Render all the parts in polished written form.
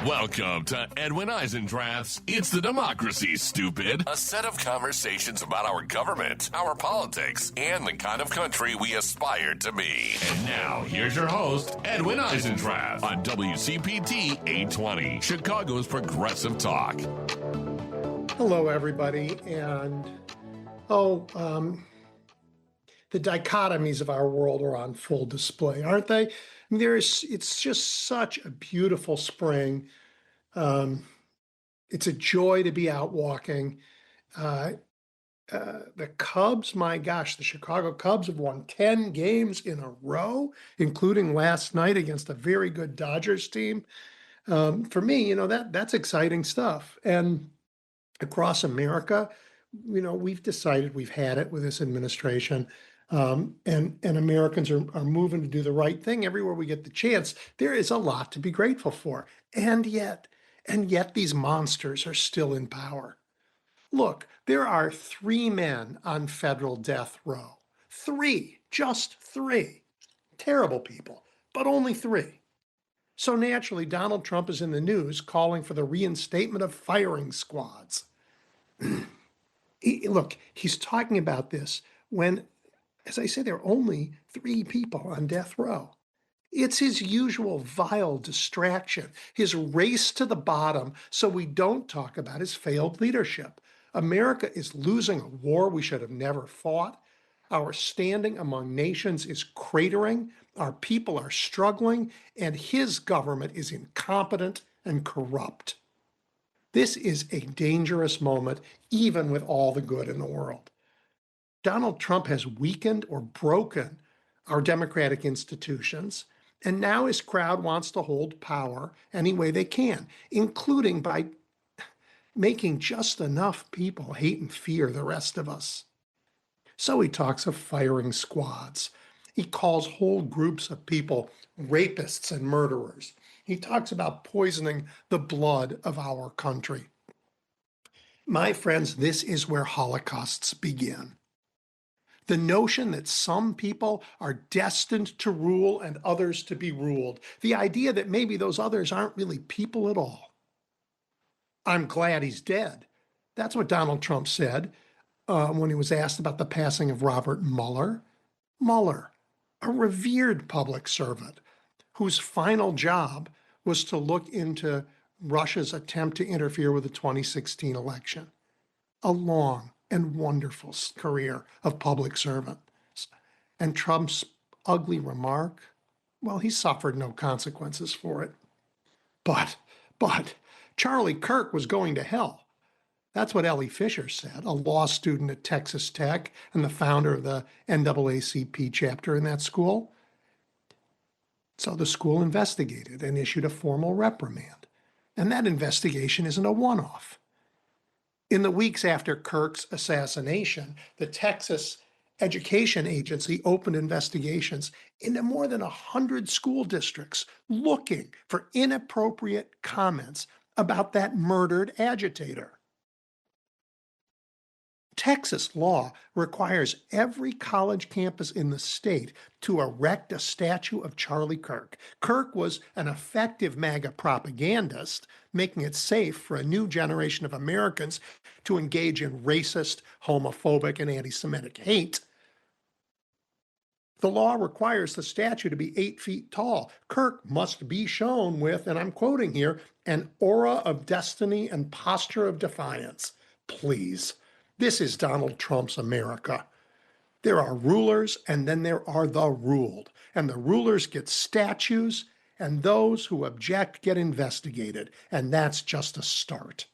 Welcome to Edwin Eisendrath's It's the Democracy, Stupid. A set of conversations about our government, our politics, and the kind of country we aspire to be. And now, here's your host, Edwin Eisendrath, on WCPT 820, Chicago's Progressive Talk. Hello, everybody. And, the dichotomies of our world are on full display, aren't they? It's just such a beautiful spring. It's a joy to be out walking. The Cubs, my gosh, the Chicago Cubs have won 10 games in a row, including last night against a very good Dodgers team. For me, that's exciting stuff. And across America, we've decided we've had it with this administration. And Americans are moving to do the right thing everywhere we get the chance. There is a lot to be grateful for. And yet these monsters are still in power. Look, there are 3 men on federal death row. 3, just 3. Terrible people, but only 3. So naturally, Donald Trump is in the news calling for the reinstatement of firing squads. Look, he's talking about this when, as I said, there are only 3 people on death row. It's his usual vile distraction, his race to the bottom so we don't talk about his failed leadership. America is losing a war we should have never fought. Our standing among nations is cratering. Our people are struggling, and his government is incompetent and corrupt. This is a dangerous moment, even with all the good in the world. Donald Trump has weakened or broken our democratic institutions, and now his crowd wants to hold power any way they can, including by making just enough people hate and fear the rest of us. So he talks of firing squads. He calls whole groups of people rapists and murderers. He talks about poisoning the blood of our country. My friends, this is where holocausts begin. The notion that some people are destined to rule and others to be ruled. The idea that maybe those others aren't really people at all. I'm glad he's dead. That's what Donald Trump said when he was asked about the passing of Robert Mueller. Mueller, a revered public servant whose final job was to look into Russia's attempt to interfere with the 2016 election. A long and wonderful career of public servant. And Trump's ugly remark, well, he suffered no consequences for it. But Charlie Kirk was going to hell. That's what Ellie Fisher said, a law student at Texas Tech and the founder of the NAACP chapter in that school. So the school investigated and issued a formal reprimand. And that investigation isn't a one-off. In the weeks after Kirk's assassination, the Texas Education Agency opened investigations into more than 100 school districts looking for inappropriate comments about that murdered agitator. Texas law requires every college campus in the state to erect a statue of Charlie Kirk. Kirk was an effective MAGA propagandist, making it safe for a new generation of Americans to engage in racist, homophobic, and anti-Semitic hate. The law requires the statue to be 8 feet tall. Kirk must be shown with, and I'm quoting here, an aura of destiny and posture of defiance. Please. This is Donald Trump's America. There are rulers, and then there are the ruled. And the rulers get statues, and those who object get investigated. And that's just a start.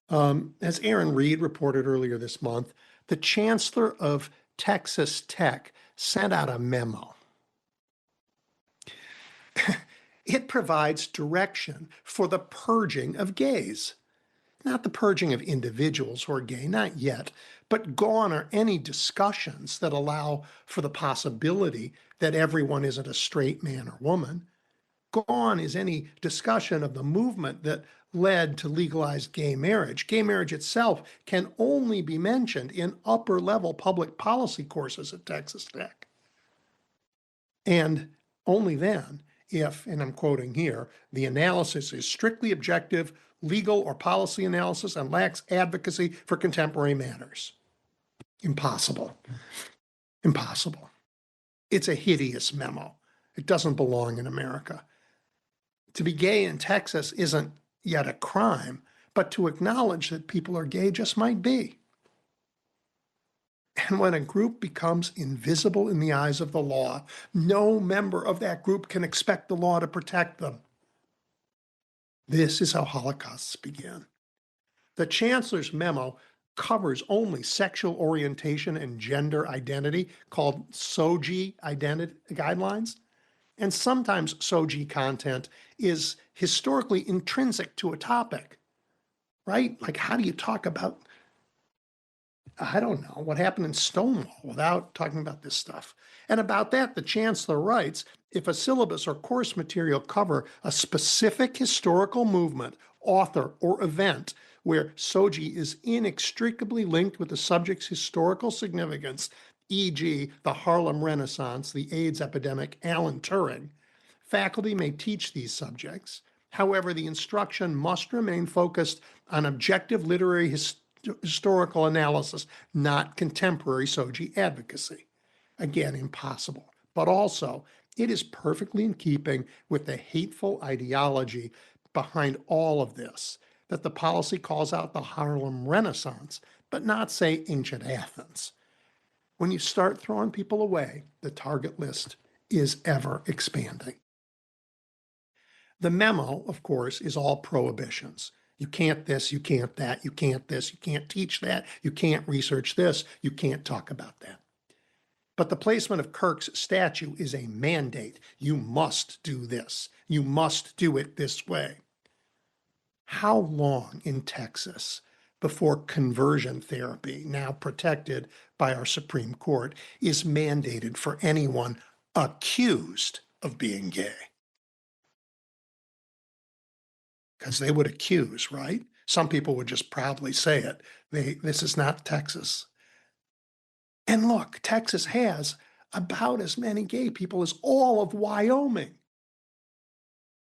As Aaron Reed reported earlier this month, the chancellor of Texas Tech sent out a memo. It provides direction for the purging of gays. Not the purging of individuals who are gay, not yet, but gone are any discussions that allow for the possibility that everyone isn't a straight man or woman. Gone is any discussion of the movement that led to legalized gay marriage. Gay marriage itself can only be mentioned in upper-level public policy courses at Texas Tech. And only then if, and I'm quoting here, the analysis is strictly objective, legal or policy analysis and lacks advocacy for contemporary matters. Impossible. Impossible. It's a hideous memo. It doesn't belong in America. To be gay in Texas isn't yet a crime, but to acknowledge that people are gay just might be. And when a group becomes invisible in the eyes of the law, no member of that group can expect the law to protect them. This is how Holocausts begin. The Chancellor's memo covers only sexual orientation and gender identity, called SOGI identity guidelines. And sometimes SOGI content is historically intrinsic to a topic, right? Like, how do you talk about, I don't know, what happened in Stonewall without talking about this stuff? And about that, the Chancellor writes, if a syllabus or course material cover a specific historical movement, author, or event where SOGI is inextricably linked with the subject's historical significance, e.g., the Harlem Renaissance, the AIDS epidemic, Alan Turing, faculty may teach these subjects. However, the instruction must remain focused on objective literary historical analysis, not contemporary SOGI advocacy. Again, impossible. But also, it is perfectly in keeping with the hateful ideology behind all of this, that the policy calls out the Harlem Renaissance, but not, say, ancient Athens. When you start throwing people away, the target list is ever expanding. The memo, of course, is all prohibitions. You can't this, you can't that, you can't this, you can't teach that, you can't research this, you can't talk about that. But the placement of Kirk's statue is a mandate. You must do this. You must do it this way. How long in Texas before conversion therapy, now protected by our Supreme Court, is mandated for anyone accused of being gay? Because they would accuse, right? Some people would just proudly say it. This is not Texas. And look, Texas has about as many gay people as all of Wyoming,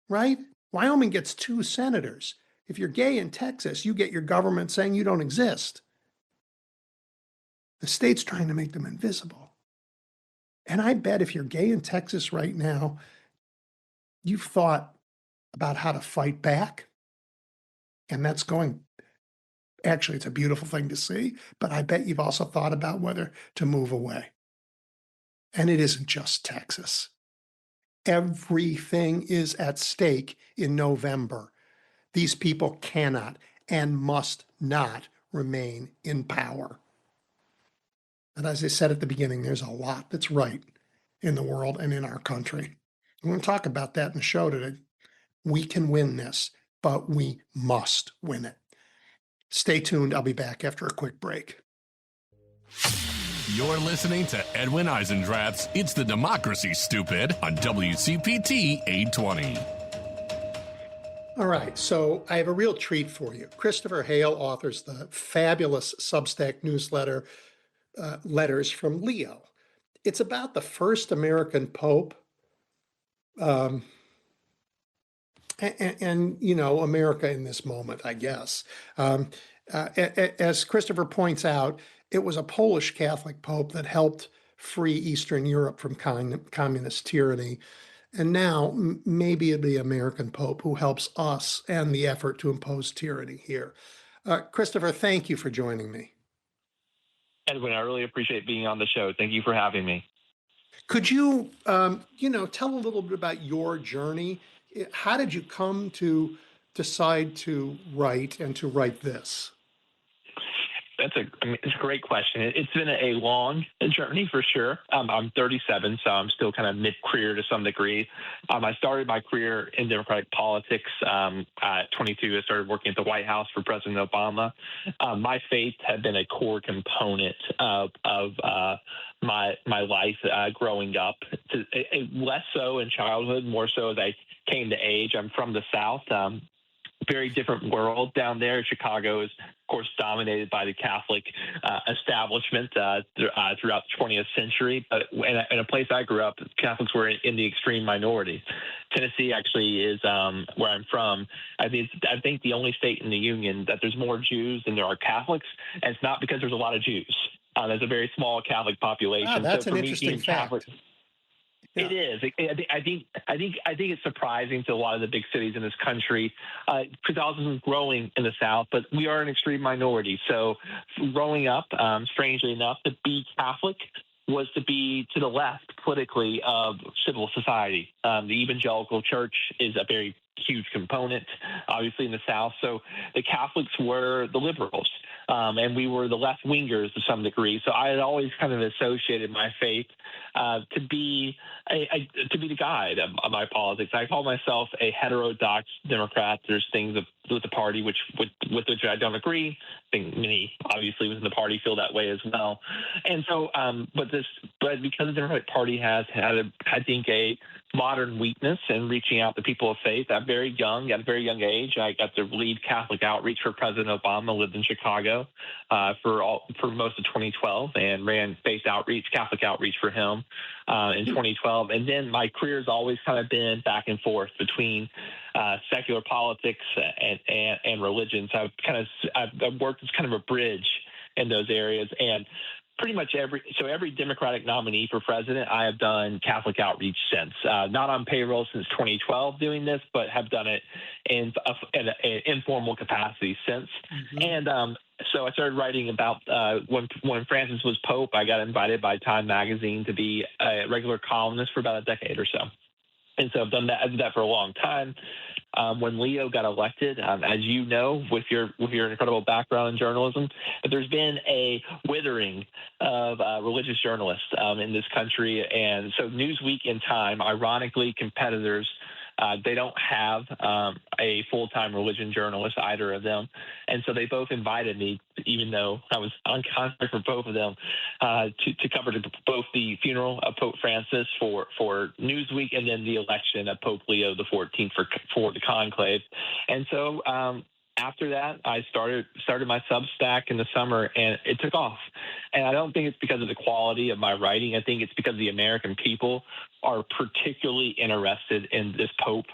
right? Wyoming gets 2 senators. If you're gay in Texas, you get your government saying you don't exist. The state's trying to make them invisible. And I bet if you're gay in Texas right now, you've thought about how to fight back. And that's going, actually, it's a beautiful thing to see, but I bet you've also thought about whether to move away. And it isn't just Texas. Everything is at stake in November. These people cannot and must not remain in power. And as I said at the beginning, there's a lot that's right in the world and in our country. We're going to talk about that in the show today. We can win this, but we must win it. Stay tuned. I'll be back after a quick break. You're listening to Edwin Eisendrath's It's the Democracy, Stupid on WCPT 820. All right, so I have a real treat for you. Christopher Hale authors the fabulous Substack newsletter, Letters from Leo. It's about the first American Pope, and you know, America in this moment, I guess. As Christopher points out, it was a Polish Catholic Pope that helped free Eastern Europe from communist tyranny. And now maybe it'll be American Pope who helps us end the effort to impose tyranny here. Christopher, thank you for joining me. Edwin, I really appreciate being on the show. Thank you for having me. Could you, tell a little bit about your journey? How did you come to decide to write and to write this? It's a great question. It's been a long journey for sure. I'm 37, so I'm still kind of mid-career to some degree. I started my career in Democratic politics at 22. I started working at the White House for President Obama. My faith had been a core component of my life growing up. Less so in childhood, more so as I came to age. I'm from the South. very different world down there. Chicago is, of course, dominated by the Catholic establishment throughout the 20th century. But in a place I grew up, Catholics were in the extreme minority. Tennessee actually is where I'm from. I think the only state in the union that there's more Jews than there are Catholics, and it's not because there's a lot of Jews. There's a very small Catholic population. Ah, that's so an for me, interesting being Catholic, fact. it is. I think it's surprising to a lot of the big cities in this country. Catholicism is growing in the South, but we are an extreme minority. So, growing up, strangely enough, to be Catholic was to be to the left politically of civil society. The evangelical church is a very huge component, obviously, in the South. So the Catholics were the liberals, and we were the left-wingers to some degree. So I had always kind of associated my faith to be the guide of my politics. I call myself a heterodox Democrat. There's things with the party with which I don't agree. I think many, obviously, within the party feel that way as well. And so, but because the Democratic Party has had, I think, a modern weakness in reaching out to people of faith. At a very young age, I got to lead Catholic outreach for President Obama. Lived in Chicago for most of 2012 and ran Catholic outreach for him in 2012. And then my career has always kind of been back and forth between secular politics and religion. So I've worked as kind of a bridge in those areas. And pretty much every Democratic nominee for president, I have done Catholic outreach since. Not on payroll since 2012 doing this, but have done it in an informal capacity since. Mm-hmm. And so I started writing about when Francis was Pope. I got invited by Time magazine to be a regular columnist for about a decade or so. And so I've done that. I did that for a long time. When Leo got elected, as you know, with your incredible background in journalism, there's been a withering of religious journalists in this country. And so Newsweek and Time, ironically, competitors, they don't have a full-time religion journalist, either of them. And so they both invited me, even though I was on contract for both of them, to cover both the funeral of Pope Francis for Newsweek and then the election of Pope Leo XIV for the conclave. And so after that, I started my Substack in the summer, and it took off. And I don't think it's because of the quality of my writing. I think it's because the American people are particularly interested in this Pope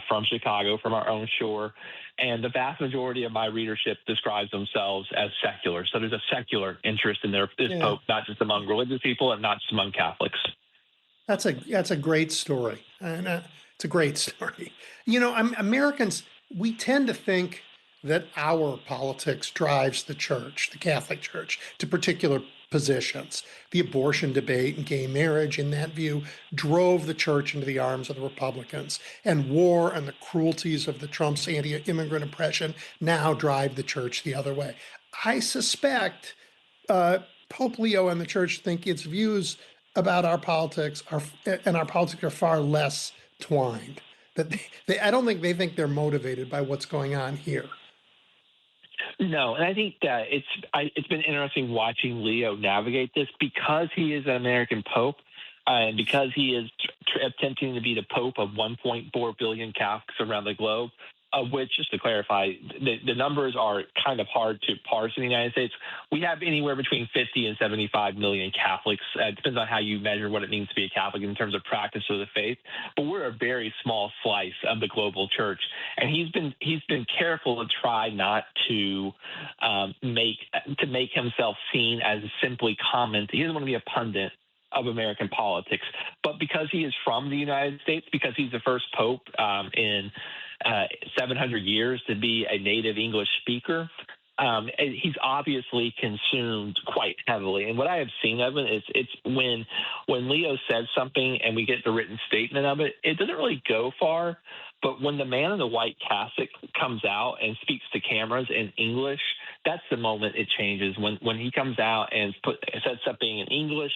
from Chicago, from our own shore. And the vast majority of my readership describes themselves as secular. So there's a secular interest in this Pope, not just among religious people and not just among Catholics. That's a great story. And it's a great story. You know, Americans, we tend to think that our politics drives the church, the Catholic Church, to particular positions. The abortion debate and gay marriage, in that view, drove the church into the arms of the Republicans. And war and the cruelties of the Trump's anti-immigrant oppression now drive the church the other way. I suspect Pope Leo and the church think its views about our politics are far less twined. That I don't think they think they're motivated by what's going on here. No, and I think that it's been interesting watching Leo navigate this because he is an American Pope and because he is attempting to be the Pope of 1.4 billion Catholics around the globe, of which, just to clarify, the numbers are kind of hard to parse in the United States. We have anywhere between 50 and 75 million Catholics. It depends on how you measure what it means to be a Catholic in terms of practice of the faith. But we're a very small slice of the global church, and he's been careful to try not to make himself seen as simply commenting. He doesn't want to be a pundit of American politics, but because he is from the United States, because he's the first pope in 700 years to be a native English speaker, he's obviously consumed quite heavily. And what I have seen of it is it's when Leo says something and we get the written statement of it, it doesn't really go far. But when the man in the white cassock comes out and speaks to cameras in English, that's the moment it changes. When he comes out and says something in English,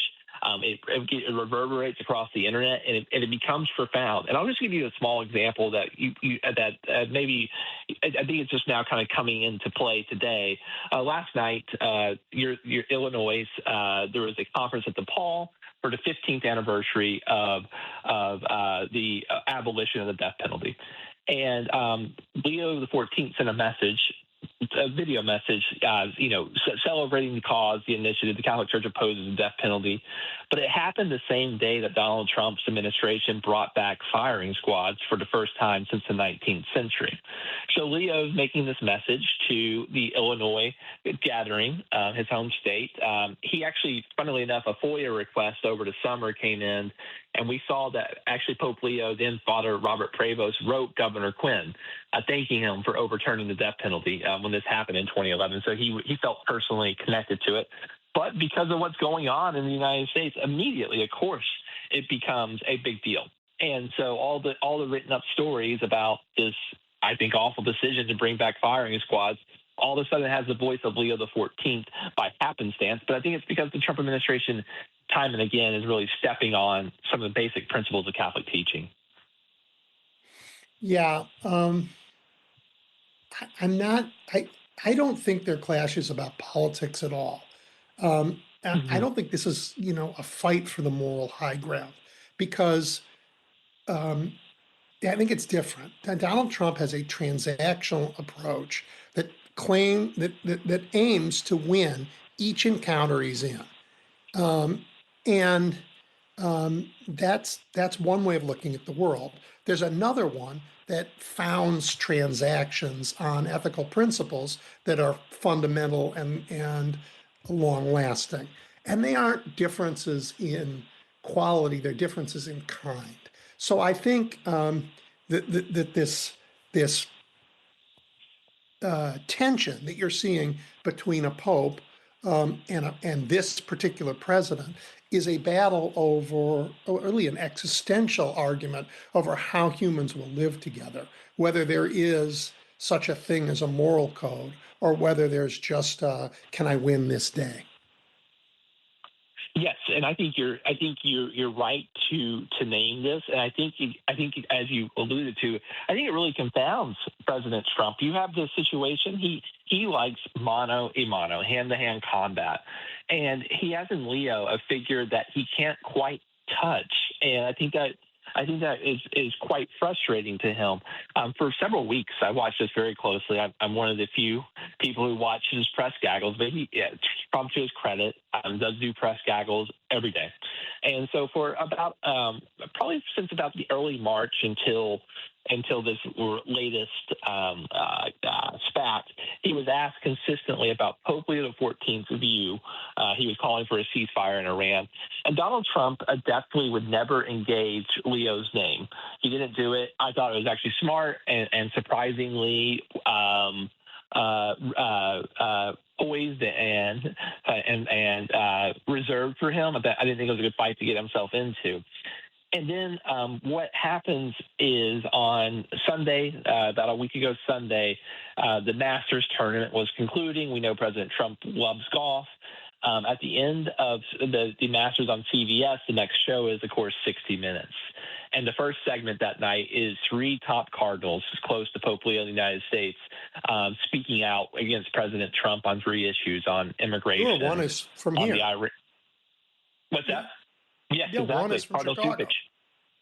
it reverberates across the internet, and it becomes profound. And I'll just give you a small example that maybe I think it's just now kind of coming into play today. Last night, your Illinois, there was a conference at the Paul for the 15th anniversary of the abolition of the death penalty. And Leo the 14th sent a video message, celebrating the cause, the initiative. The Catholic Church opposes the death penalty. But it happened the same day that Donald Trump's administration brought back firing squads for the first time since the 19th century. So Leo's making this message to the Illinois gathering, his home state. He actually, funnily enough, a FOIA request over the summer came in, and we saw that actually Pope Leo, then Father Robert Prevost, wrote Governor Quinn thanking him for overturning the death penalty when this happened in 2011. So he felt personally connected to it. But because of what's going on in the United States, immediately, of course, it becomes a big deal. And so all the written up stories about this, I think, awful decision to bring back firing squads all of a sudden has the voice of Leo the 14th by happenstance. But I think it's because the Trump administration, time and again, is really stepping on some of the basic principles of Catholic teaching. Yeah. I don't think their clash is about politics at all. I don't think this is, a fight for the moral high ground, because I think it's different. Donald Trump has a transactional approach that aims to win each encounter he's in, and that's one way of looking at the world. There's another one that founds transactions on ethical principles that are fundamental and long-lasting. And they aren't differences in quality, they're differences in kind. So I think that this tension that you're seeing between a pope and this particular president is a battle over, or really an existential argument over how humans will live together, whether there is such a thing as a moral code, or whether there's just can I win this day? Yes, and I think you're right to name this, and I think as you alluded to, I think it really confounds President Trump. You have this situation; he likes mano a mano, hand-to-hand combat, and he has in Leo a figure that he can't quite touch, and I think that is quite frustrating to him. For several weeks, I watched this very closely. I'm one of the few people who watch his press gaggles, but Trump, to his credit, does do press gaggles every day. And so for about probably since about the early March until this latest spat, he was asked consistently about Pope Leo XIV's view. He was calling for a ceasefire in Iran. And Donald Trump definitely would never engage Leo's name. He didn't do it. I thought it was actually smart and surprisingly poised and reserved for him. I didn't think it was a good fight to get himself into. And then what happens is on Sunday, about a week ago Sunday, the Masters tournament was concluding. We know President Trump loves golf. At the end of the Masters on CBS, the next show is, of course, 60 Minutes. And the first segment that night is three top cardinals close to Pope Leo of the United States speaking out against President Trump on three issues: on immigration. One is from here. What's that? Yes, yeah, exactly. One is from Cardinal Chicago. Cupich.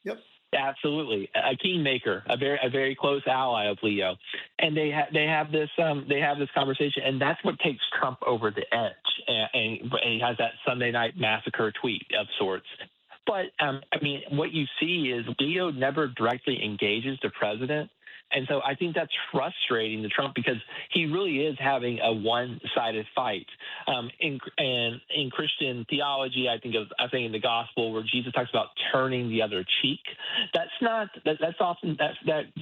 Yep. Absolutely, a kingmaker, a very close ally of Leo, and they have this conversation, and that's what takes Trump over the edge. And he has that Sunday night massacre tweet of sorts. But what you see is Leo never directly engages the president. And so I think that's frustrating to Trump, because he really is having a one-sided fight. In Christian theology, I think in the gospel where Jesus talks about turning the other cheek. That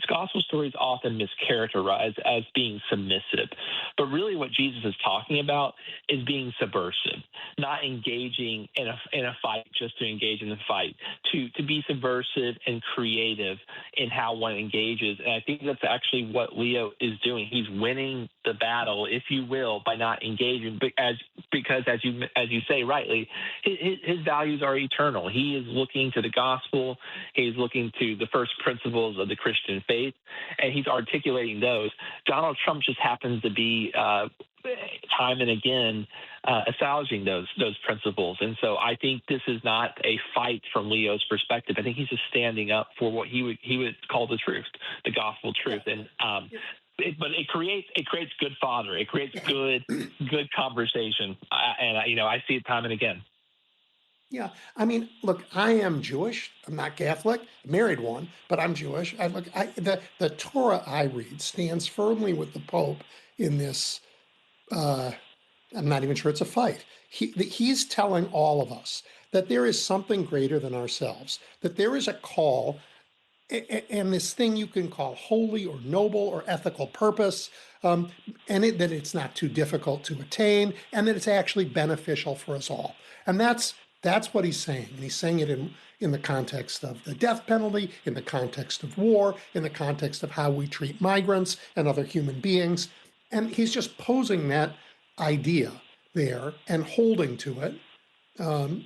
gospel story is often mischaracterized as being submissive. But really what Jesus is talking about is being subversive, not engaging in a fight just to engage in the fight, to be subversive and creative in how one engages. And I think that's actually what Leo is doing. He's winning the battle, if you will, by not engaging, because as you say rightly, his values are eternal. He is looking to the gospel. He's looking to the first principles of the Christian faith, and he's articulating those. Donald Trump just happens to be time and again espousing those principles. And so I think this is not a fight from Leo's perspective. I think he's just standing up for what he would call the truth, the gospel truth. And but it creates good fodder. It creates good conversation, and I see it time and again. Yeah, I mean, look, I am Jewish. I'm not Catholic. I married one, but I'm Jewish. The Torah I read stands firmly with the Pope in this. I'm not even sure it's a fight. He's telling all of us that there is something greater than ourselves. That there is a call, and this thing you can call holy or noble or ethical purpose, and that it's not too difficult to attain, and that it's actually beneficial for us all. And that's what he's saying. And he's saying it in the context of the death penalty, in the context of war, in the context of how we treat migrants and other human beings. And he's just posing that idea there and holding to it. And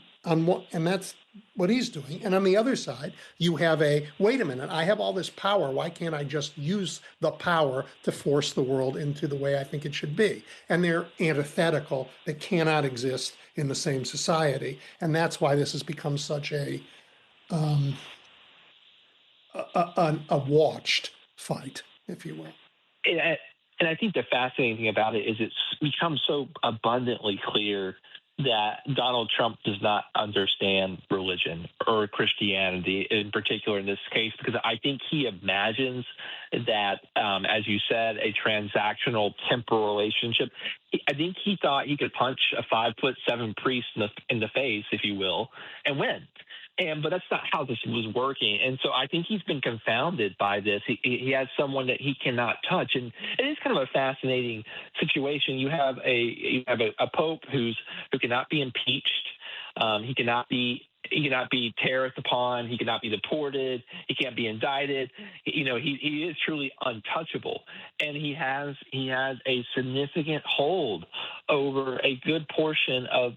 that's what he's doing. And on the other side, you have wait a minute, I have all this power. Why can't I just use the power to force the world into the way I think it should be? And they're antithetical. They cannot exist in the same society. And that's why this has become such a watched fight, if you will. And I think the fascinating thing about it is it's become so abundantly clear that Donald Trump does not understand religion or Christianity in particular in this case, because I think he imagines that, as you said, a transactional temporal relationship. I think he thought he could punch a 5'7" priest in the face, if you will, and win. But that's not how this was working. And so I think he's been confounded by this. He has someone that he cannot touch. And it is kind of a fascinating situation. You have a pope who cannot be impeached. He cannot be terrorist upon. He cannot be deported. He can't be indicted. He is truly untouchable, and he has a significant hold over a good portion of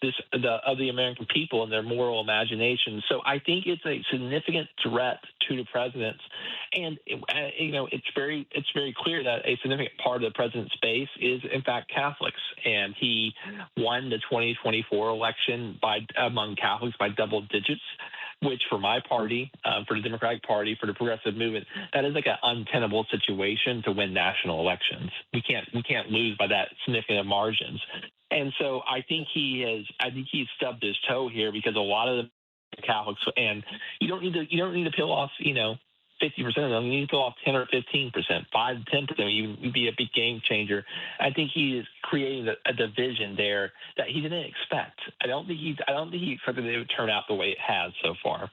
the American people and their moral imagination. So I think it's a significant threat to the president, and it's very clear that a significant part of the president's base is in fact Catholics, and he won the 2024 election among Catholics by double digits, which for my party, for the Democratic Party, for the progressive movement, that is like an untenable situation to win national elections. We can't lose by that significant margins. And so I think he's stubbed his toe here, because a lot of the Catholics, and you don't need to peel off 50% of them. You need to peel off 10 or 15%, 5 to 10%. You'd be a big game changer. I think he is creating a division there that he didn't expect. I don't think he expected it would turn out the way it has so far.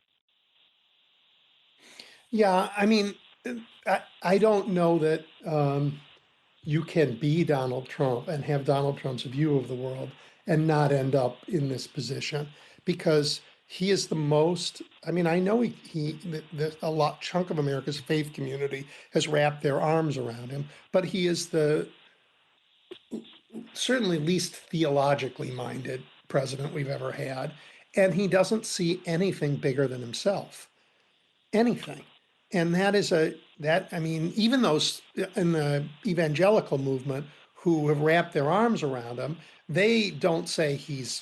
Yeah, I mean, I don't know that you can be Donald Trump and have Donald Trump's view of the world and not end up in this position, because he is the most. I mean, I know a chunk of America's faith community has wrapped their arms around him, but he is the certainly least theologically minded president we've ever had, and he doesn't see anything bigger than himself, anything. And I mean, even those in the evangelical movement who have wrapped their arms around him, they don't say he's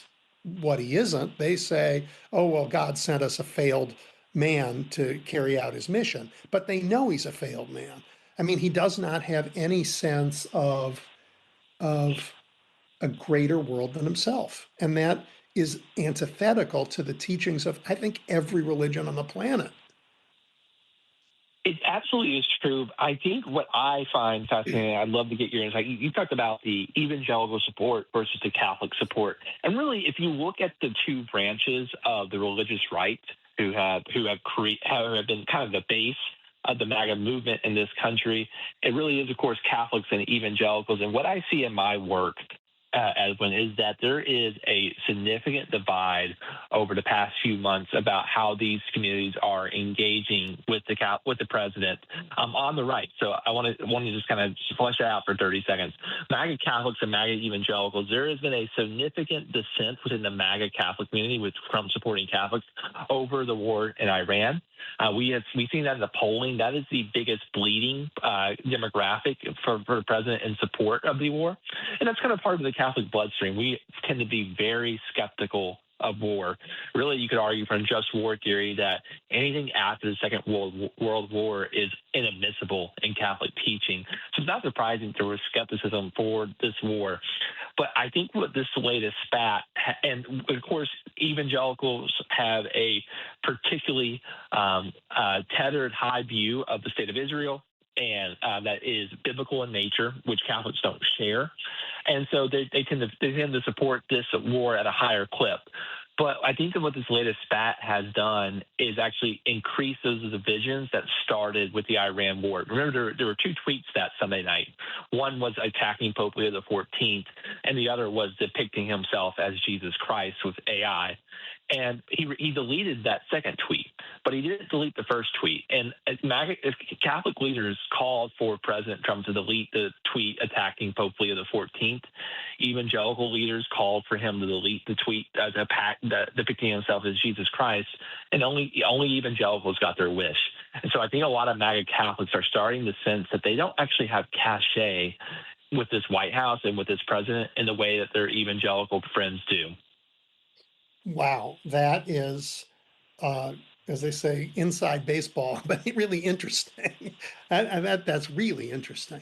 what he isn't. They say, oh, well, God sent us a failed man to carry out his mission. But they know he's a failed man. I mean, he does not have any sense of a greater world than himself. And that is antithetical to the teachings of, I think, every religion on the planet. It absolutely is true. I think what I find fascinating, I'd love to get your insight. You talked about the evangelical support versus the Catholic support. And really, if you look at the two branches of the religious right who have been kind of the base of the MAGA movement in this country, it really is, of course, Catholics and evangelicals. And what I see in my work, Edwin, is that there is a significant divide over the past few months about how these communities are engaging with the president on the right. So I want to just kind of flesh it out for 30 seconds. MAGA Catholics and MAGA evangelicals, there has been a significant dissent within the MAGA Catholic community, with Trump supporting Catholics, over the war in Iran. We've seen that in the polling. That is the biggest bleeding demographic for the president in support of the war. And that's kind of part of the Catholic bloodstream. We tend to be very skeptical of war. Really, you could argue from just war theory that anything after the Second World War is inadmissible in Catholic teaching. So it's not surprising there was skepticism for this war. But I think what this latest spat, and of course, evangelicals have a particularly tethered high view of the state of Israel, and that is biblical in nature, which Catholics don't share. And so they tend to support this war at a higher clip. But I think that what this latest spat has done is actually increase those divisions that started with the Iran war. Remember, there were two tweets that Sunday night. One was attacking Pope Leo XIV, and the other was depicting himself as Jesus Christ with AI. And he deleted that second tweet, but he didn't delete the first tweet. And Catholic leaders called for President Trump to delete the tweet attacking Pope Leo XIV. Evangelical leaders called for him to delete the tweet depicting himself as Jesus Christ. And only evangelicals got their wish. And so I think a lot of MAGA Catholics are starting to sense that they don't actually have cachet with this White House and with this president in the way that their evangelical friends do. Wow, that is, as they say, inside baseball, but really interesting. That's really interesting.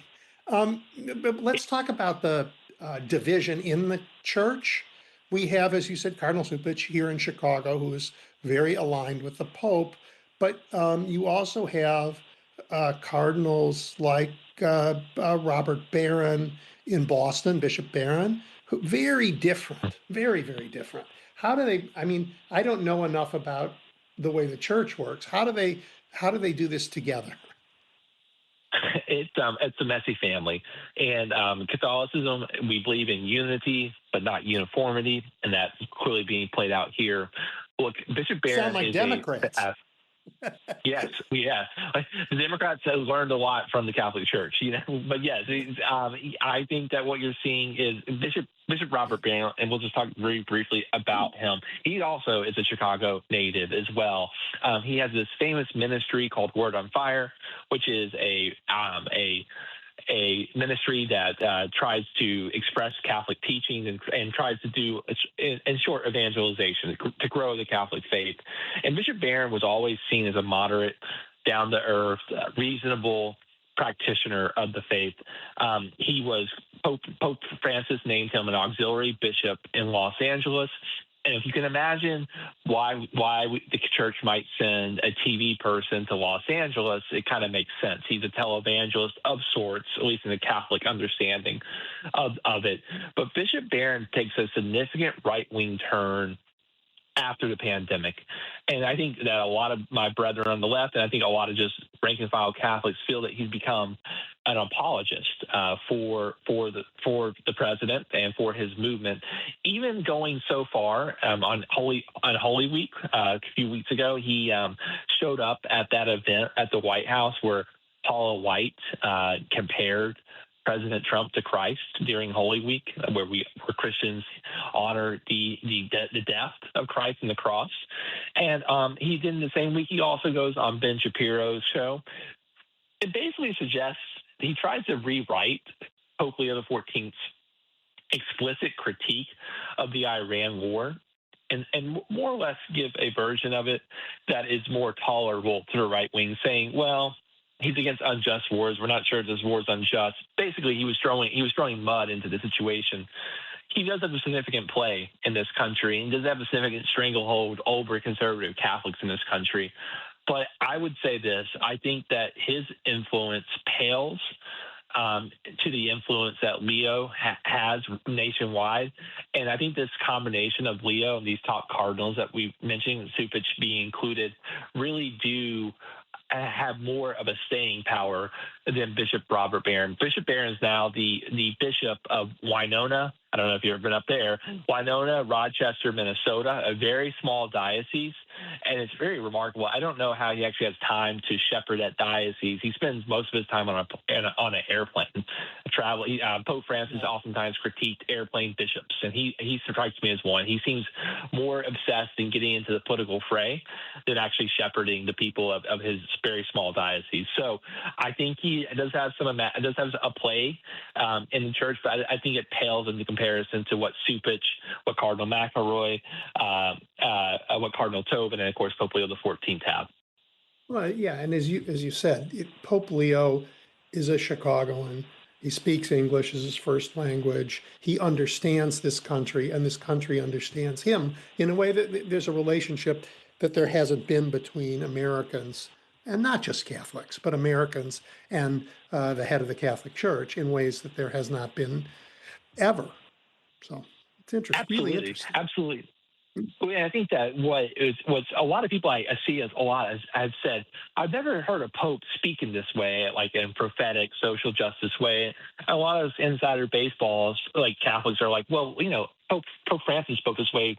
But let's talk about the division in the church. We have, as you said, Cardinal Cupich here in Chicago, who is very aligned with the Pope. But you also have cardinals like Robert Barron in Boston, Bishop Barron, who very different, very, very different. How do they, I mean, I don't know enough about the way the church works. How do they do this together? It's a messy family. And Catholicism, we believe in unity, but not uniformity. And that's clearly being played out here. Look, Bishop Barron sound like is Democrats. Yes. The Democrats have learned a lot from the Catholic Church, But yes, I think that what you're seeing is Bishop Robert Barron, and we'll just talk very briefly about him. He also is a Chicago native as well. He has this famous ministry called Word on Fire, which is a ministry that tries to express Catholic teachings and tries to do, in short, evangelization to grow the Catholic faith. And Bishop Barron was always seen as a moderate, down-to-earth, reasonable practitioner of the faith. He was Pope Francis named him an auxiliary bishop in Los Angeles. And if you can imagine why the church might send a TV person to Los Angeles, it kind of makes sense. He's a televangelist of sorts, at least in the Catholic understanding of it. But Bishop Barron takes a significant right-wing turn after the pandemic. And I think that a lot of my brethren on the left, and I think a lot of just rank and file Catholics, feel that he's become an apologist for the president and for his movement, even going so far on Holy Week a few weeks ago. He showed up at that event at the White House where Paula White compared President Trump to Christ during Holy Week, where Christians honor the death of Christ and the cross. And he did in the same week. He also goes on Ben Shapiro's show. It basically suggests he tries to rewrite Pope Leo XIV's explicit critique of the Iran war and more or less give a version of it that is more tolerable to the right wing, saying, well, he's against unjust wars. We're not sure if this war is unjust. Basically, he was throwing mud into the situation. He does have a significant play in this country and does have a significant stranglehold over conservative Catholics in this country. But I would say this. I think that his influence pales to the influence that Leo has nationwide. And I think this combination of Leo and these top cardinals that we've mentioned, Cupich being included, really do have more of a staying power than Bishop Robert Barron. Bishop Barron is now the bishop of Winona. I don't know if you've ever been up there. Winona, Rochester, Minnesota, a very small diocese, and it's very remarkable. I don't know how he actually has time to shepherd that diocese. He spends most of his time on an airplane. Pope Francis oftentimes critiqued airplane bishops, and he strikes me as one. He seems more obsessed in getting into the political fray than actually shepherding the people of his very small diocese. So I think he does have a play in the church, but I think it pales in the comparison to what Supich, what Cardinal McElroy, what Cardinal Tobin, and of course Pope Leo XIV have. Well, yeah, and as you said, Pope Leo is a Chicagoan. He speaks English as his first language. He understands this country, and this country understands him in a way that there's a relationship that there hasn't been between Americans, and not just Catholics, but Americans and the head of the Catholic Church in ways that there has not been ever. So it's interesting. Absolutely, really interesting. Absolutely. Well, I think that what's a lot of people I see as a lot have said, I've never heard a pope speak in this way, like in prophetic social justice way. A lot of insider baseballs, like Catholics, are like, well, Pope Francis spoke this way,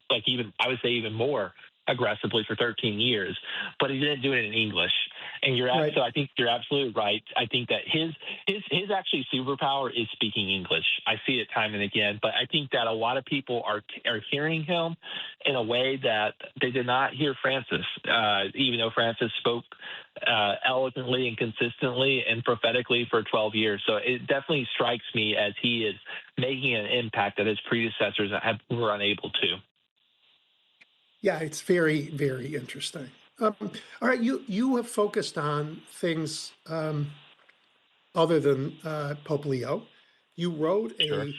like I would say even more aggressively for 13 years, but he didn't do it in English. And Right. So I think you're absolutely right. I think that his actually superpower is speaking English. I see it time and again, but I think that a lot of people are hearing him in a way that they did not hear Francis, even though Francis spoke eloquently and consistently and prophetically for 12 years. So it definitely strikes me as he is making an impact that his predecessors were unable to. Yeah, it's very, very interesting. All right, you have focused on things other than Pope Leo. You wrote Sure. a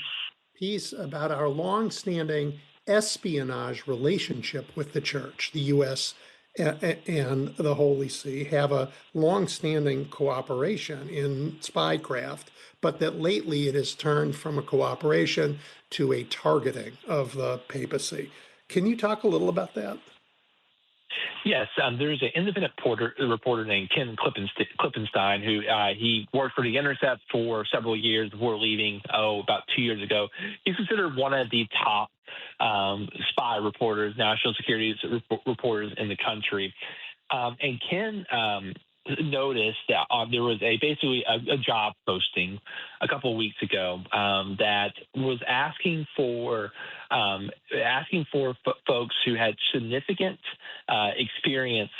piece about our longstanding espionage relationship with the Church. The U.S. and the Holy See have a longstanding cooperation in spycraft, but that lately it has turned from a cooperation to a targeting of the papacy. Can you talk a little about that? Yes, there's an independent reporter named Ken Klippenstein who he worked for The Intercept for several years before leaving, about 2 years ago. He's considered one of the top spy reporters, national security reporters in the country. And Ken noticed that there was basically a job posting a couple of weeks ago that was asking for folks who had significant experience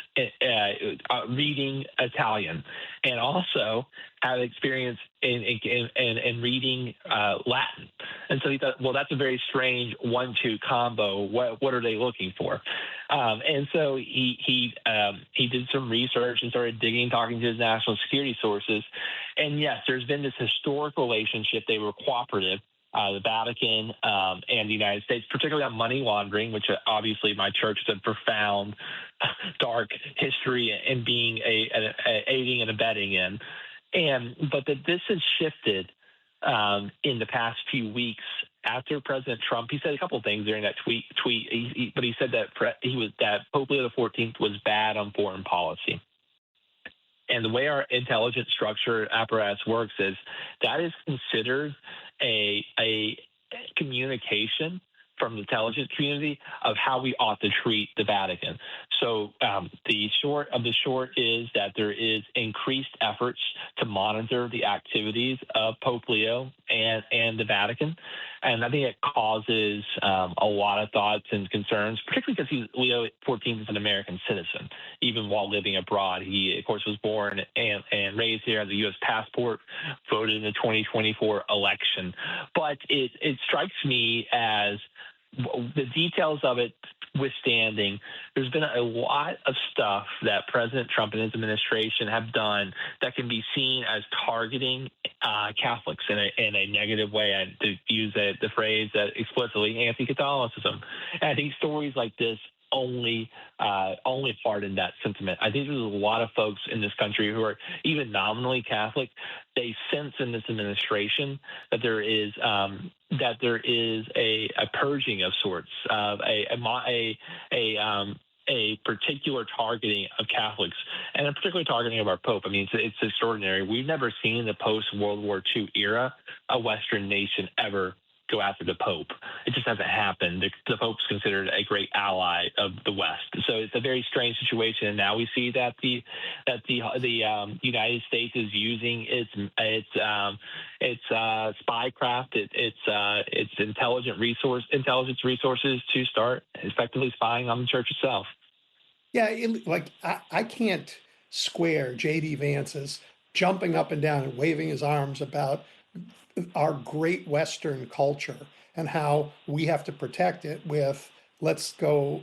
reading Italian and also have experience in reading Latin. And so he thought, well, that's a very strange 1-2 combo. What are they looking for? And so he did some research and started digging, talking to his national security sources. And yes, there's been this historic relationship. They were cooperative. The Vatican and the United States, particularly on money laundering, which obviously my church has a profound, dark history in being aiding and abetting in. But that this has shifted in the past few weeks after President Trump. He said a couple of things during that tweet. But he said that Pope Leo XIV was bad on foreign policy. And the way our intelligence structure apparatus works is that is considered a communication from the intelligence community of how we ought to treat the Vatican. So the short is that there is increased efforts to monitor the activities of Pope Leo and the Vatican. And I think it causes a lot of thoughts and concerns, particularly because Leo XIV is an American citizen, even while living abroad. He, of course, was born and raised here, has a U.S. passport, voted in the 2024 election. But it strikes me as the details of it withstanding, there's been a lot of stuff that President Trump and his administration have done that can be seen as targeting Catholics in a negative way. And to use the phrase that explicitly, anti-Catholicism. And I think stories like this only pardon that sentiment. I think there's a lot of folks in this country who are even nominally Catholic. They sense in this administration that there is a purging of sorts, a a particular targeting of Catholics and a particular targeting of our Pope. I mean, it's extraordinary. We've never seen in the post-World War II era a Western nation ever go after the Pope. It just hasn't happened. The Pope's considered a great ally of the West, so it's a very strange situation. And now we see that the United States is using its spycraft, its intelligence resources to start effectively spying on the church itself. Yeah, I can't square J.D. Vance's jumping up and down and waving his arms about our great Western culture and how we have to protect it with let's go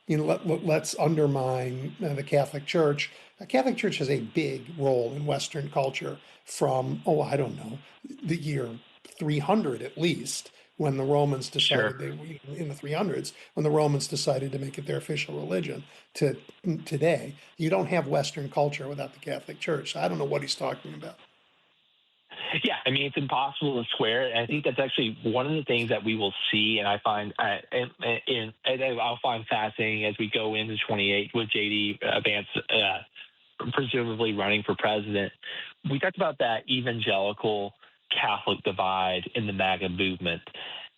let's undermine the Catholic Church. The Catholic Church has a big role in Western culture from, I don't know, the year 300 at least, when the Romans decided in the 300s, when the Romans decided to make it their official religion, to today. You don't have Western culture without the Catholic Church. So I don't know what he's talking about. Yeah, I mean, it's impossible to square. And I think that's actually one of the things that we will see, and I find I'll find fascinating as we go into 28 with J.D. Vance presumably running for president. We talked about that evangelical Catholic divide in the MAGA movement,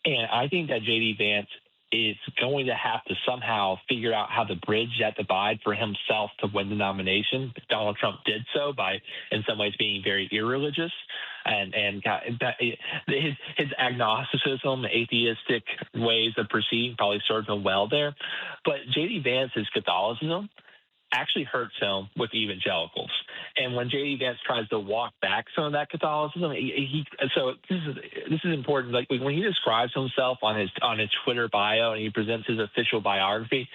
and I think that J.D. Vance is going to have to somehow figure out how to bridge that divide for himself to win the nomination. Donald Trump did so by, in some ways, being very irreligious, and his agnosticism, atheistic ways of proceeding probably served him well there. But J.D. Vance's Catholicism actually hurts him with evangelicals. And when J.D. Vance tries to walk back some of that Catholicism, so this is important. Like when he describes himself on his Twitter bio and he presents his official biography,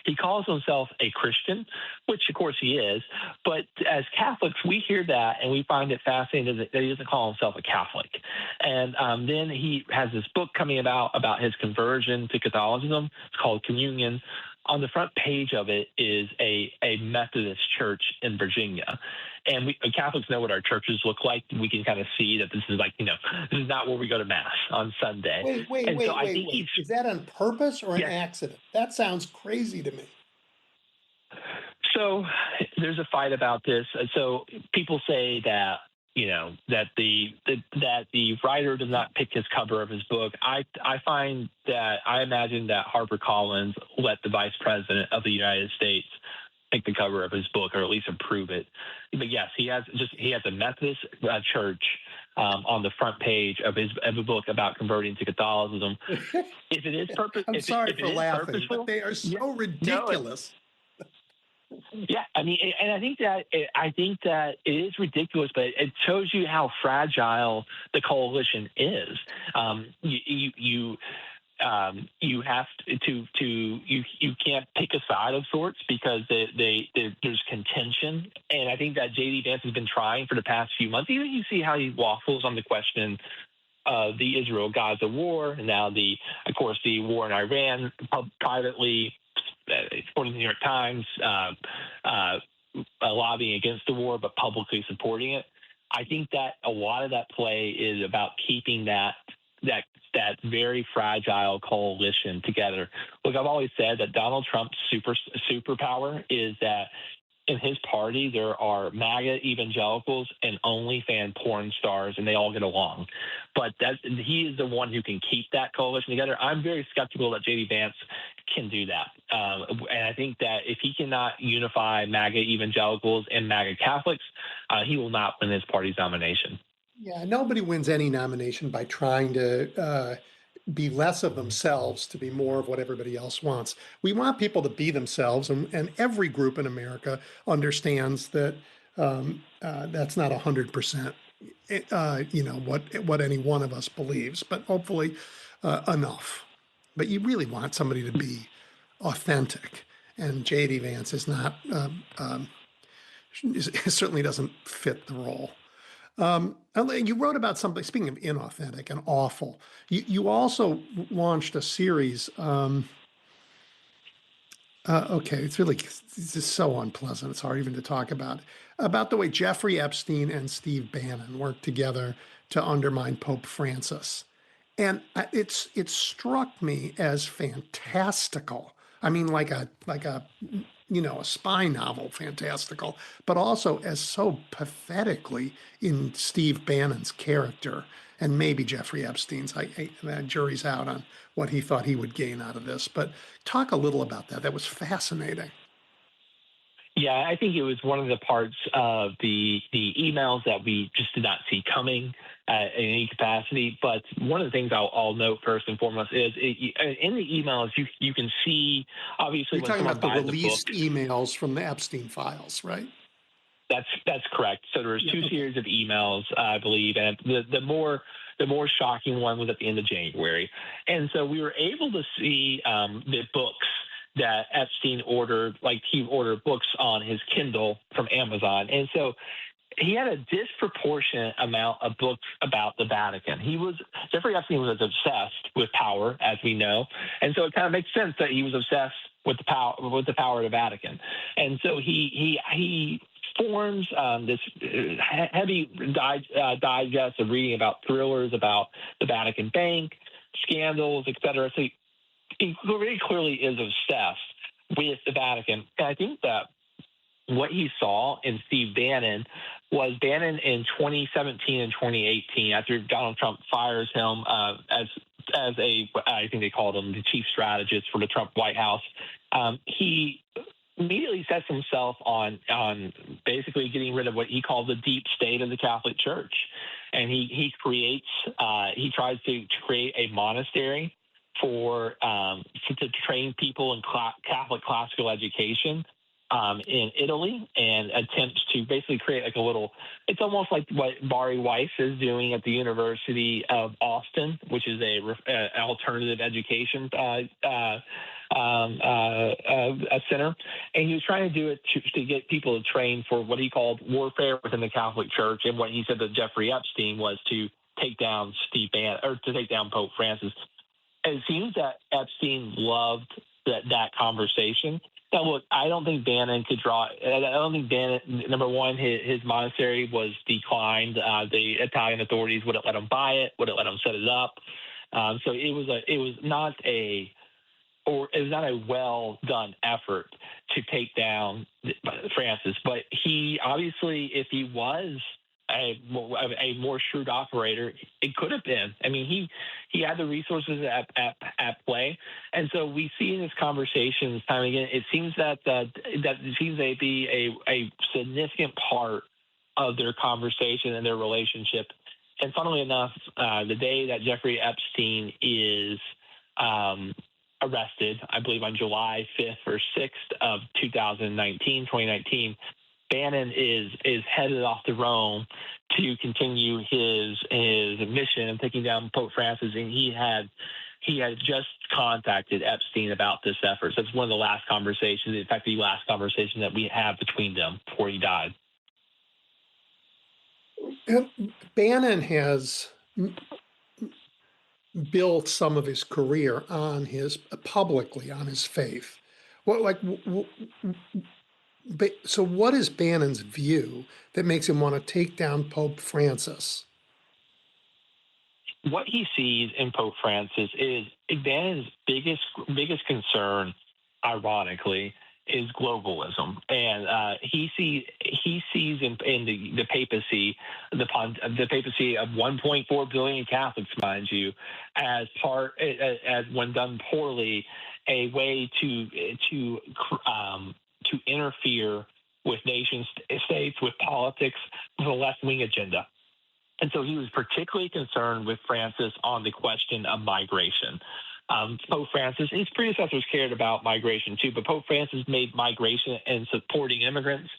he calls himself a Christian, which of course he is. But as Catholics, we hear that and we find it fascinating that he doesn't call himself a Catholic. And then he has this book coming about his conversion to Catholicism. It's called Communion. On the front page of it is a Methodist church in Virginia. And we Catholics know what our churches look like. We can kind of see that this is this is not where we go to Mass on Sunday. Wait. Is that on purpose or an accident? That sounds crazy to me. So there's a fight about this. So people say that, that the writer does not pick his cover of his book. I imagine that HarperCollins let the Vice President of the United States pick the cover of his book, or at least approve it. But yes, he has a Methodist church on the front page of a book about converting to Catholicism. If it is purpose, I'm sorry for laughing, but they are so ridiculous. Yeah, I mean, and I think that it is ridiculous, but it shows you how fragile the coalition is. You have you can't pick a side of sorts because there's contention, and I think that J.D. Vance has been trying for the past few months. Even you see how he waffles on the question of the Israel-Gaza war, and now the war in Iran privately. According to the New York Times, lobbying against the war, but publicly supporting it. I think that a lot of that play is about keeping that very fragile coalition together. Look, I've always said that Donald Trump's superpower is that in his party there are MAGA evangelicals and OnlyFans porn stars, and they all get along. But he is the one who can keep that coalition together. I'm very skeptical that J.D. Vance can do that. And I think that if he cannot unify MAGA evangelicals and MAGA Catholics, he will not win his party's nomination. Yeah, nobody wins any nomination by trying to be less of themselves to be more of what everybody else wants. We want people to be themselves, and every group in America understands that that's not 100%, what any one of us believes, but hopefully enough. But you really want somebody to be authentic, and J.D. Vance is not, certainly doesn't fit the role. You wrote about something, speaking of inauthentic and awful, you also launched a series. It's just so unpleasant. It's hard even to talk about the way Jeffrey Epstein and Steve Bannon worked together to undermine Pope Francis. And it struck me as fantastical I mean, a spy novel, fantastical, but also as so pathetically in Steve Bannon's character, and maybe Jeffrey Epstein's. The jury's out on what he thought he would gain out of this. But talk a little about that. That was fascinating. Yeah, I think it was one of the parts of the emails that we just did not see coming in any capacity. But one of the things I'll note first and foremost is in the emails you can see, obviously, You're when talking someone about the buys a released book. emails from the Epstein files, right? That's correct. So there was two Okay. series of emails, I believe, and the more shocking one was at the end of January. And so we were able to see the books that Epstein ordered, like he ordered books on his Kindle from Amazon. And so he had a disproportionate amount of books about the Vatican. Jeffrey Epstein was obsessed with power, as we know. And so it kind of makes sense that he was obsessed with the power of the Vatican. And so he forms this heavy digest of reading about thrillers about the Vatican Bank, scandals, et cetera. So he very clearly is obsessed with the Vatican. And I think that what he saw in Steve Bannon was Bannon in 2017 and 2018, after Donald Trump fires him as I think they called him the chief strategist for the Trump White House. He immediately sets himself on basically getting rid of what he called the deep state of the Catholic Church, and he tries to create a monastery to train people in Catholic classical education in Italy, and attempts to basically create like a little. It's almost like what Bari Weiss is doing at the University of Austin, which is an alternative education a center, and he was trying to do it to get people to train for what he called warfare within the Catholic Church, and what he said that Jeffrey Epstein was to take down to take down Pope Francis. It seems that Epstein loved that conversation. Now, look, I don't think Bannon could draw. I don't think Bannon. Number one, his monastery was declined. The Italian authorities wouldn't let him buy it. Wouldn't let him set it up. So it was not a well done effort to take down Francis. But he obviously, if he was a more shrewd operator, it could have been. I mean, he had the resources at play, and so we see in this conversation time and again. It seems that it seems to be a significant part of their conversation and their relationship. And funnily enough, the day that Jeffrey Epstein is arrested, I believe on July 5th or 6th of 2019, Bannon is headed off to Rome to continue his mission of taking down Pope Francis, and he had just contacted Epstein about this effort. So it's one of the last conversations, in fact, the last conversation that we have between them before he died. Bannon has built some of his career publicly on his faith. So what is Bannon's view that makes him want to take down Pope Francis? What he sees in Pope Francis is Bannon's biggest concern, ironically, is globalism, and he sees in the papacy, the papacy of 1.4 billion Catholics, mind you, as when done poorly, a way to interfere with nation states, with politics, with a left-wing agenda. And so he was particularly concerned with Francis on the question of migration. Pope Francis, his predecessors cared about migration too, but Pope Francis made migration and supporting immigrants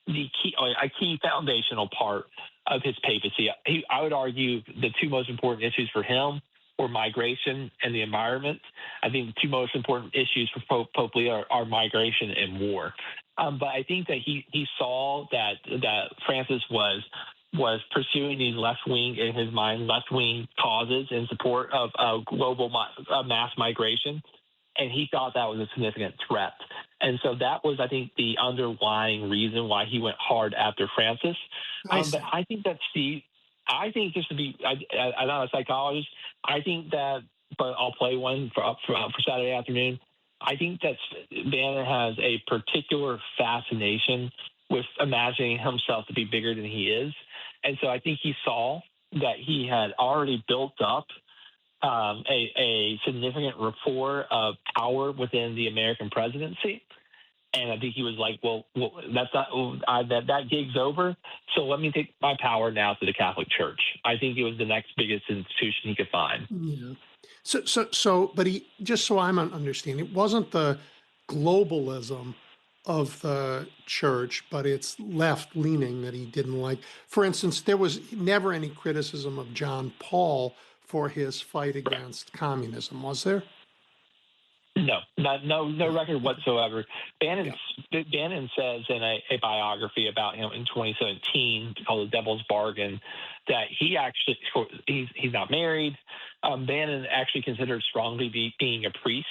a key foundational part of his papacy. I would argue the two most important issues for him were migration and the environment. I think the two most important issues for Pope Leo are migration and war. But I think that he saw that Francis was pursuing these left-wing causes in support of global mass migration, and he thought that was a significant threat. And so that was, I think, the underlying reason why he went hard after Francis. But I think that I'm not a psychologist. I think that, but I'll play one for Saturday afternoon. I think that Bannon has a particular fascination with imagining himself to be bigger than he is. And so I think he saw that he had already built up a significant rapport of power within the American presidency. And I think he was like, well that's not that gig's over. So let me take my power now to the Catholic Church. I think it was the next biggest institution he could find. Yeah. But he, just so I'm understanding, it wasn't the globalism of the church, but it's left leaning that he didn't like. For instance, there was never any criticism of John Paul for his fight against communism, was there? No record whatsoever. Bannon says in a biography about him in 2017 called The Devil's Bargain that he's not married. Bannon actually considered strongly being a priest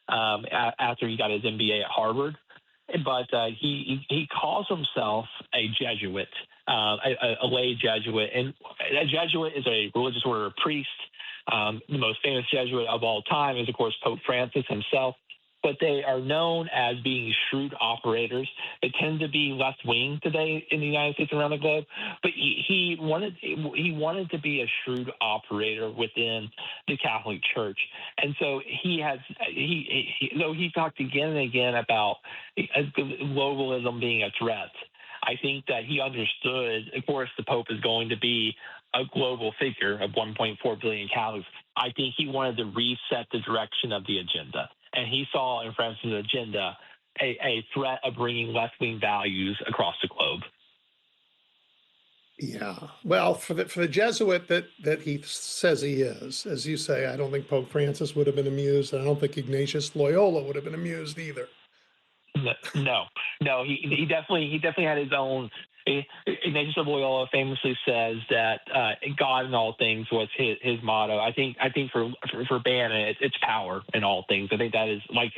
after he got his MBA at Harvard, but he calls himself a Jesuit, a lay Jesuit, and a Jesuit is a religious order of priests. The most famous Jesuit of all time is, of course, Pope Francis himself, but they are known as being shrewd operators. They tend to be left-wing today in the United States and around the globe, but he wanted to be a shrewd operator within the Catholic Church, and so though he talked again and again about globalism being a threat. I think that he understood, of course, the Pope is going to be a global figure of 1.4 billion Catholics. I think he wanted to reset the direction of the agenda. And he saw in Francis' agenda a threat of bringing left-wing values across the globe. Yeah. Well, for the Jesuit that he says he is, as you say, I don't think Pope Francis would have been amused. And I don't think Ignatius Loyola would have been amused either. No. He definitely had his own. Ignatius of Loyola famously says that God in all things was his motto. I think for Bannon it's power in all things. I think that is like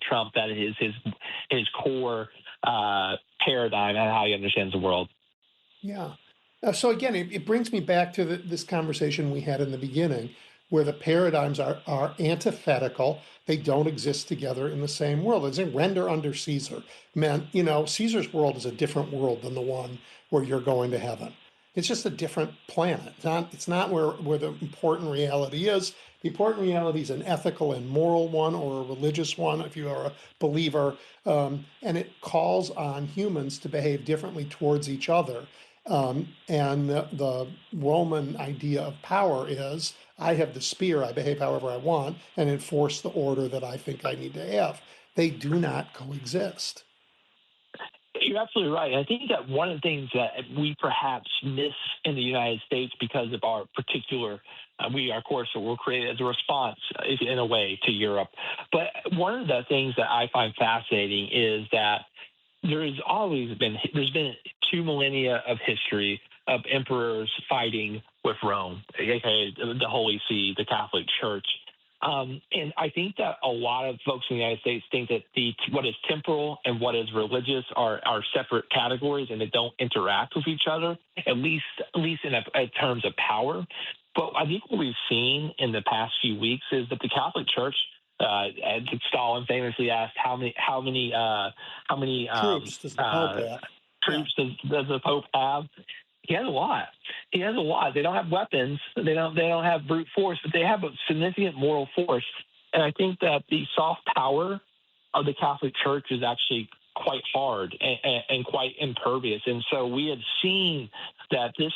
Trump. That is his core paradigm and how he understands the world. Yeah. So again, it brings me back to this conversation we had in the beginning, where the paradigms are antithetical. They don't exist together in the same world. It's a render under Caesar. Man, Caesar's world is a different world than the one where you're going to heaven. It's just a different planet. It's not where the important reality is. The important reality is an ethical and moral one, or a religious one, if you are a believer. And it calls on humans to behave differently towards each other. And the Roman idea of power is, I have the spear, I behave however I want, and enforce the order that I think I need to have. They do not coexist. You're absolutely right. I think that one of the things that we perhaps miss in the United States because of our particular, of course, we're created as a response in a way to Europe. But one of the things that I find fascinating is that there's been 2 millennia of history of emperors fighting with Rome, aka the Holy See, the Catholic Church. And I think that a lot of folks in the United States think that what is temporal and what is religious are separate categories and they don't interact with each other, at least in terms of power. But I think what we've seen in the past few weeks is that the Catholic Church, Stalin famously asked how many Troops does the Pope have? Troops does the Pope have? He has a lot. They don't have weapons. They don't have brute force, but they have a significant moral force. And I think that the soft power of the Catholic Church is actually quite hard and quite impervious. And so we had seen that this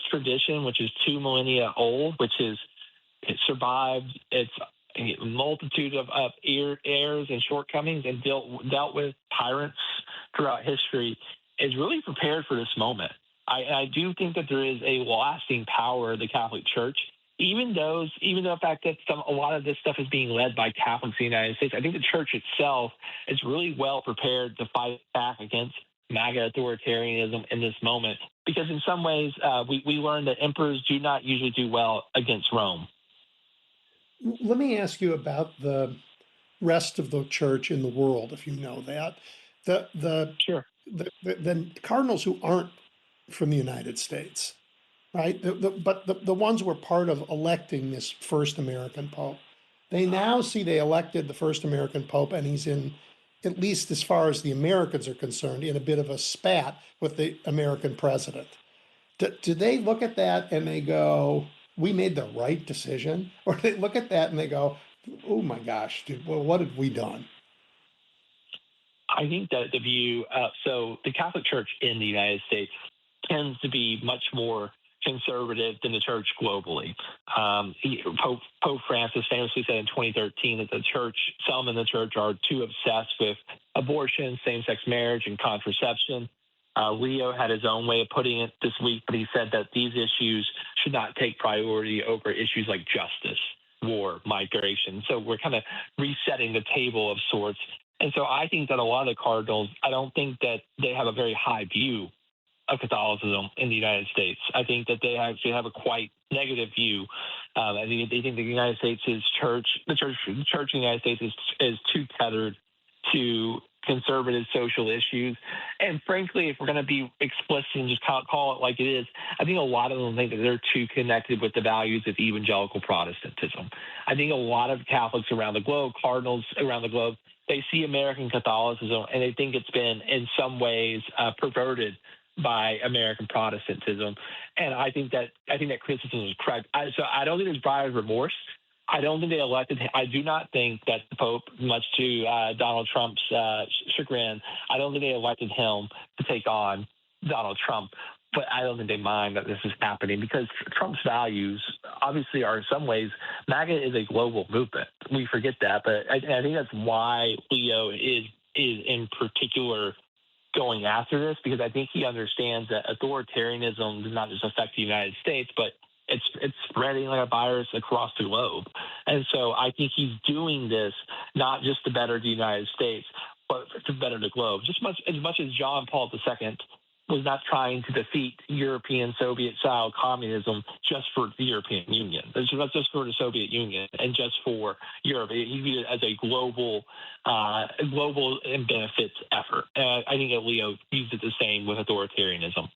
tradition, which is 2 millennia old, it survived its multitude of errors and shortcomings and dealt with tyrants throughout history, is really prepared for this moment. I do think that there is a lasting power of the Catholic Church, even though the fact that a lot of this stuff is being led by Catholics in the United States. I think the Church itself is really well prepared to fight back against MAGA authoritarianism in this moment, because in some ways we learned that emperors do not usually do well against Rome. Let me ask you about the rest of the church in the world, if you know that. Sure. The cardinals who aren't from the United States, right? But the ones who were part of electing this first American Pope, They now see they elected the first American Pope, and he's in, at least as far as the Americans are concerned, in a bit of a spat with the American president. Do they look at that and they go, we made the right decision? Or do they look at that and they go, oh my gosh, dude, well, what have we done? I think that the view, so the Catholic Church in the United States tends to be much more conservative than the church globally. Pope Francis famously said in 2013 that the church, some in the church are too obsessed with abortion, same-sex marriage, and contraception. Leo had his own way of putting it this week, but he said that these issues should not take priority over issues like justice, war, migration. So we're kind of resetting the table of sorts. And so I think that a lot of the cardinals, I don't think that they have a very high view of Catholicism in the United States. I think that they actually have a quite negative view. I think they think the United States is the church in the United States is too tethered to conservative social issues. And frankly, if we're going to be explicit and just call it like it is, I think a lot of them think that they're too connected with the values of evangelical Protestantism. I think a lot of Catholics around the globe, cardinals around the globe, they see American Catholicism and they think it's been in some ways perverted by American Protestantism. And I think that criticism is correct. So I don't think there's buyer's remorse. I don't think they elected him. I do not think that the Pope, much to Donald Trump's chagrin, I don't think they elected him to take on Donald Trump. But I don't think they mind that this is happening because Trump's values obviously are in some ways, MAGA is a global movement. We forget that. But I think that's why Leo is in particular going after this, because I think he understands that authoritarianism does not just affect the United States, but it's spreading like a virus across the globe. And so I think he's doing this not just to better the United States, but to better the globe. Just as much as John Paul II was not trying to defeat European Soviet-style communism just for the European Union. It's not just for the Soviet Union and just for Europe. He viewed it as a global and benefits effort. And I think that Leo used it the same with authoritarianism.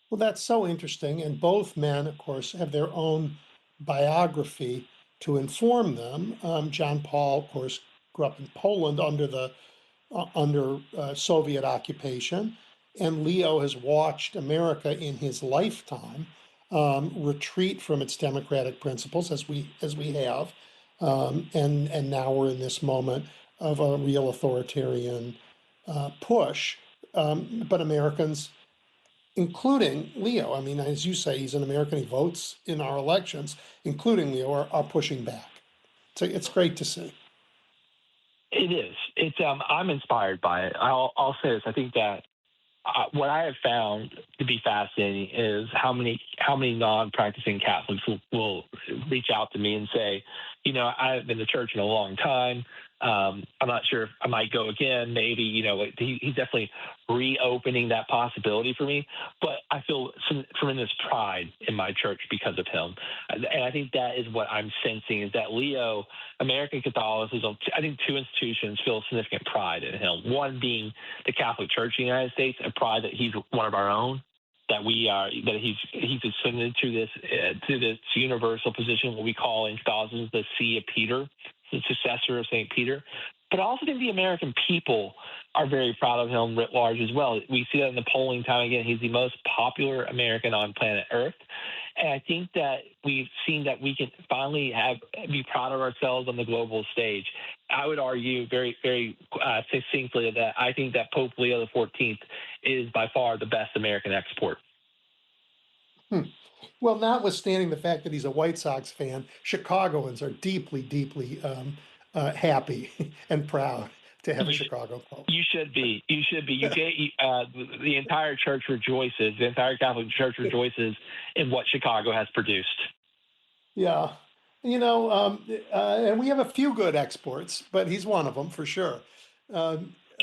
Well, that's so interesting. And both men, of course, have their own biography to inform them. John Paul, of course, grew up in Poland under Soviet occupation. And Leo has watched America in his lifetime retreat from its democratic principles, as we have, and now we're in this moment of a real authoritarian push. But Americans, including Leo, I mean, as you say, he's an American. He votes in our elections, including Leo, are pushing back. So it's great to see. It is. It's. I'm inspired by it. I'll say this. I think that. What I have found to be fascinating is how many non-practicing Catholics will reach out to me and say, you know, I've been to church in a long time. I'm not sure if I might go again. Maybe, you know, he's definitely reopening that possibility for me. But I feel some tremendous pride in my church because of him. And I think that is what I'm sensing is that Leo, American Catholicism, I think two institutions feel significant pride in him. One being the Catholic Church in the United States, and pride that he's one of our own. That he's ascended to this universal position, what we call in Catholicism the See of Peter, the successor of St. Peter. But I also think the American people are very proud of him writ large as well. We see that in the polling time again. He's the most popular American on planet Earth. And I think that we've seen that we can finally be proud of ourselves on the global stage. I would argue very, very succinctly that I think that Pope Leo XIV is by far the best American export. Well, notwithstanding the fact that he's a White Sox fan, Chicagoans are deeply, deeply happy and proud to have a Chicago Pope. You should be. You should be. The entire church rejoices. The entire Catholic Church rejoices in what Chicago has produced. Yeah. You know, and we have a few good exports, but he's one of them for sure.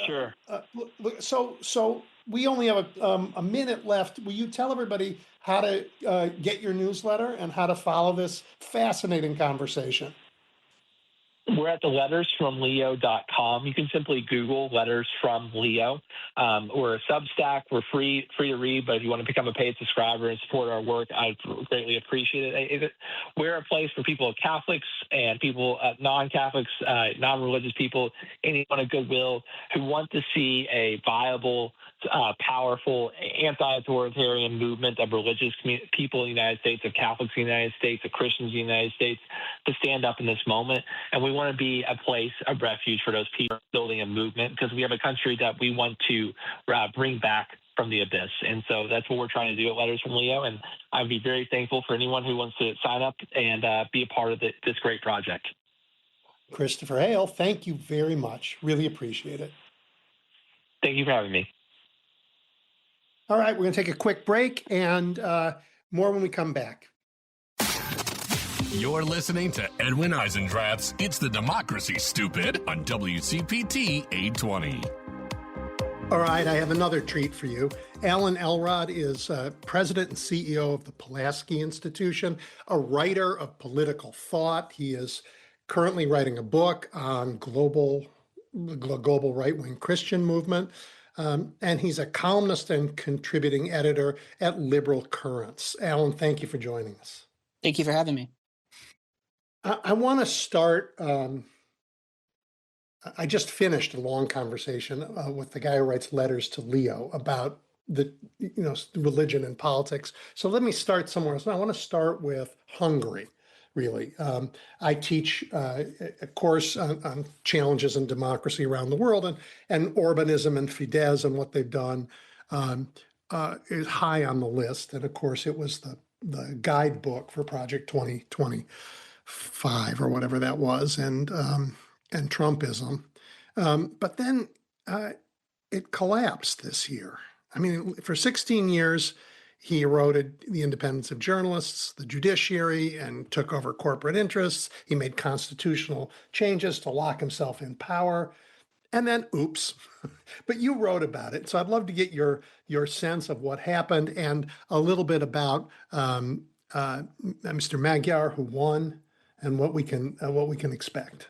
Sure. So we only have a minute left. Will you tell everybody how to get your newsletter and how to follow this fascinating conversation? We're at the lettersfromleo.com. You can simply Google Letters from Leo. We're a Substack. We're free to read, but if you want to become a paid subscriber and support our work, I'd greatly appreciate it. We're a place for people, Catholics and people, non-Catholics, non-religious people, anyone of goodwill who want to see a viable, powerful, anti-authoritarian movement of religious people in the United States, of Catholics in the United States, of Christians in the United States, to stand up in this moment. And we want to be a place of refuge for those people building a movement, because we have a country that we want to bring back from the abyss. And so that's what we're trying to do at Letters from Leo. And I'd be very thankful for anyone who wants to sign up and be a part of this great project. Christopher Hale, thank you very much. Really appreciate it. Thank you for having me. All right, we're going to take a quick break and more when we come back. You're listening to Edwin Eisendrath's It's the Democracy, Stupid on WCPT 820. All right, I have another treat for you. Alan Elrod is president and CEO of the Pulaski Institution, a writer of political thought. He is currently writing a book on the global right-wing Christian movement. And he's a columnist and contributing editor at Liberal Currents. Alan, thank you for joining us. Thank you for having me. I want to start. I just finished a long conversation with the guy who writes letters to Leo about the religion and politics. So let me start somewhere else. I want to start with Hungary. Really, I teach a course on challenges in democracy around the world, and Orbanism and Fidesz and what they've done is high on the list. And of course, it was the guidebook for Project 2025 or whatever that was, and Trumpism. But then it collapsed this year. I mean, for 16 years. He eroded the independence of journalists, the judiciary, and took over corporate interests. He made constitutional changes to lock himself in power. And then, oops. But you wrote about it. So I'd love to get your sense of what happened and a little bit about Mr. Magyar, who won, and what we can expect.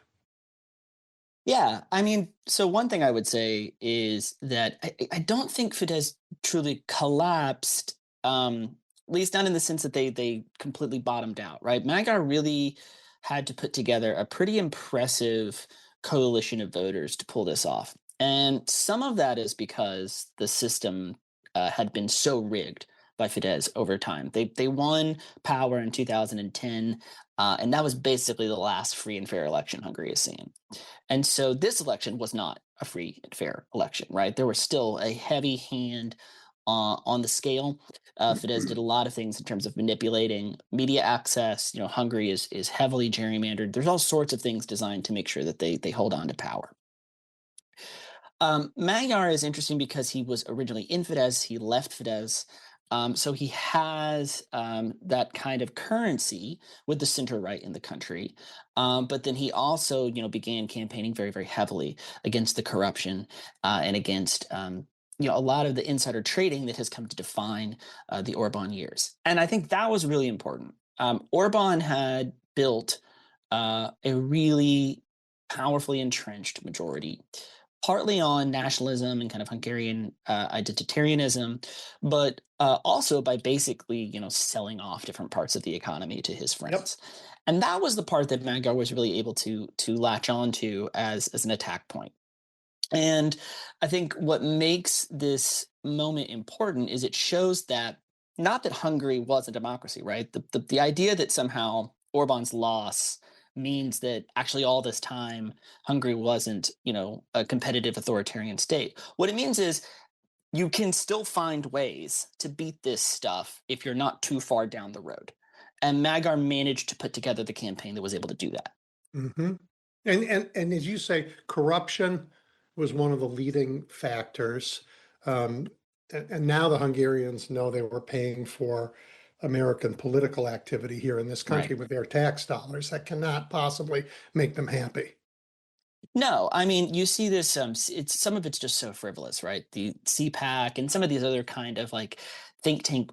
Yeah, I mean, so one thing I would say is that I don't think Fidesz truly collapsed. At least not in the sense that they completely bottomed out, right? Magyar really had to put together a pretty impressive coalition of voters to pull this off. And some of that is because the system had been so rigged by Fidesz over time. They won power in 2010, and that was basically the last free and fair election Hungary has seen. And so this election was not a free and fair election, right? There was still a heavy hand on the scale. Fidesz did a lot of things in terms of manipulating media access. Hungary is heavily gerrymandered. There's all sorts of things designed to make sure that they hold on to power. Magyar is interesting because he was originally in Fidesz. He left Fidesz. So he has that kind of currency with the center right in the country. But then he also, began campaigning very, very heavily against the corruption and against a lot of the insider trading that has come to define the Orban years. And I think that was really important. Orban had built a really powerfully entrenched majority, partly on nationalism and kind of Hungarian identitarianism, but also by basically, selling off different parts of the economy to his friends. Yep. And that was the part that Magyar was really able to latch on to as an attack point. And I think what makes this moment important is it shows that not that Hungary was a democracy, right? The idea that somehow Orban's loss means that actually all this time Hungary wasn't, a competitive authoritarian state. What it means is you can still find ways to beat this stuff if you're not too far down the road. And Magyar managed to put together the campaign that was able to do that. Mm-hmm. And as you say, corruption was one of the leading factors. And now the Hungarians know they were paying for American political activity here in this country with their tax dollars. That cannot possibly make them happy. No, I mean, you see this, some of it's just so frivolous, right? The CPAC and some of these other kind of like think tank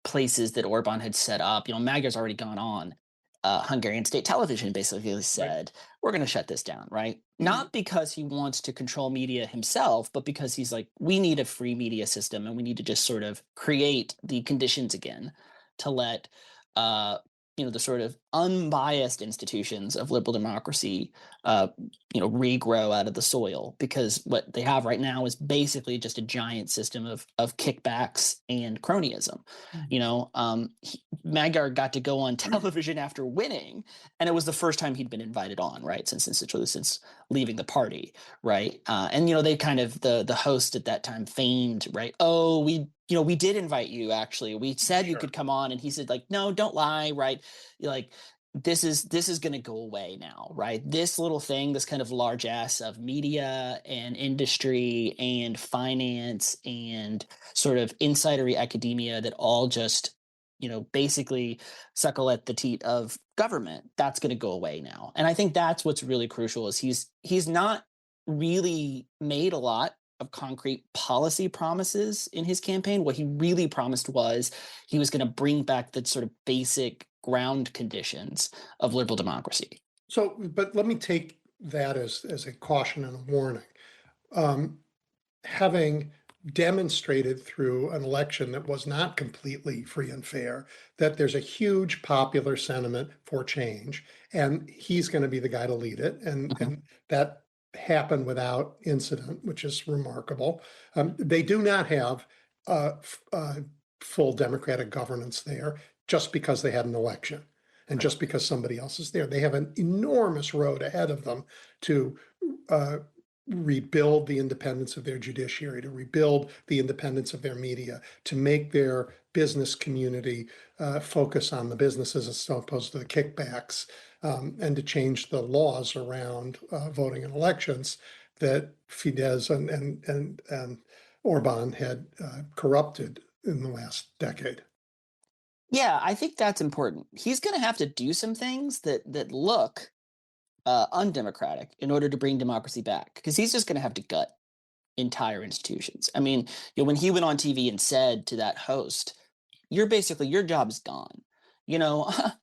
places that Orban had set up, Magyar's already gone on. Hungarian state television basically said, we're going to shut this down, right? Not because he wants to control media himself, but because he's like, we need a free media system and we need to just sort of create the conditions again to let the sort of unbiased institutions of liberal democracy regrow out of the soil, because what they have right now is basically just a giant system of kickbacks and cronyism. Magyar got to go on television after winning, and it was the first time he'd been invited on, right, since leaving the party, right? They kind of the host at that time feigned, right? Oh, we did invite you, actually. We said you could come on, and he said, like, no, don't lie, right? Like, this is going to go away now, right? This little thing, this kind of largesse of media and industry and finance and sort of insidery academia that all just basically suckle at the teat of government, that's going to go away now. And I think that's what's really crucial, is he's not really made a lot of concrete policy promises in his campaign. What he really promised was he was going to bring back the sort of basic ground conditions of liberal democracy. So, but let me take that as a caution and a warning. Having demonstrated through an election that was not completely free and fair that there's a huge popular sentiment for change, and he's going to be the guy to lead it, and that happened without incident, which is remarkable. They do not have full democratic governance there just because they had an election and just because somebody else is there. They have an enormous road ahead of them to rebuild the independence of their judiciary, to rebuild the independence of their media, to make their business community focus on the businesses as opposed to the kickbacks, and to change the laws around voting in elections that Fidesz and Orban had corrupted in the last decade. Yeah, I think that's important. He's going to have to do some things that look undemocratic in order to bring democracy back, because he's just going to have to gut entire institutions. I mean, when he went on TV and said to that host, your job is gone.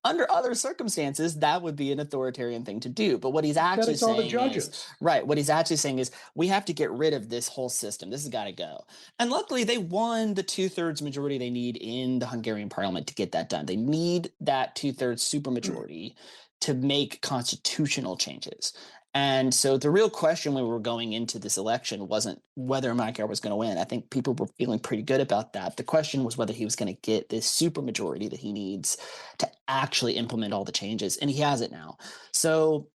Under other circumstances, that would be an authoritarian thing to do. But what he's actually saying is, right, what he's actually saying is, we have to get rid of this whole system. This has got to go. And luckily, they won the 2/3 majority they need in the Hungarian parliament to get that done. They need that 2/3 supermajority to make constitutional changes. And so the real question when we were going into this election wasn't whether Magyar was going to win. I think people were feeling pretty good about that. The question was whether he was going to get this supermajority that he needs to actually implement all the changes. And he has it now. So,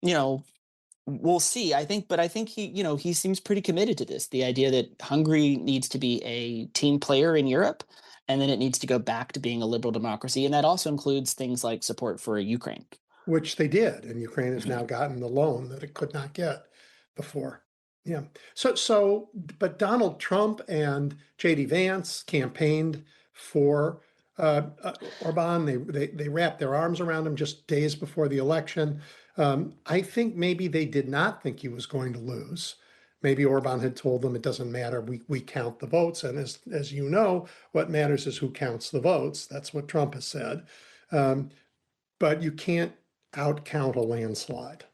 we'll see. I think he seems pretty committed to this. The idea that Hungary needs to be a team player in Europe, and then it needs to go back to being a liberal democracy. And that also includes things like support for Ukraine. Which they did, and Ukraine has now gotten the loan that it could not get before. Yeah. But Donald Trump and J.D. Vance campaigned for Orban. They wrapped their arms around him just days before the election. I think maybe they did not think he was going to lose. Maybe Orban had told them it doesn't matter. We count the votes, and as you know, what matters is who counts the votes. That's what Trump has said. But you can't outcount a landslide.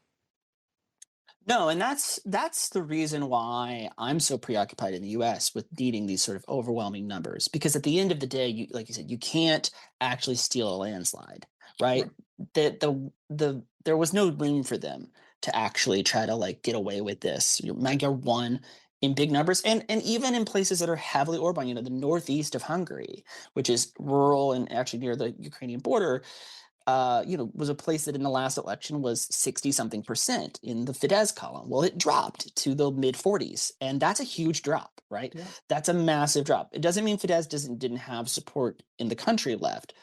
No, and that's the reason why I'm so preoccupied in the U.S. with needing these sort of overwhelming numbers, because at the end of the day, like you said, you can't actually steal a landslide, right? There was no room for them to actually try to get away with this. Magyar won in big numbers, and even in places that are heavily Orban, the northeast of Hungary, which is rural and actually near the Ukrainian border. Was a place that in the last election was 60-something% in the Fidesz column. Well, it dropped to the mid 40s, and that's a huge drop, right? Yeah. That's a massive drop. It doesn't mean Fidesz didn't have support in the country left,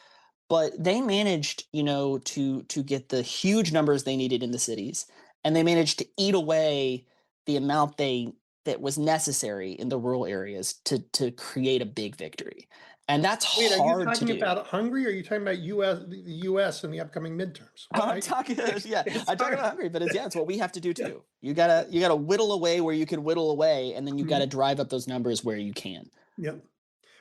but they managed, to get the huge numbers they needed in the cities, and they managed to eat away the amount that was necessary in the rural areas to create a big victory. And that's hard to do. Are you talking about Hungary, or are you talking about the U.S. in the upcoming midterms? I'm talking about Hungary, but it's what we have to do too. Yeah. You gotta whittle away where you can whittle away, and then you gotta drive up those numbers where you can. Yep.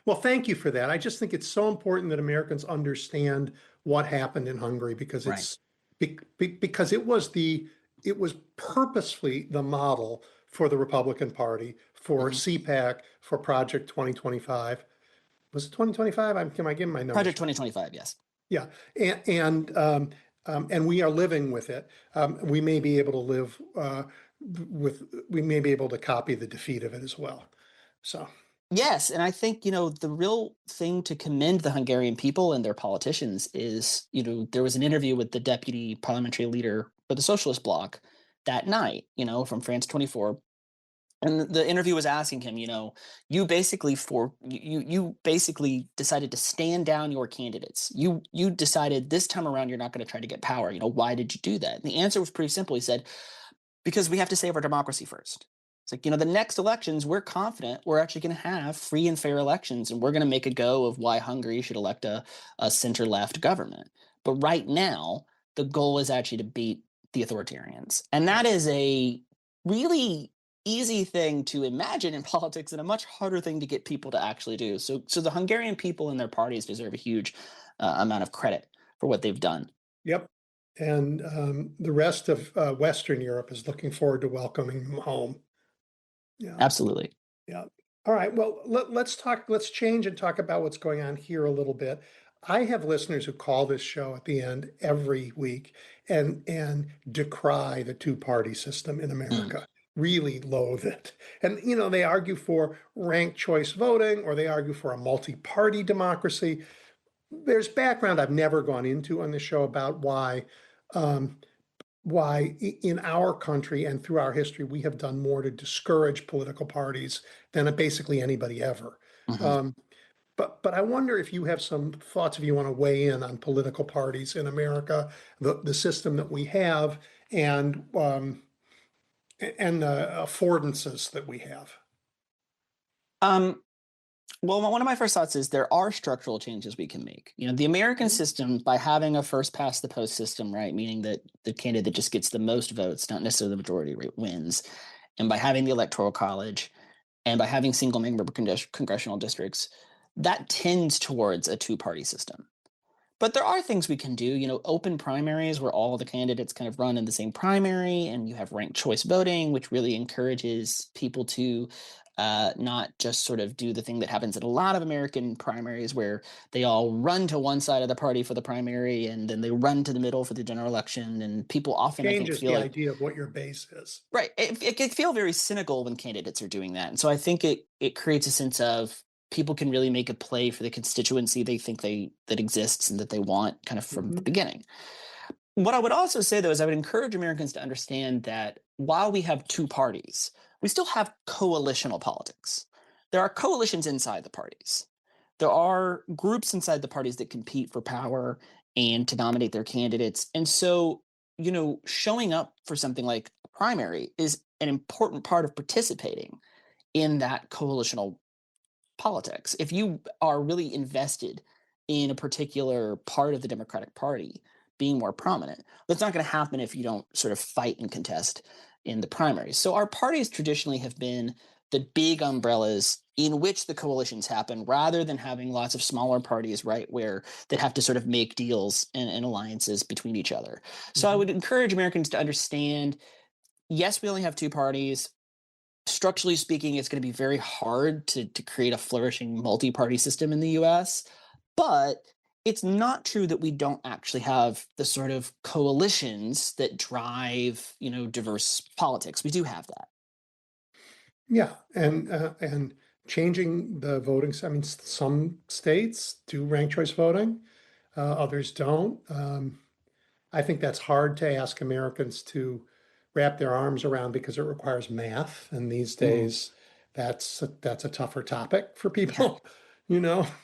Well, thank you for that. I just think it's so important that Americans understand what happened in Hungary, because because it was purposefully the model for the Republican Party, for CPAC, for Project 2025. Was it 2025? Am I getting my numbers? Project 2025, yes. Yeah, and we are living with it. We may be able to live we may be able to copy the defeat of it as well. So. Yes, and I think, the real thing to commend the Hungarian people and their politicians is, there was an interview with the deputy parliamentary leader for the Socialist Bloc that night, from France 24. And the interview was asking him, you basically you basically decided to stand down your candidates. You decided this time around you're not going to try to get power. Why did you do that? And the answer was pretty simple. He said, because we have to save our democracy first. It's like, the next elections, we're confident we're actually going to have free and fair elections, and we're going to make a go of why Hungary should elect a center-left government. But right now, the goal is actually to beat the authoritarians. And that is a really easy thing to imagine in politics and a much harder thing to get people to actually do. So the Hungarian people and their parties deserve a huge amount of credit for what they've done. Yep. And the rest of Western Europe is looking forward to welcoming them home. Yeah. Absolutely. Yeah. All right. Well, let's change and talk about what's going on here a little bit. I have listeners who call this show at the end every week and decry the two-party system in America. Really loathe it. And, they argue for ranked choice voting, or they argue for a multi-party democracy. There's background I've never gone into on the show about why in our country and through our history, we have done more to discourage political parties than basically anybody ever. But I wonder if you have some thoughts, if you want to weigh in on political parties in America, the system that we have, and the affordances that we have. Well, one of my first thoughts is there are structural changes we can make. The American system, by having a first past the post system, right, meaning that the candidate that just gets the most votes, not necessarily the majority rate, wins, and by having the Electoral College, and by having single member congressional districts, that tends towards a two-party system. But there are things we can do, open primaries where all the candidates kind of run in the same primary, and you have ranked choice voting, which really encourages people to not just sort of do the thing that happens in a lot of American primaries where they all run to one side of the party for the primary and then they run to the middle for the general election. And people often, changes feel the like, idea of what your base is. Right. It can feel very cynical when candidates are doing that. And so I think it creates a sense of people can really make a play for the constituency they think that exists and that they want kind of from the beginning. What I would also say, though, is I would encourage Americans to understand that while we have two parties, we still have coalitional politics. There are coalitions inside the parties. There are groups inside the parties that compete for power and to nominate their candidates. And so, showing up for something like a primary is an important part of participating in that coalitional politics. If you are really invested in a particular part of the Democratic Party being more prominent, that's not going to happen if you don't sort of fight and contest in the primaries. So our parties traditionally have been the big umbrellas in which the coalitions happen, rather than having lots of smaller parties, right, where they have to sort of make deals and alliances between each other. So I would encourage Americans to understand, yes, we only have two parties. Structurally speaking, it's going to be very hard to create a flourishing multi-party system in the US, but it's not true that we don't actually have the sort of coalitions that drive, diverse politics. We do have that. Yeah, and changing the voting. I mean, some states do ranked choice voting, others don't. I think that's hard to ask Americans to wrap their arms around because it requires math, and these days that's a tougher topic for people.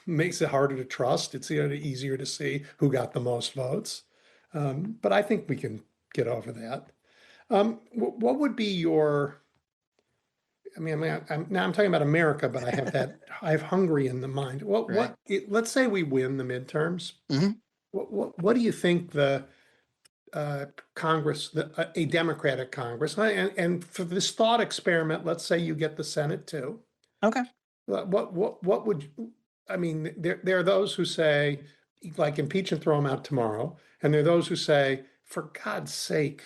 Makes it harder to trust. It's easier to see who got the most votes. But I think we can get over that. What would be your? I'm talking about America, but I have Hungary in the mind. Let's say we win the midterms. What do you think the Congress, a Democratic Congress, and for this thought experiment, let's say you get the Senate too. Okay. What would, there are those who say, like, impeach and throw them out tomorrow. And there are those who say, for God's sake,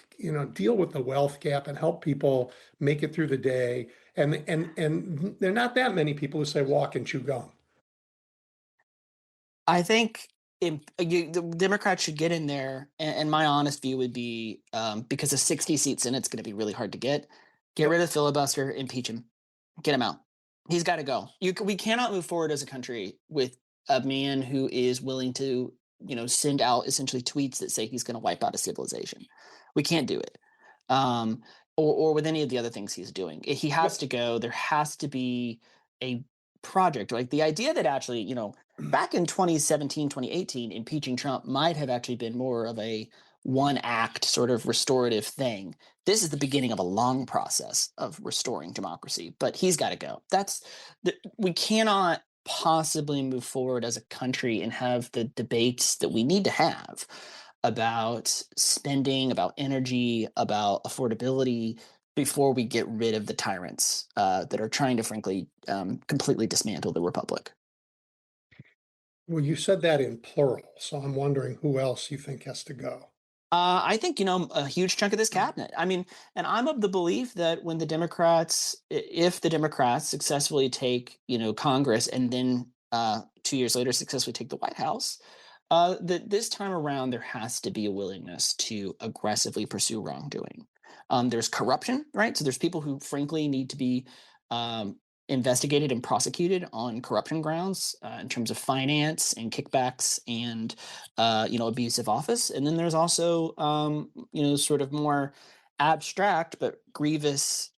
deal with the wealth gap and help people make it through the day. And there are not that many people who say walk and chew gum. I think the Democrats should get in there, and my honest view would be because a 60 seat Senate's going to be really hard to get Yep. rid of the filibuster, impeach him, get him out. He's got to go. We cannot move forward as a country with a man who is willing to, send out essentially tweets that say he's going to wipe out a civilization. We can't do it. Or with any of the other things he's doing. He has to go. There has to be a project. Like the idea that actually, back in 2017, 2018, impeaching Trump might have actually been more of a one act sort of restorative thing. This is the beginning of a long process of restoring democracy, but he's got to go. We cannot possibly move forward as a country and have the debates that we need to have about spending, about energy, about affordability before we get rid of the tyrants that are trying to, frankly, completely dismantle the republic. Well, you said that in plural, so I'm wondering who else you think has to go. I think, a huge chunk of this cabinet. I mean, and I'm of the belief that when if the Democrats successfully take, Congress and then 2 years later successfully take the White House, that this time around there has to be a willingness to aggressively pursue wrongdoing. There's corruption, right? So there's people who frankly need to be investigated and prosecuted on corruption grounds in terms of finance and kickbacks and abuse of office. And then there's also sort of more abstract but grievous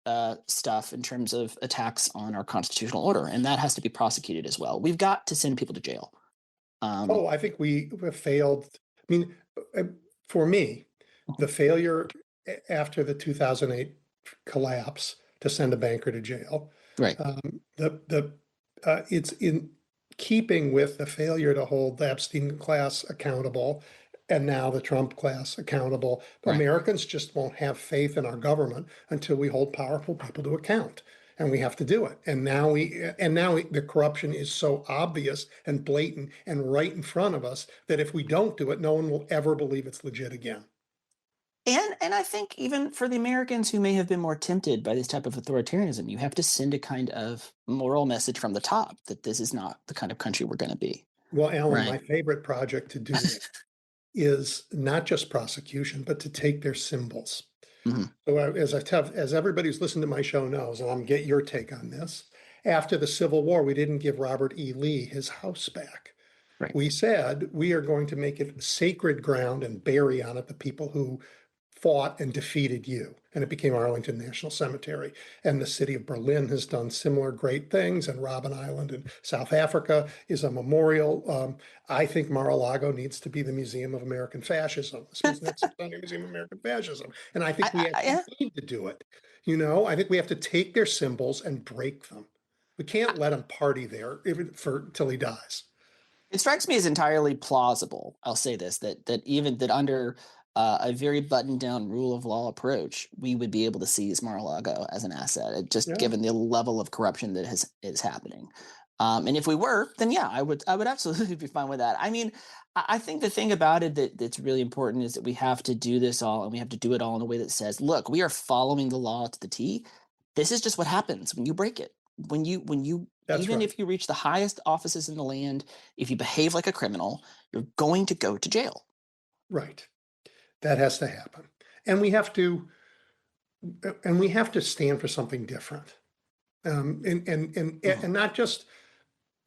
stuff in terms of attacks on our constitutional order, and that has to be prosecuted as well. We've got to send people to jail. I think we have failed. I mean, for me, the failure after the 2008 collapse to send a banker to jail, right? It's in keeping with the failure to hold the Epstein class accountable, and now the Trump class accountable. Right. Americans just won't have faith in our government until we hold powerful people to account. And we have to do it. And now the corruption is so obvious and blatant and right in front of us that if we don't do it, no one will ever believe it's legit again. And I think even for the Americans who may have been more tempted by this type of authoritarianism, you have to send a kind of moral message from the top that this is not the kind of country we're going to be. Well, Alan, Right. My favorite project to do is not just prosecution, but to take their symbols. Mm-hmm. So as everybody who's listened to my show knows, and I'm get your take on this, after the Civil War, we didn't give Robert E. Lee his house back. Right. We said we are going to make it sacred ground and bury on it the people who fought and defeated you. And it became Arlington National Cemetery. And the city of Berlin has done similar great things. And Robben Island in South Africa is a memorial. I think Mar-a-Lago needs to be the Museum of American Fascism. This was next to the Museum of American Fascism. And I think we actually need to do it. I think we have to take their symbols and break them. We can't let him party there till he dies. It strikes me as entirely plausible. I'll say this, that under a very buttoned down rule of law approach, we would be able to seize Mar-a-Lago as an asset, given the level of corruption that is happening. And if we were, then yeah, I would absolutely be fine with that. I mean, I think the thing about it that's really important is that we have to do this all, and we have to do it all in a way that says, look, we are following the law to the T. This is just what happens when you break it. When you That's even right. If you reach the highest offices in the land, if you behave like a criminal, you're going to go to jail. Right. That has to happen. And we have to stand for something different. And not just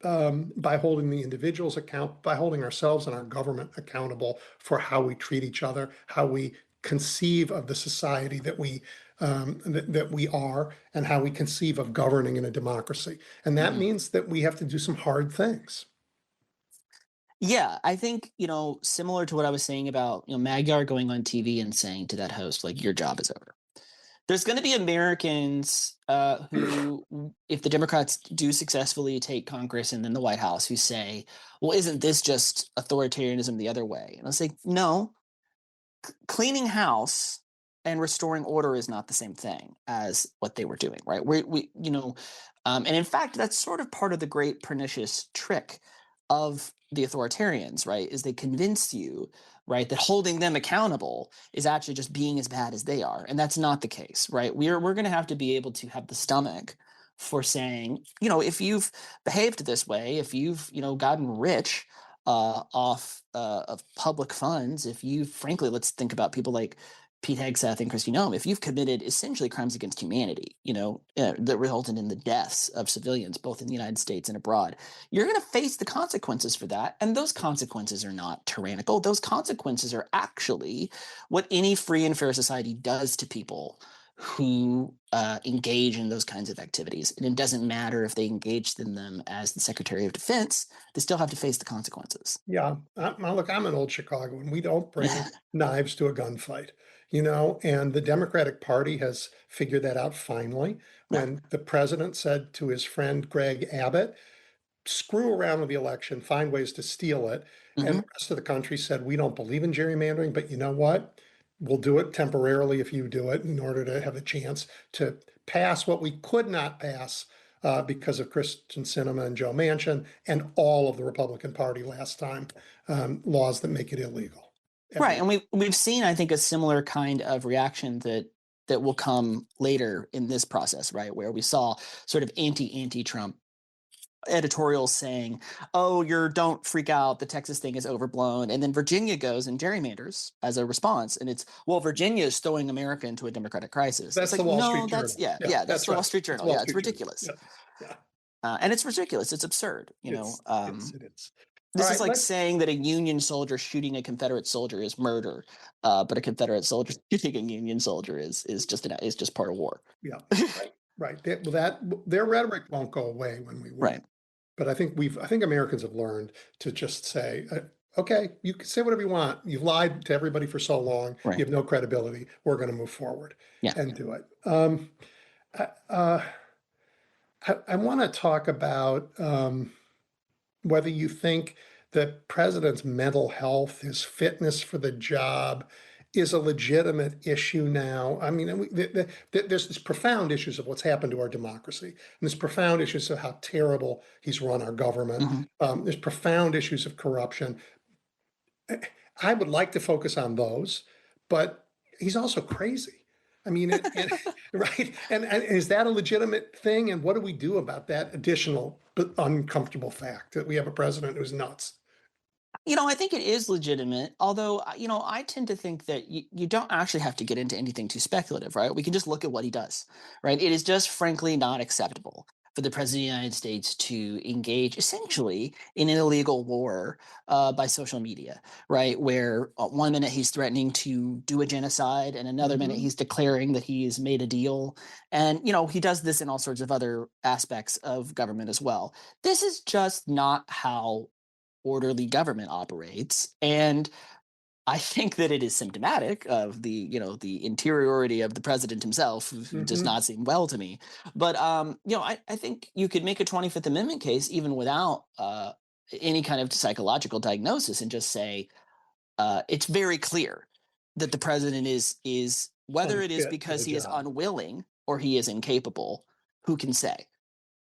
by holding the individuals by holding ourselves and our government accountable for how we treat each other, how we conceive of the society that we are, and how we conceive of governing in a democracy. And that means that we have to do some hard things. Yeah, I think, similar to what I was saying about, Magyar going on TV and saying to that host, like, your job is over. There's going to be Americans who, if the Democrats do successfully take Congress and then the White House, who say, well, isn't this just authoritarianism the other way? And I'll say, no, cleaning house and restoring order is not the same thing as what they were doing, right? And in fact, that's sort of part of the great pernicious trick of the authoritarians, right, is they convince you, right, that holding them accountable is actually just being as bad as they are, and that's not the case, right? We're going to have to be able to have the stomach for saying, if you've behaved this way, if you've gotten rich off of public funds, if you, frankly, let's think about people like Pete Hegseth and Kristi Noem, if you've committed essentially crimes against humanity, that resulted in the deaths of civilians, both in the United States and abroad, you're going to face the consequences for that. And those consequences are not tyrannical. Those consequences are actually what any free and fair society does to people who engage in those kinds of activities. And it doesn't matter if they engaged in them as the Secretary of Defense, they still have to face the consequences. Yeah. Look, I'm an old Chicagoan. We don't bring knives to a gunfight, and the Democratic Party has figured that out finally. When the president said to his friend Greg Abbott, screw around with the election, find ways to steal it. And the rest of the country said, we don't believe in gerrymandering, but you know what? We'll do it temporarily if you do it in order to have a chance to pass what we could not pass because of Kristen Sinema and Joe Manchin and all of the Republican Party last time, laws that make it illegal. Right. And we've seen, I think, a similar kind of reaction that will come later in this process, right? Where we saw sort of anti-Trump editorials saying, oh, don't freak out, the Texas thing is overblown. And then Virginia goes and gerrymanders as a response. And it's, well, Virginia is throwing America into a democratic crisis. That's it's the like, Wall no, Street Journal. that's that's the Wall Street Journal. Wall It's Street ridiculous. Yeah. And it's ridiculous. It's absurd. It is. This is like saying that a Union soldier shooting a Confederate soldier is murder, but a Confederate soldier shooting a Union soldier is just part of war. Yeah, right. Their rhetoric won't go away when we win. Right. But I think Americans have learned to just say, okay, you can say whatever you want. You've lied to everybody for so long. Right. You have no credibility. We're going to move forward and do it. I want to talk about whether you think the president's mental health, his fitness for the job, is a legitimate issue now. I mean, there's this profound issues of what's happened to our democracy, and there's profound issues of how terrible he's run our government. There's profound issues of corruption. I would like to focus on those, but he's also crazy. I mean, right? And is that a legitimate thing? And what do we do about that additional but uncomfortable fact that we have a president who's nuts? I think it is legitimate, although, I tend to think that you don't actually have to get into anything too speculative, right? We can just look at what he does, right? It is just frankly not acceptable for the president of the United States to engage essentially in an illegal war by social media, right? Where 1 minute he's threatening to do a genocide and another minute he's declaring that he's made a deal. And, he does this in all sorts of other aspects of government as well. This is just not how orderly government operates. And I think that it is symptomatic of the interiority of the president himself, who does not seem well to me. But, I think you could make a 25th Amendment case even without any kind of psychological diagnosis and just say it's very clear that the president is whether it is because he is unwilling or he is incapable, who can say?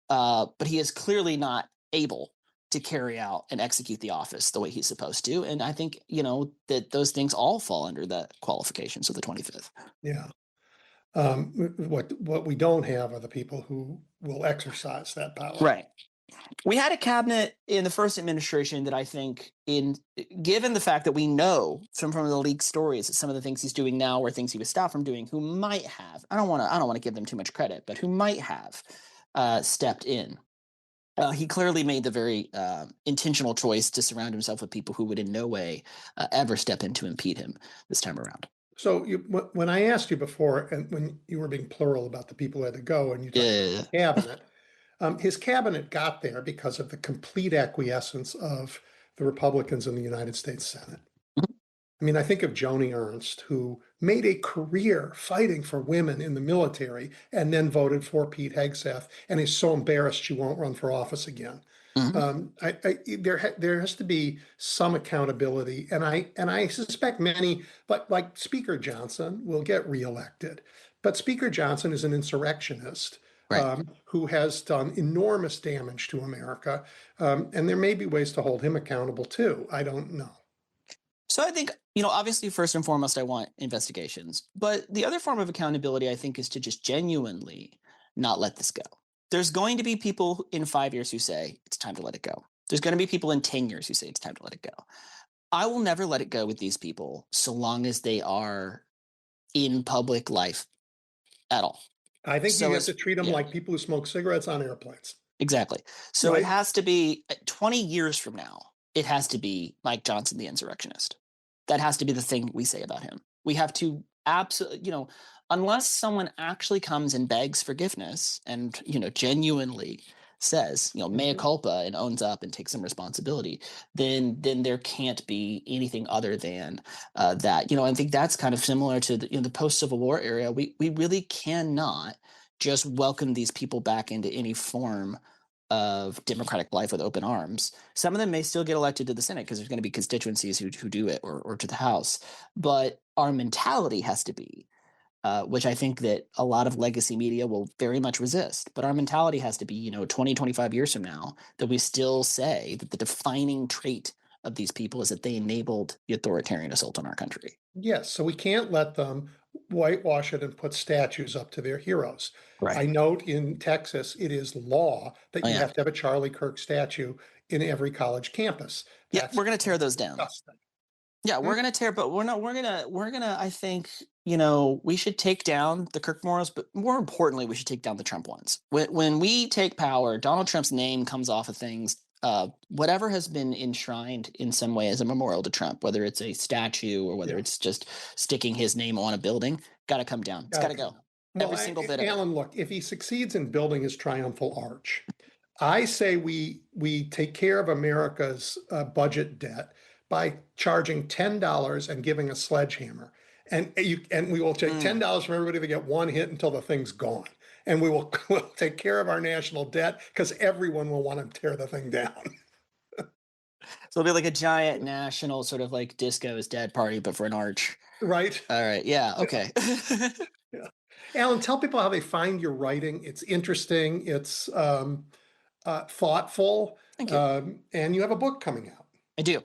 But he is clearly not able to carry out and execute the office the way he's supposed to. And I think, that those things all fall under the qualifications of the 25th. Yeah. What we don't have are the people who will exercise that power. Right. We had a cabinet in the first administration that I think, given the fact that we know from the leaked stories that some of the things he's doing now were things he was stopped from doing, who might have, I don't want to give them too much credit, but who might have stepped in. He clearly made the very intentional choice to surround himself with people who would in no way ever step in to impede him this time around. So when I asked you before, and when you were being plural about the people who had to go, and you talked about cabinet, his cabinet got there because of the complete acquiescence of the Republicans in the United States Senate. I mean, I think of Joni Ernst, who made a career fighting for women in the military and then voted for Pete Hegseth and is so embarrassed she won't run for office again. There has to be some accountability, and I suspect many, like Speaker Johnson, will get reelected. But Speaker Johnson is an insurrectionist. Right. who has done enormous damage to America. And there may be ways to hold him accountable too. I don't know. So I think, obviously, first and foremost, I want investigations. But the other form of accountability, I think, is to just genuinely not let this go. There's going to be people in 5 years who say it's time to let it go. There's going to be people in 10 years who say it's time to let it go. I will never let it go with these people so long as they are in public life at all. I think So you have to treat them yeah, like people who smoke cigarettes on airplanes. exactly. So it Right? has to be 20 years from now, it has to be Mike Johnson, the insurrectionist. That has to be the thing we say about him. We have to absolutely, unless someone actually comes and begs forgiveness and, genuinely says, mea Mhm. culpa and owns up and takes some responsibility, then there can't be anything other than that. I think that's kind of similar to the post-Civil War era. We really cannot just welcome these people back into any form of democratic life with open arms. Some of them may still get elected to the Senate because there's going to be constituencies who do it, or to the House. But our mentality has to be, which I think that a lot of legacy media will very much resist, but our mentality has to be, 20, 25 years from now, that we still say that the defining trait of these people is that they enabled the authoritarian assault on our country. Yes, so we can't let them whitewash it and put statues up to their heroes. Right. I note in Texas, it is law that Oh, you yeah. have to have a Charlie Kirk statue in every college campus. Yeah, That's we're going to tear those down. disgusting. Yeah, Hmm? we're gonna tear, but we're gonna. I think we should take down the Kirk Morals, but more importantly, we should take down the Trump ones. When we take power, Donald Trump's name comes off of things. Whatever has been enshrined in some way as a memorial to Trump, whether it's a statue or whether Yeah, it's just sticking his name on a building, got to come down. It's got gotta to come go. down. Well, Every single bit of it. Alan, look, if he succeeds in building his triumphal arch, I say we take care of America's budget debt by charging $10 and giving a sledgehammer, and we will take Mm. $10 from everybody to get one hit until the thing's gone, and we will we'll take care of our national debt because everyone will want to tear the thing down. So it'll be like a giant national sort of like disco is dead party, but for an arch. Right? All right. Yeah. Okay. Yeah. Alan, tell people how they find your writing. It's interesting. It's thoughtful, Thank you. and you have a book coming out. I do.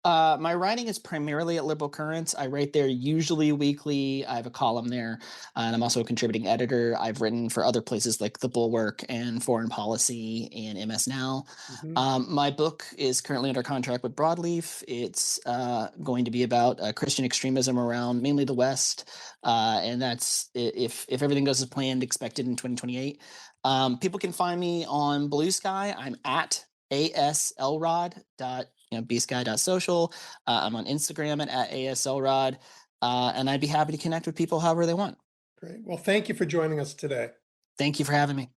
My writing is primarily at Liberal Currents. I write there usually weekly. I have a column there, and I'm also a contributing editor. I've written for other places like The Bulwark and Foreign Policy and MS Now. Mhm. My book is currently under contract with Broadleaf. It's going to be about Christian extremism around mainly the West, and that's if everything goes as planned, expected in 2028. People can find me on Blue Sky. I'm at aslrod. bsky.social. I'm on Instagram at aslrod, and I'd be happy to connect with people however they want. Great. Well, thank you for joining us today. Thank you for having me.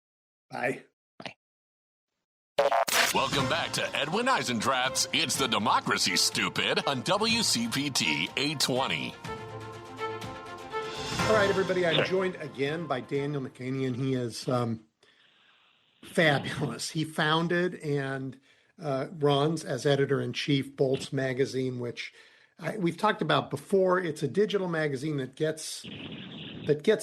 Bye. Bye. Welcome back to Edwin Eisendrath's It's the Democracy, Stupid on WCPT 820. All right, everybody. I'm joined again by Daniel McCaney. He is fabulous. He founded and runs as editor-in-chief Bolts Magazine, which we've talked about before. It's a digital magazine that gets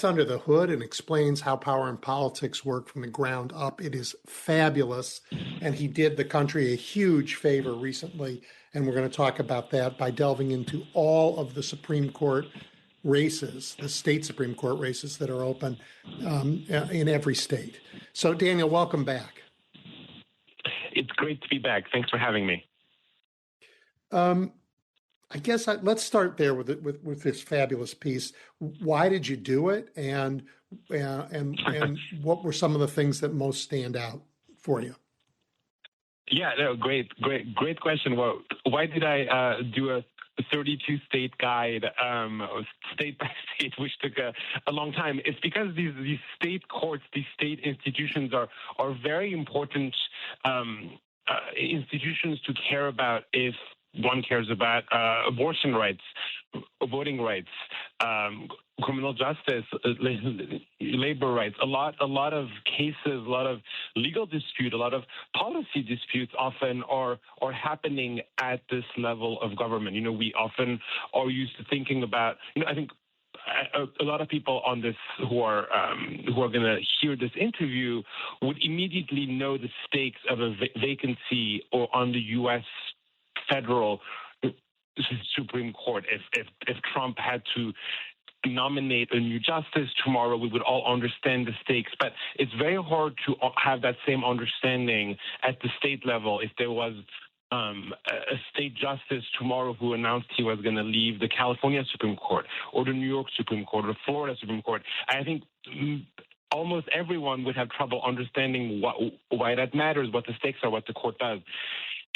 under the hood and explains how power and politics work from the ground up. It is fabulous, and he did the country a huge favor recently, and we're going to talk about that by delving into all of the Supreme Court races, the state Supreme Court races that are open in every state. So, Daniel, welcome back. It's great to be back. Thanks for having me. I guess let's start there with this fabulous piece. Why did you do it, and what were some of the things that most stand out for you? Yeah, no, great question. Well, why did I do a 32 state guide, state by state, which took a long time? It's because these state courts, these state institutions are very important institutions to care about if one cares about abortion rights, voting rights, criminal justice, labor rights. A lot of cases, a lot of legal dispute, a lot of policy disputes often are happening at this level of government. We often are used to thinking about, I think a lot of people on this who are going to hear this interview would immediately know the stakes of a vacancy or on the U.S. federal Supreme Court. If Trump had to nominate a new justice tomorrow, we would all understand the stakes. But it's very hard to have that same understanding at the state level. If there was a state justice tomorrow who announced he was going to leave the California Supreme Court or the New York Supreme Court or the Florida Supreme Court, I think almost everyone would have trouble understanding why that matters, what the stakes are, what the court does.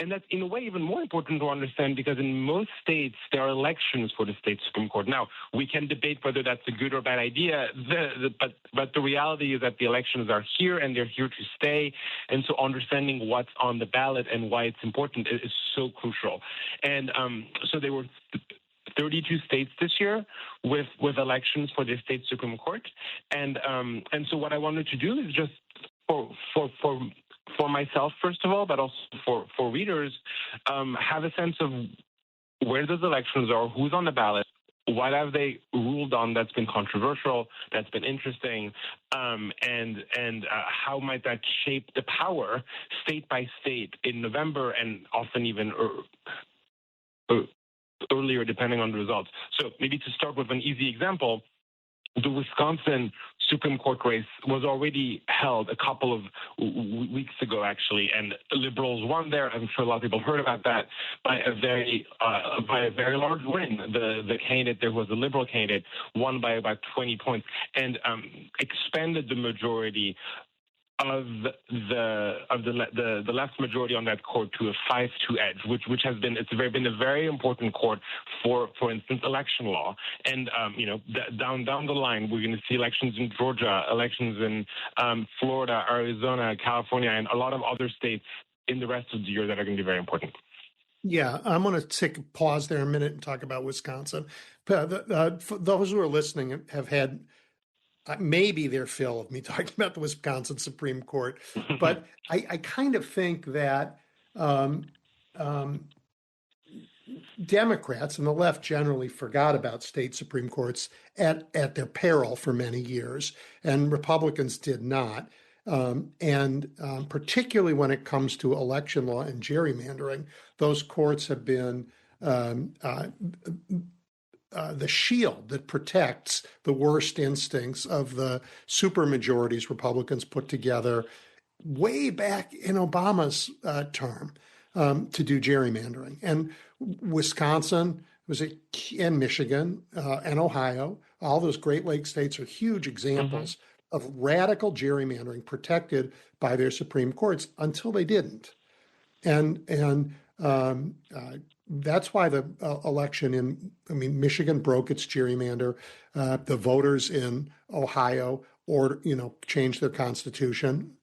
And that's, in a way, even more important to understand because in most states, there are elections for the state Supreme Court. Now, we can debate whether that's a good or bad idea, but the reality is that the elections are here and they're here to stay. And so understanding what's on the ballot and why it's important is so crucial. And so there were 32 states this year with elections for the state Supreme Court. And so what I wanted to do is just for myself, first of all, but also for readers, have a sense of where those elections are, who's on the ballot, what have they ruled on that's been controversial, that's been interesting, and how might that shape the power state by state in November and often even earlier, depending on the results. So maybe to start with an easy example, the Wisconsin Supreme Court race was already held a couple of weeks ago, actually, and liberals won there. I'm sure a lot of people heard about that by a very large win. The candidate there was a liberal candidate, won by about 20 points, and expanded the majority of the left majority on that court to a 5-2 edge, which has been been a very important court for instance, election law. And down the line, we're going to see elections in Georgia, elections in Florida, Arizona, California, and a lot of other states in the rest of the year that are going to be very important. Yeah, I'm going to take a pause there a minute and talk about Wisconsin. For those who are listening have had maybe their fill of me talking about the Wisconsin Supreme Court, but I kind of think that Democrats and the left generally forgot about state Supreme Courts at their peril for many years, and Republicans did not. Particularly when it comes to election law and gerrymandering, those courts have been the shield that protects the worst instincts of the supermajorities Republicans put together way back in Obama's term to do gerrymandering. And Wisconsin and Michigan and Ohio, all those Great Lakes states are huge examples of radical gerrymandering protected by their Supreme Courts until they didn't. And that's why the election Michigan broke its gerrymander. The voters in Ohio changed their constitution.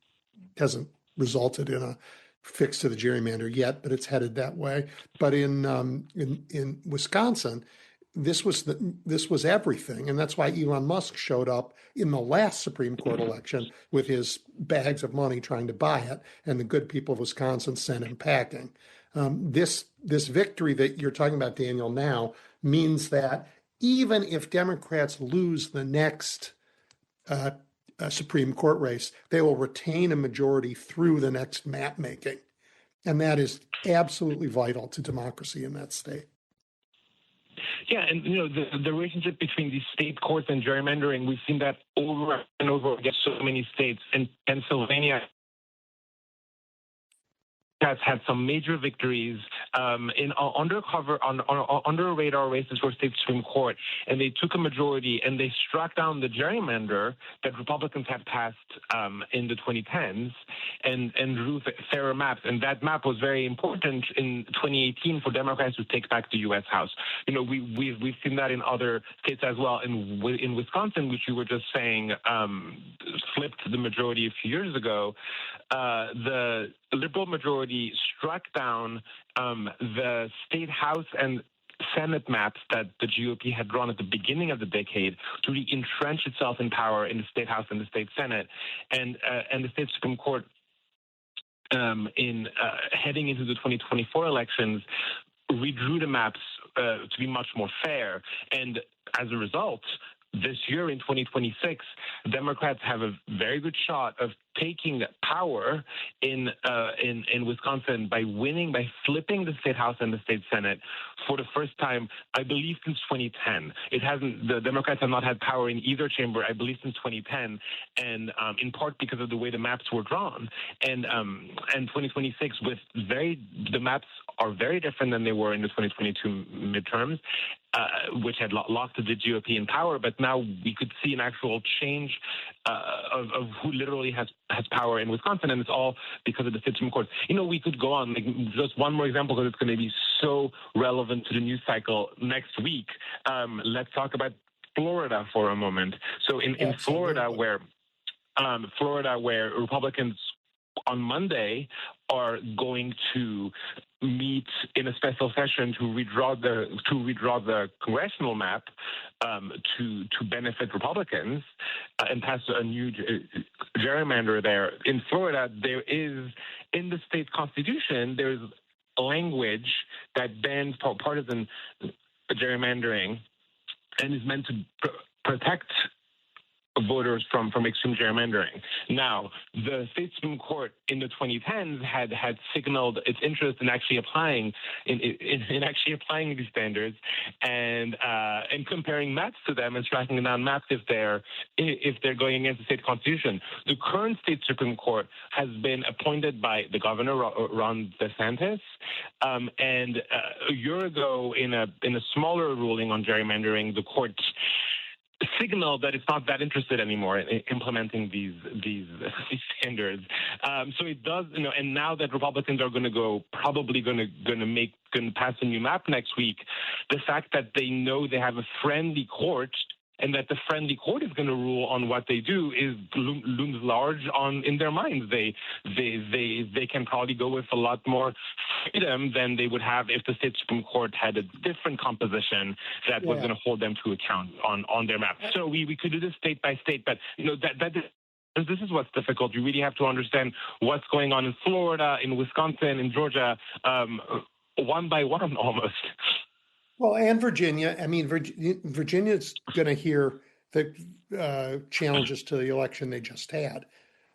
Hasn't resulted in a fix to the gerrymander yet, but it's headed that way. But in Wisconsin, this was everything, and that's why Elon Musk showed up in the last Supreme Court election with his bags of money trying to buy it, and the good people of Wisconsin sent him packing. This victory that you're talking about, Daniel, now means that even if Democrats lose the next Supreme Court race, they will retain a majority through the next map making, and that is absolutely vital to democracy in that state. Yeah, and the relationship between these state courts and gerrymandering, we've seen that over and over again. So many states. In Pennsylvania has had some major victories in under radar races for state Supreme Court, and they took a majority and they struck down the gerrymander that Republicans had passed in the 2010s and drew fairer maps. And that map was very important in 2018 for Democrats to take back the U.S. House. We've seen that in other states as well. In Wisconsin, which you were just saying, flipped the majority a few years ago. The liberal majority struck down the state House and Senate maps that the GOP had drawn at the beginning of the decade to entrench itself in power in the state House and the state Senate, and the state Supreme Court in heading into the 2024 elections redrew the maps to be much more fair. And as a result, this year in 2026, Democrats have a very good shot of taking power in Wisconsin by flipping the state house and the state senate for the first time, I believe, since 2010. The Democrats have not had power in either chamber, I believe, since 2010, and in part because of the way the maps were drawn. And 2026, the maps are very different than they were in the 2022 midterms, which had locked the GOP in power. But now we could see an actual change of who literally has power in Wisconsin, and it's all because of the state Supreme Court. We could go on, just one more example, because it's going to be so relevant to the news cycle next week. Let's talk about Florida for a moment. So in Florida, where Republicans on Monday are going to meet in a special session to redraw the congressional map to benefit Republicans and pass a new gerrymander there. In Florida, there is, in the state constitution, there's a language that bans partisan gerrymandering and is meant to protect voters from extreme gerrymandering. Now, the state Supreme Court in the 2010s had signaled its interest in actually applying these standards and comparing maps to them and striking down maps if they're going against the state constitution. The current state Supreme Court has been appointed by the governor Ron DeSantis, and a year ago in a smaller ruling on gerrymandering, the court signaled that it's not that interested anymore in implementing these standards. So it does, and now that Republicans are going to probably going to pass a new map next week, the fact that they know they have a friendly court and that the friendly court is going to rule on what they do looms large in their minds. They can probably go with a lot more freedom than they would have if the state Supreme Court had a different composition that was going to hold them to account on their map. So we could do this state by state, but this is what's difficult. You really have to understand what's going on in Florida, in Wisconsin, in Georgia, one by one almost. Well, and Virginia. I mean, Virginia's going to hear the challenges to the election they just had,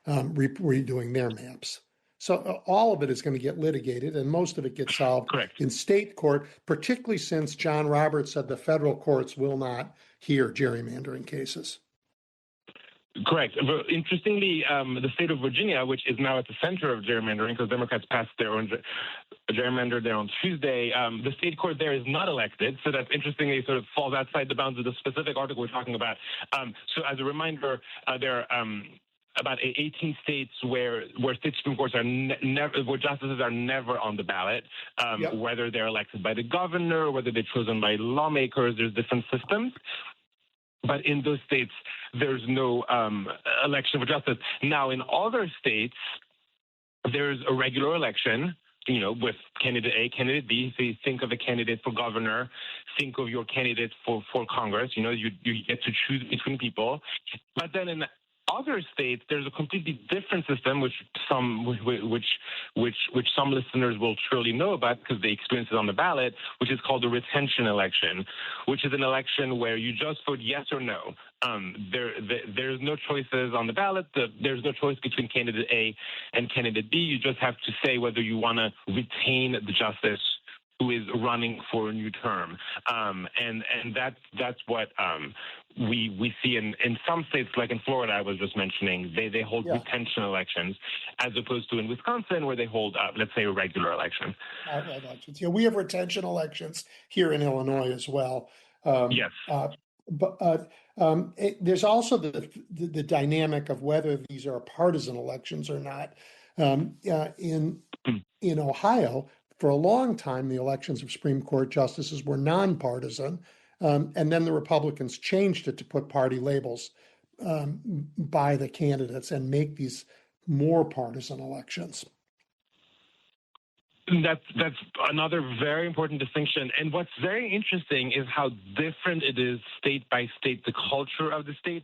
redoing their maps. So all of it is going to get litigated, and most of it gets solved in state court, particularly since John Roberts said the federal courts will not hear gerrymandering cases. Correct. Interestingly, the state of Virginia, which is now at the center of gerrymandering, because Democrats passed their own gerrymander there on Tuesday, the state court there is not elected. So that's interestingly sort of falls outside the bounds of the specific article we're talking about. So as a reminder, there are about 18 states where state Supreme Courts are where justices are never on the ballot, whether they're elected by the governor, whether they're chosen by lawmakers. There's different systems. But in those states, there's no election for justice. Now, in other states, there's a regular election, with candidate A, candidate B. So you think of a candidate for governor, think of your candidate for Congress. You get to choose between people. But then in other states, there's a completely different system, which some listeners will surely know about because they experience it on the ballot, which is called the retention election, which is an election where you just vote yes or no. There's no choices on the ballot. There's no choice between candidate A and candidate B. You just have to say whether you want to retain the justice who is running for a new term. And that's what we see in some states, like in Florida, I was just mentioning, they hold retention elections, as opposed to in Wisconsin, where they hold, let's say, a regular election. Elections. Yeah, we have retention elections here in Illinois as well. Yes. But there's also the dynamic of whether these are partisan elections or not. In Ohio, for a long time, the elections of Supreme Court justices were nonpartisan, and then the Republicans changed it to put party labels by the candidates and make these more partisan elections. That's another very important distinction. And what's very interesting is how different it is state by state, the culture of the state,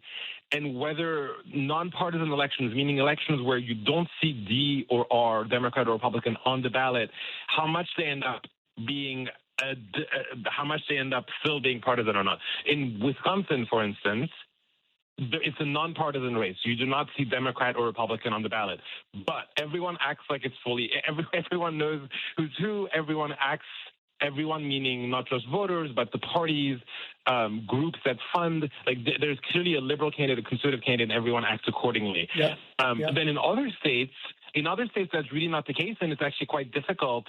and whether nonpartisan elections, meaning elections where you don't see D or R, Democrat or Republican, on the ballot, how much they end up being how much they end up still being partisan or not. In Wisconsin, for instance, it's a nonpartisan race. You do not see Democrat or Republican on the ballot, but everyone acts like it's fully. Everyone knows who's who. Everyone meaning not just voters, but the parties, groups that fund. Like there's clearly a liberal candidate, a conservative candidate, and everyone acts accordingly. Yeah. Then in other states, that's really not the case, and it's actually quite difficult.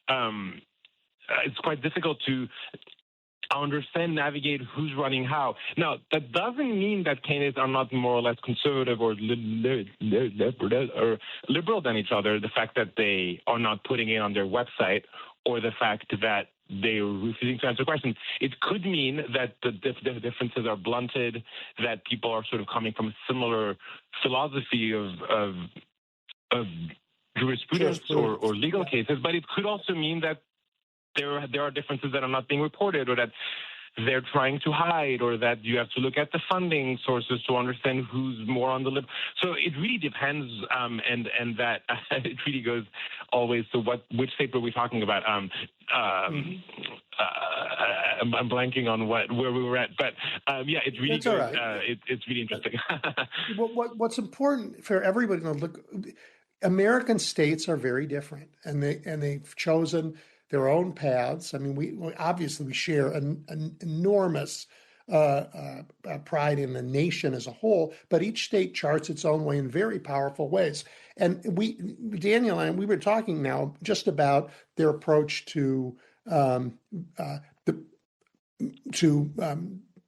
It's quite difficult to understand, navigate who's running how. Now, that doesn't mean that candidates are not more or less conservative or liberal than each other. The fact that they are not putting it on their website, or the fact that they are refusing to answer questions. It could mean that the differences are blunted, that people are sort of coming from a similar philosophy of jurisprudence or legal cases, but it could also mean that there are differences that are not being reported, or that they're trying to hide, or that you have to look at the funding sources to understand who's more on the lip. So it really depends, and that it really goes always to which state were we talking about? I'm blanking on where we were at, but it really goes. Right. It's really interesting. What's important for everybody to look, American states are very different, and they've chosen their own paths. I mean, we obviously share an enormous pride in the nation as a whole, but each state charts its own way in very powerful ways. And Daniel and I, we were talking now just about their approach to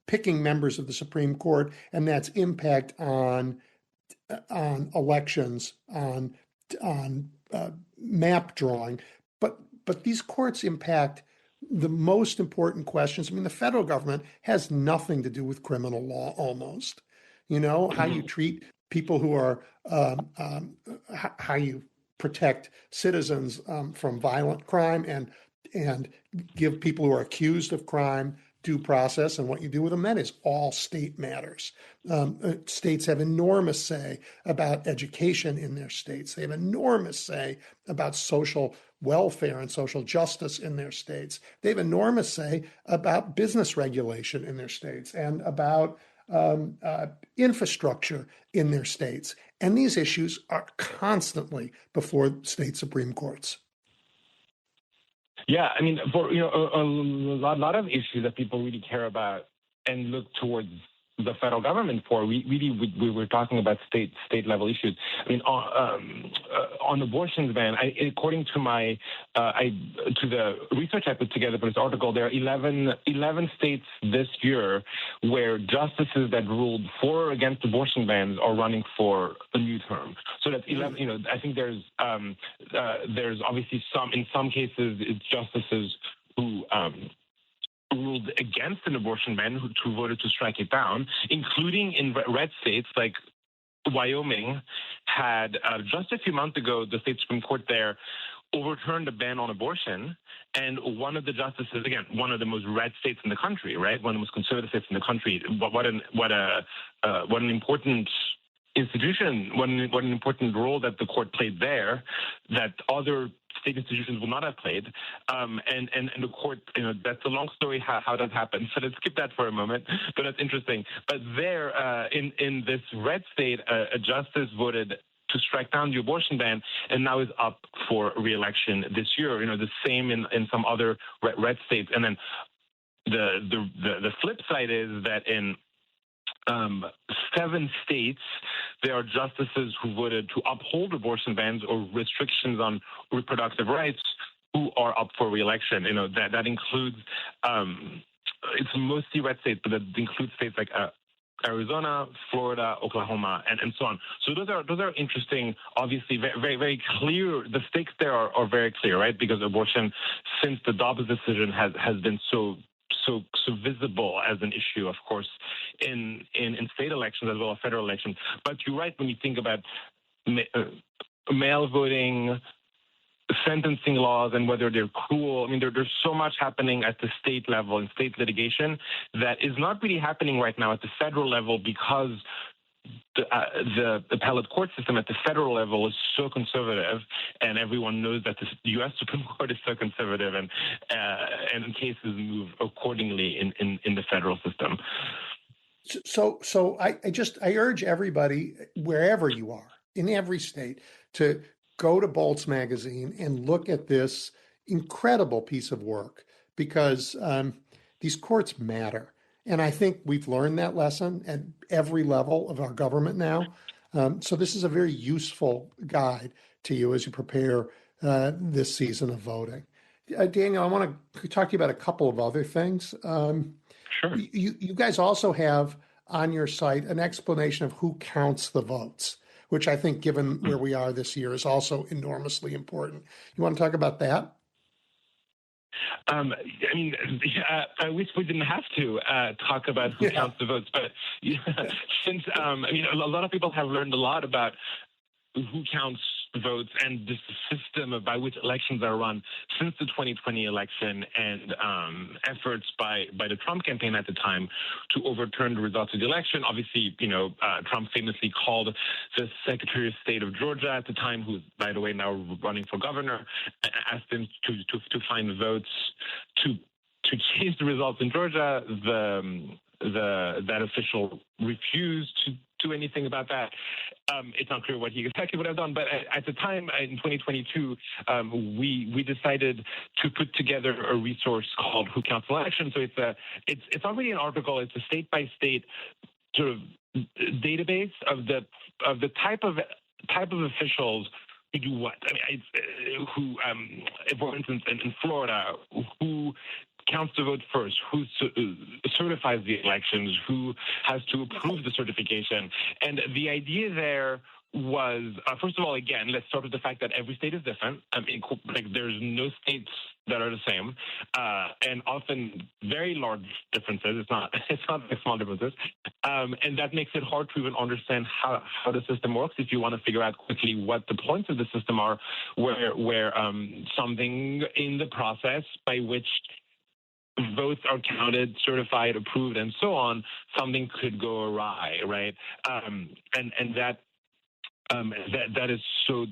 picking members of the Supreme Court, and that's impact on elections, on map drawing, but these courts impact the most important questions. I mean, the federal government has nothing to do with criminal law almost. How you treat people who are, how you protect citizens from violent crime and give people who are accused of crime due process, and what you do with them, that is all state matters. States have enormous say about education in their states. They have enormous say about social welfare and social justice in their states. They have enormous say about business regulation in their states and about infrastructure in their states. And these issues are constantly before state Supreme Courts. Yeah, I mean, for a lot of issues that people really care about and look towards the federal government for, we were talking about state level issues. I mean, on abortions ban, according to to the research I put together for this article, there are 11 states this year where justices that ruled for or against abortion bans are running for a new term. So that's 11. I think there's obviously in some cases it's justices who ruled against an abortion ban, who voted to strike it down, including in red states like Wyoming had just a few months ago, the state Supreme Court there overturned a ban on abortion, and one of the justices, again, one of the most red states in the country, right, one of the most conservative states in the country. What an important institution, what an important role that the court played there, that other state institutions will not have played, and the court, that's a long story how that happened. So let's skip that for a moment, but that's interesting. But there, in this red state, a justice voted to strike down the abortion ban, and now is up for re-election this year. The same in some other red states. And then the flip side is that in 7 states, there are justices who voted to uphold abortion bans or restrictions on reproductive rights who are up for re-election. That includes, it's mostly red states, but that includes states like Arizona, Florida, Oklahoma, and so on. So those are interesting, obviously very, very clear. The stakes there are very clear, right? Because abortion, since the Dobbs decision, has been so visible as an issue, of course, in state elections as well as federal elections. But you're right when you think about mail voting, sentencing laws, and whether they're cruel. I mean, there's so much happening at the state level and state litigation that is not really happening right now at the federal level, because the appellate court system at the federal level is so conservative, and everyone knows that the U.S. Supreme Court is so conservative, and cases move accordingly in the federal system. So I urge everybody, wherever you are, in every state, to go to Bolt's magazine and look at this incredible piece of work, because these courts matter. And I think we've learned that lesson at every level of our government now. So this is a very useful guide to you as you prepare this season of voting. Daniel, I want to talk to you about a couple of other things. Sure. You guys also have on your site an explanation of who counts the votes, which I think, given where we are this year, is also enormously important. You want to talk about that? I mean, I wish we didn't have to talk about who counts the votes, but since I mean, a lot of people have learned a lot about who counts votes and the system by which elections are run since the 2020 election, and efforts by the Trump campaign at the time to overturn the results of the election. Obviously, Trump famously called the Secretary of State of Georgia at the time, who's, by the way, now running for governor, asked him to find votes to change the results in Georgia. That official refused to do anything about that. It's not clear what he exactly would have done, but at the time in 2022, we decided to put together a resource called Who Counts Elections. So it's not really an article; it's a state by state sort of database of the type of officials who do what. I mean, for instance, in Florida, who counts the vote first, who certifies the elections, who has to approve the certification. And the idea there was, first of all, again, let's start with the fact that every state is different. I mean, there's no states that are the same, and often very large differences. It's not like small differences, and that makes it hard to even understand how the system works. If you want to figure out quickly what the points of the system are, where something in the process by which votes are counted, certified, approved, and so on, something could go awry, right? And that is so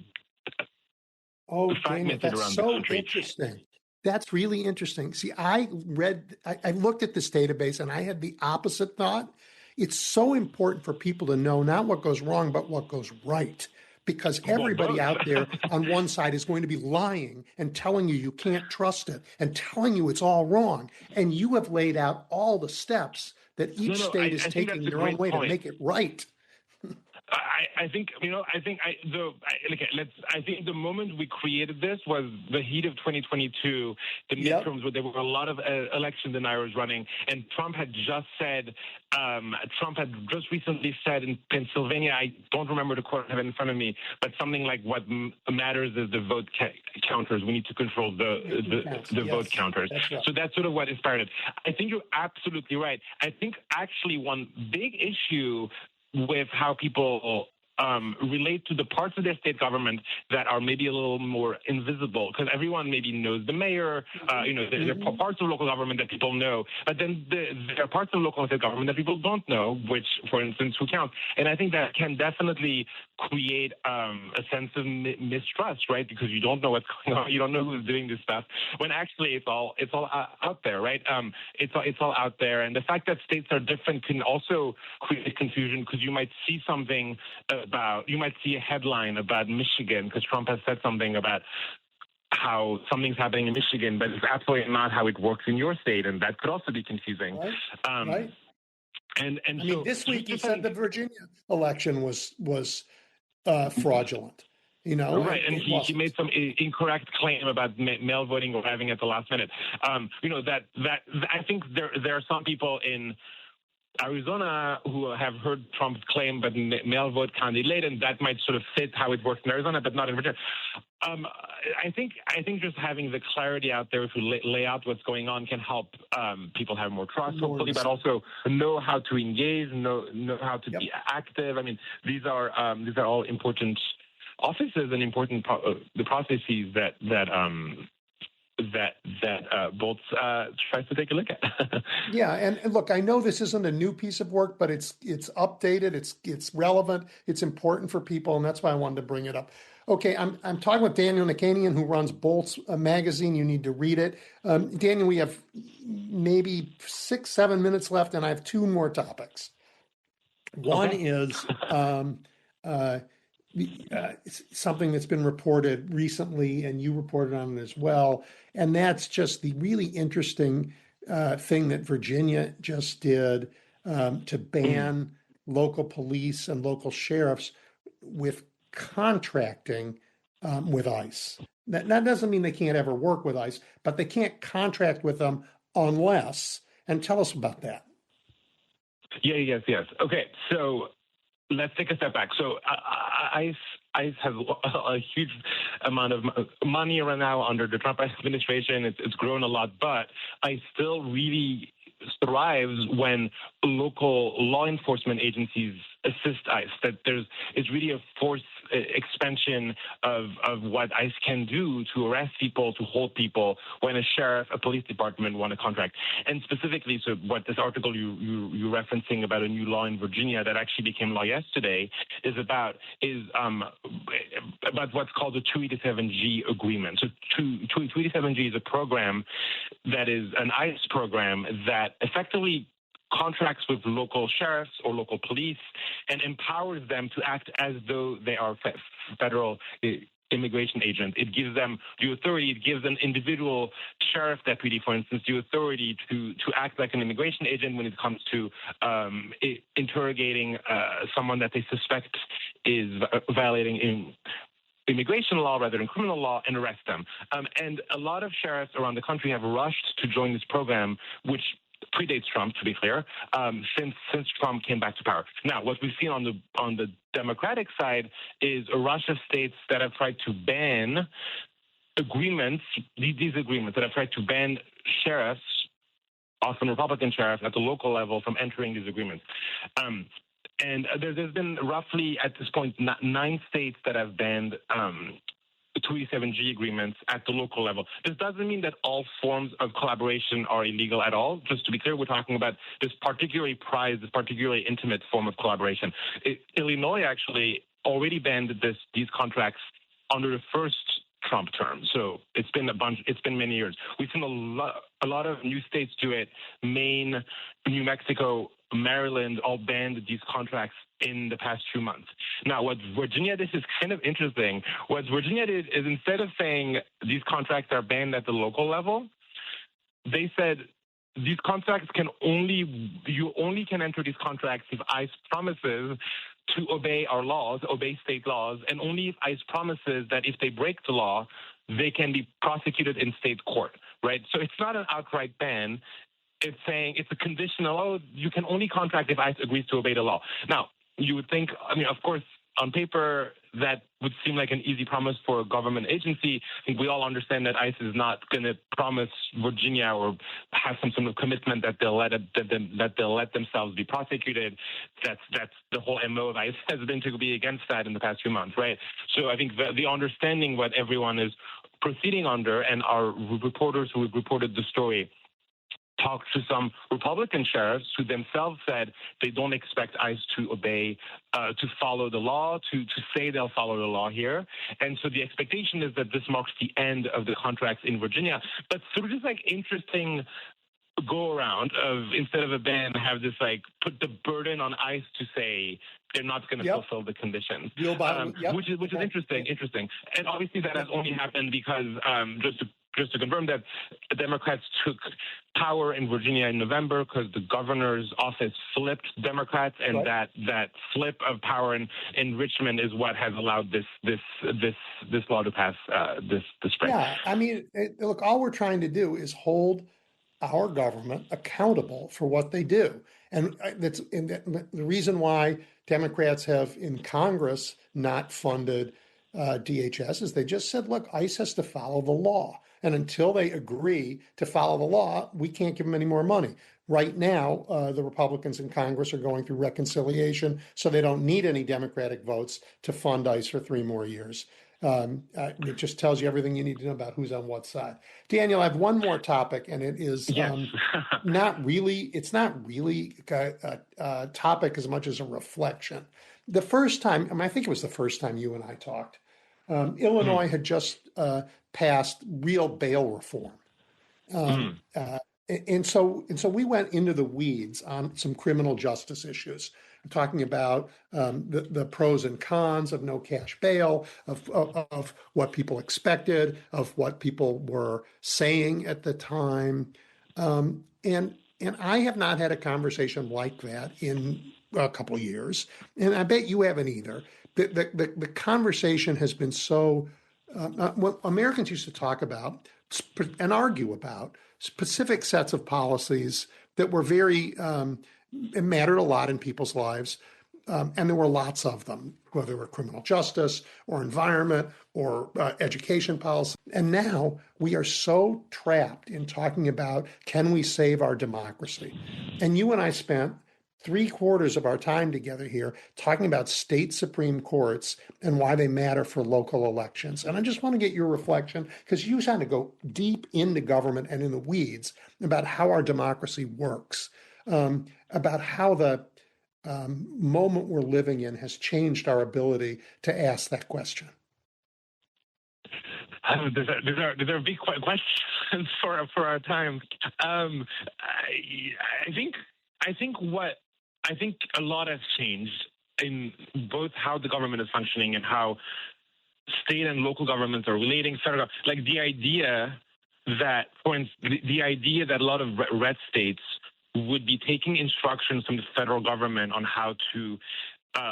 Daniel, fragmented that's around so the country. interesting. That's really interesting. See, I looked at this database and I had the opposite thought. It's so important for people to know not what goes wrong, but what goes right. Because everybody out there on one side is going to be lying and telling you can't trust it and telling you it's all wrong. And you have laid out all the steps that each state is taking their own way to make it right. I think the moment we created this was the heat of 2022, the midterms, where there were a lot of election deniers running, and Trump had just recently said in Pennsylvania, I don't remember the quote I have it in front of me, but something like, what matters is the vote counters. We need to control the vote counters. Right. So that's sort of what inspired it. I think you're absolutely right. I think actually one big issue with how people relate to the parts of their state government that are maybe a little more invisible, because everyone maybe knows the mayor, there are parts of local government that people know, but then there are parts of local and state government that people don't know, which, for instance, who counts. And I think that can definitely create a sense of mistrust, right? Because you don't know what's going on, you don't know who's doing this stuff, when actually it's all out there, right? It's all out there, and the fact that states are different can also create confusion, because you might see something you might see a headline about Michigan because Trump has said something about how something's happening in Michigan, but it's absolutely not how it works in your state, and that could also be confusing. Right. And I mean, this week he said the Virginia election was fraudulent. Right, and he made some incorrect claim about mail voting arriving at the last minute. That I think there are some people in Arizona who have heard Trump's claim, but mail vote counted late, and that might sort of fit how it works in Arizona, but not in Virginia. I think just having the clarity out there to lay out what's going on can help people have more trust, hopefully, but also know how to engage, know how to be active. I mean, these are all important offices and important the processes that Boltz tries to take a look at. Yeah, and look, I know this isn't a new piece of work, but it's updated, it's relevant, it's important for people, and that's why I wanted to bring it up. Okay, I'm talking with Daniel Nakanian, who runs Boltz magazine. You need to read it. Daniel, we have maybe 6-7 minutes left, and I have two more topics. One is something that's been reported recently, and you reported on it as well, and that's just the really interesting thing that Virginia just did to ban local police and local sheriffs with contracting with ICE. That doesn't mean they can't ever work with ICE, but they can't contract with them unless, and tell us about that. Yes. Okay, so let's take a step back. So ICE has a huge amount of money right now under the Trump administration. It's grown a lot, but ICE still really thrives when local law enforcement agencies assist ICE. That it's really a force expansion of what ICE can do to arrest people, to hold people when a sheriff, a police department want a contract. And specifically, so what this article you're referencing about a new law in Virginia that actually became law yesterday is about what's called the 287G agreement. So 287G is a program that is an ICE program that effectively contracts with local sheriffs or local police and empowers them to act as though they are federal immigration agents. It gives them the authority, it gives an individual sheriff deputy, for instance, the authority to act like an immigration agent when it comes to interrogating someone that they suspect is violating immigration law rather than criminal law and arrest them. And a lot of sheriffs around the country have rushed to join this program, which predates Trump, to be clear, since Trump came back to power. Now, what we've seen on the Democratic side is a rush of states that have tried to ban agreements, these agreements that have tried to ban sheriffs, often Republican sheriffs at the local level, from entering these agreements. And there's been roughly, at this point, 9 states that have banned 287G agreements at the local level. This doesn't mean that all forms of collaboration are illegal at all. Just to be clear, we're talking about this particularly prized, this particularly intimate form of collaboration. Illinois actually already banned these contracts under the first Trump term. So it's been many years. We've seen a lot of new states do it. Maine, New Mexico, Maryland all banned these contracts in the past 2 months. Now, what Virginia did is kind of interesting. What Virginia did is, instead of saying these contracts are banned at the local level, they said these contracts you only can enter these contracts if ICE promises to obey our laws, obey state laws, and only if ICE promises that if they break the law, they can be prosecuted in state court, right? So it's not an outright ban. It's saying it's a conditional, you can only contract if ICE agrees to obey the law. Now, you would think, of course, on paper, that would seem like an easy promise for a government agency. I think we all understand that ICE is not going to promise Virginia or have some sort of commitment that they'll let themselves be prosecuted. That's the whole MO of ICE has been to be against that in the past few months, right? So I think the understanding what everyone is proceeding under, and our reporters who reported the story talked to some Republican sheriffs who themselves said they don't expect ICE to obey, to follow the law, to say they'll follow the law here. And so the expectation is that this marks the end of the contracts in Virginia. But sort of just like interesting go around of, instead of a ban, have this like put the burden on ICE to say they're not going to fulfill the conditions, which is interesting. And obviously that has only happened because just to confirm that the Democrats took power in Virginia in November because the governor's office flipped Democrats, and that flip of power in Richmond is what has allowed this law to pass this spring. Yeah, look, all we're trying to do is hold our government accountable for what they do. And the reason why Democrats have in Congress not funded DHS is they just said, look, ICE has to follow the law. And until they agree to follow the law, we can't give them any more money. Right now, the Republicans in Congress are going through reconciliation, so they don't need any Democratic votes to fund ICE for 3 more years. It just tells you everything you need to know about who's on what side. Daniel, I have one more topic, and it is Yes. it's not really a topic as much as a reflection. The first time, I think it was the first time you and I talked, Illinois had just passed real bail reform. And so we went into the weeds on some criminal justice issues, talking about the pros and cons of no cash bail, of what people expected, of what people were saying at the time, and I have not had a conversation like that in a couple of years, and I bet you haven't either. The conversation has been so. What Americans used to talk about and argue about specific sets of policies that were very mattered a lot in people's lives, and there were lots of them, whether they were criminal justice or environment or education policy. And now we are so trapped in talking about, can we save our democracy? And you and I spent 3/4 of our time together here talking about state Supreme Courts and why they matter for local elections. And I just want to get your reflection, because you kind of go deep into government and in the weeds about how our democracy works, about how the moment we're living in has changed our ability to ask that question. These are big questions for our time. I think a lot has changed in both how the government is functioning and how state and local governments are relating. Like the idea that, for instance, the idea that a lot of red states would be taking instructions from the federal government on how to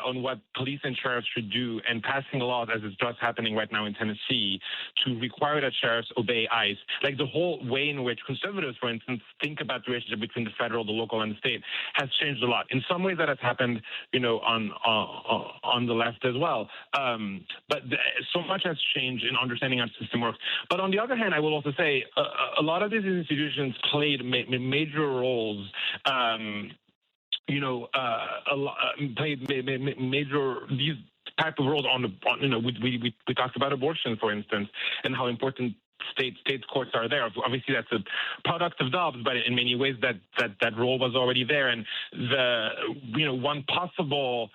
on what police and sheriffs should do, and passing laws, as is just happening right now in Tennessee, to require that sheriffs obey ICE. Like the whole way in which conservatives, for instance, think about the relationship between the federal, the local, and the state has changed a lot. In some ways, that has happened, on the left as well. But so much has changed in understanding how the system works. But on the other hand, I will also say a lot of these institutions played major roles. Played major these type of roles we talked about abortion, for instance, and how important state courts are there. Obviously, that's a product of Dobbs, but in many ways that role was already there. And one possible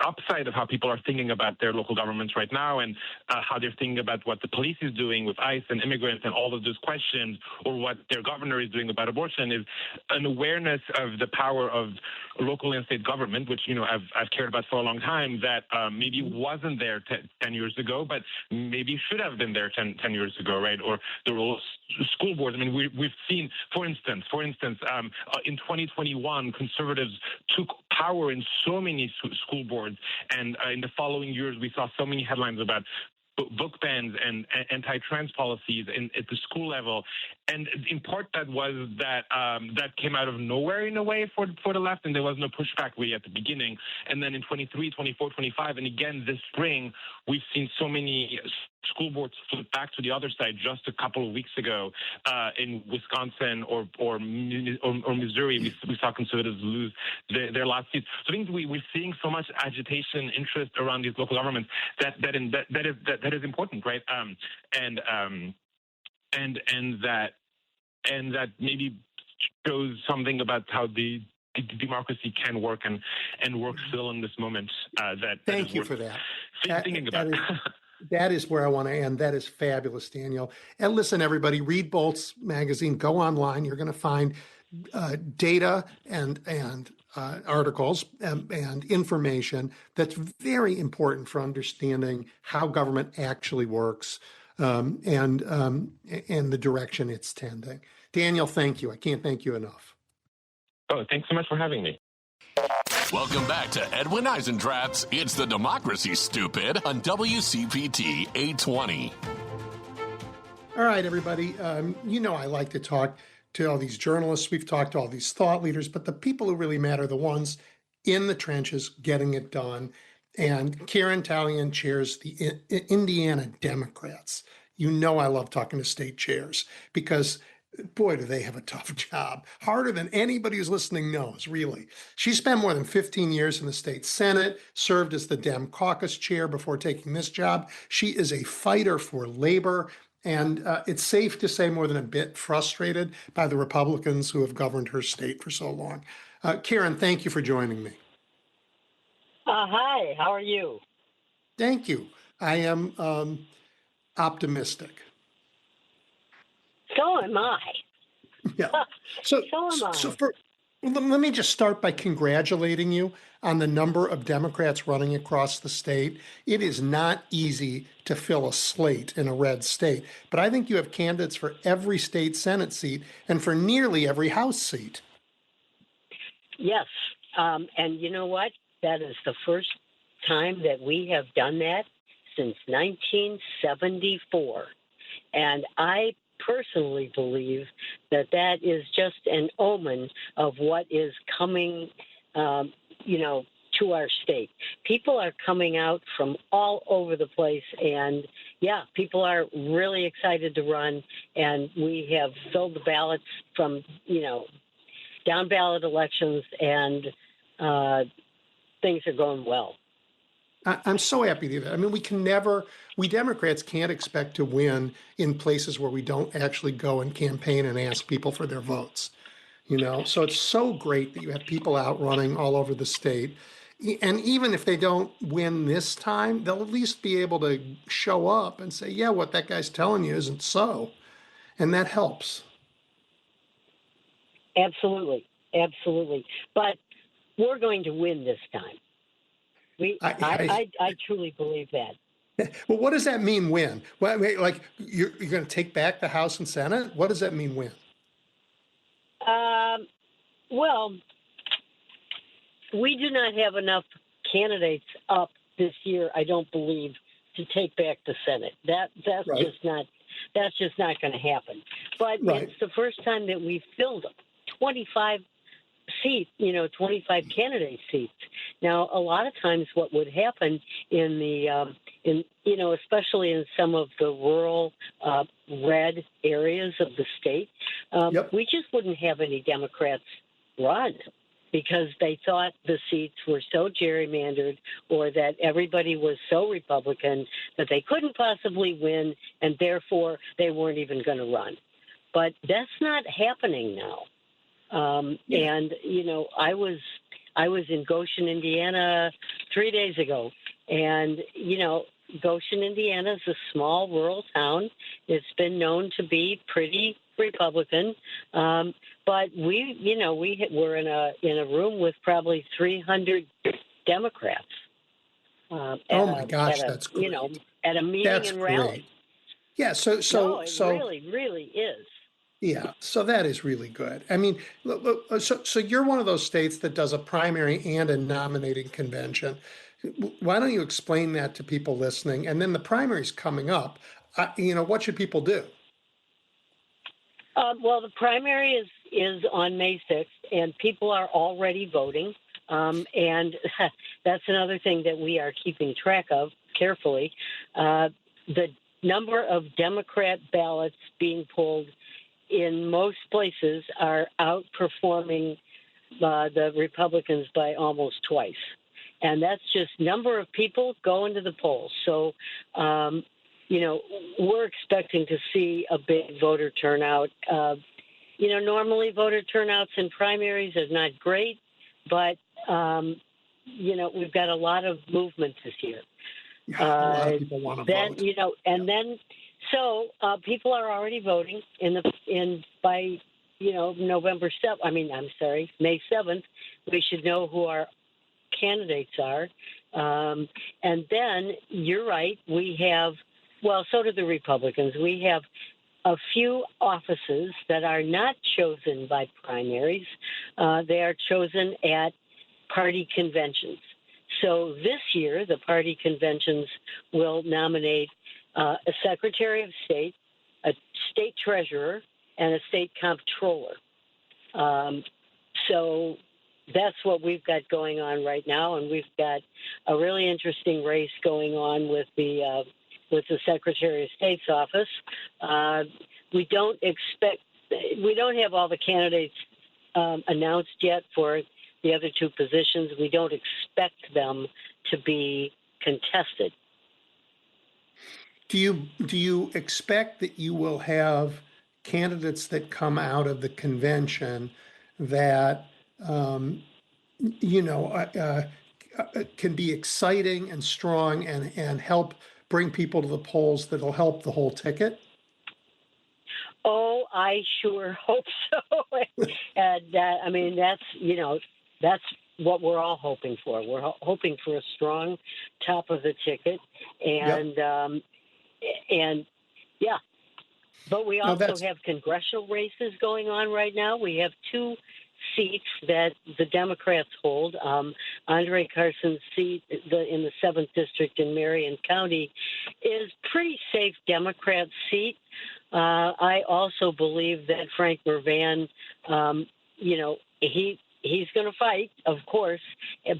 upside of how people are thinking about their local governments right now, and how they're thinking about what the police is doing with ICE and immigrants and all of those questions, or what their governor is doing about abortion, is an awareness of the power of local and state government, which I've cared about for a long time, that maybe wasn't there 10 years ago, but maybe should have been there 10 years ago, right? Or the role of school boards. I mean, we've seen, for instance, in 2021, conservatives took power in so many school boards, and in the following years, we saw so many headlines about book bans and anti-trans policies at the school level. And in part, that came out of nowhere in a way for the left, and there was no pushback really at the beginning. And then in 23, 24, 25, and again this spring, we've seen so many school boards flip back to the other side. Just a couple of weeks ago, in Wisconsin or Missouri, we saw conservatives lose their last seats. So I think we're seeing so much agitation, interest around these local governments that is important, right? And that maybe shows something about how the democracy can work and work still in this moment. Thank you for that. Thinking about. That is where I want to end. That is fabulous, Daniel. And listen, everybody, read Bolt's magazine. Go online. You're going to find data and articles and information that's very important for understanding how government actually works, and the direction it's tending. Daniel, thank you. I can't thank you enough. Oh, thanks so much for having me. Welcome back to Edwin Eisendrath's It's the Democracy, Stupid, on WCPT 820. All right, everybody. I like to talk to all these journalists. We've talked to all these thought leaders, but the people who really matter are the ones in the trenches getting it done. And Karen Talian chairs the Indiana Democrats. I love talking to state chairs because Boy, do they have a tough job. Harder than anybody who's listening knows, really. She spent more than 15 years in the state Senate, served as the Dem caucus chair before taking this job. She is a fighter for labor, and it's safe to say more than a bit frustrated by the Republicans who have governed her state for so long. Karen, thank you for joining me. Hi, how are you? Thank you. I am optimistic. So am I. Yeah. So, So am so I. let me just start by congratulating you on the number of Democrats running across the state. It is not easy to fill a slate in a red state, but I think you have candidates for every state Senate seat and for nearly every House seat. Yes. And you know what? That is the first time that we have done that since 1974. And I personally believe that that is just an omen of what is coming, to our state. People are coming out from all over the place, and yeah, people are really excited to run. And we have filled the ballots from, down ballot elections, and things are going well. I'm so happy to do that. I mean, we Democrats can't expect to win in places where we don't actually go and campaign and ask people for their votes. So it's so great that you have people out running all over the state. And even if they don't win this time, they'll at least be able to show up and say, yeah, what that guy's telling you isn't so. And that helps. Absolutely. Absolutely. But we're going to win this time. I truly believe that. Well, what does that mean, win? Well, like you're going to take back the House and Senate? What does that mean, win? Well, we do not have enough candidates up this year, I don't believe, to take back the Senate. That's Right. just not going to happen. But Right. It's the first time that we've filled 25 seats, 25 candidate seats. Now, a lot of times what would happen in the, especially in some of the rural red areas of the state, Yep. we just wouldn't have any Democrats run because they thought the seats were so gerrymandered or that everybody was so Republican that they couldn't possibly win, and therefore they weren't even going to run. But that's not happening now. And I was in Goshen, Indiana 3 days ago, and Goshen, Indiana is a small rural town. It's been known to be pretty Republican, but we're in a room with probably 300 Democrats. Oh my gosh, that's great. At a meeting That's and rally. great. Yeah. So Really, really is. Yeah, so that is really good. I mean, so you're one of those states that does a primary and a nominating convention. Why don't you explain that to people listening? And then the primary's coming up. What should people do? Well, the primary is on May 6th, and people are already voting. And that's another thing that we are keeping track of carefully. The number of Democrat ballots being pulled in most places are outperforming the Republicans by almost twice. And that's just number of people going to the polls. So, we're expecting to see a big voter turnout. Normally voter turnouts in primaries are not great, but, we've got a lot of movement this year. Yeah, a lot of people want to vote. So people are already voting by November 7th. May 7th. We should know who our candidates are, and then you're right. We have so do the Republicans. We have a few offices that are not chosen by primaries. They are chosen at party conventions. So this year, the party conventions will nominate a Secretary of State, a state treasurer, and a state comptroller. So that's what we've got going on right now, and we've got a really interesting race going on with the Secretary of State's office. We don't expect we don't have all the candidates announced yet for the other two positions. We don't expect them to be contested. Do you expect that you will have candidates that come out of the convention that you know can be exciting and strong and help bring people to the polls that'll help the whole ticket? Oh, I sure hope so. And I mean, that's what we're all hoping for. We're hoping for a strong top of the ticket, and and yeah. But we also have congressional races going on right now. We have two seats that the Democrats hold. Andre Carson's seat in the 7th District in Marion County is pretty safe Democrat seat. I also believe that Frank Mervan, he's going to fight, of course,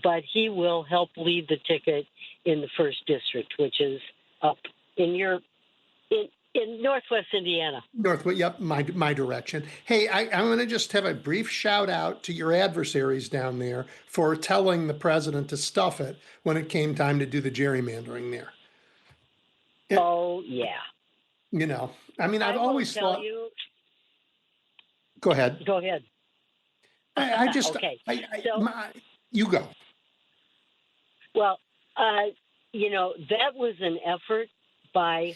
but he will help lead the ticket in the 1st District, which is up in Northwest Indiana. Northwest, yep, my direction. Hey, I'm going to just have a brief shout out to your adversaries down there for telling the president to stuff it when it came time to do the gerrymandering there. Oh, yeah. You know, I mean, I've always thought. Go ahead. Go ahead. I just. Okay. You go. Well, that was an effort by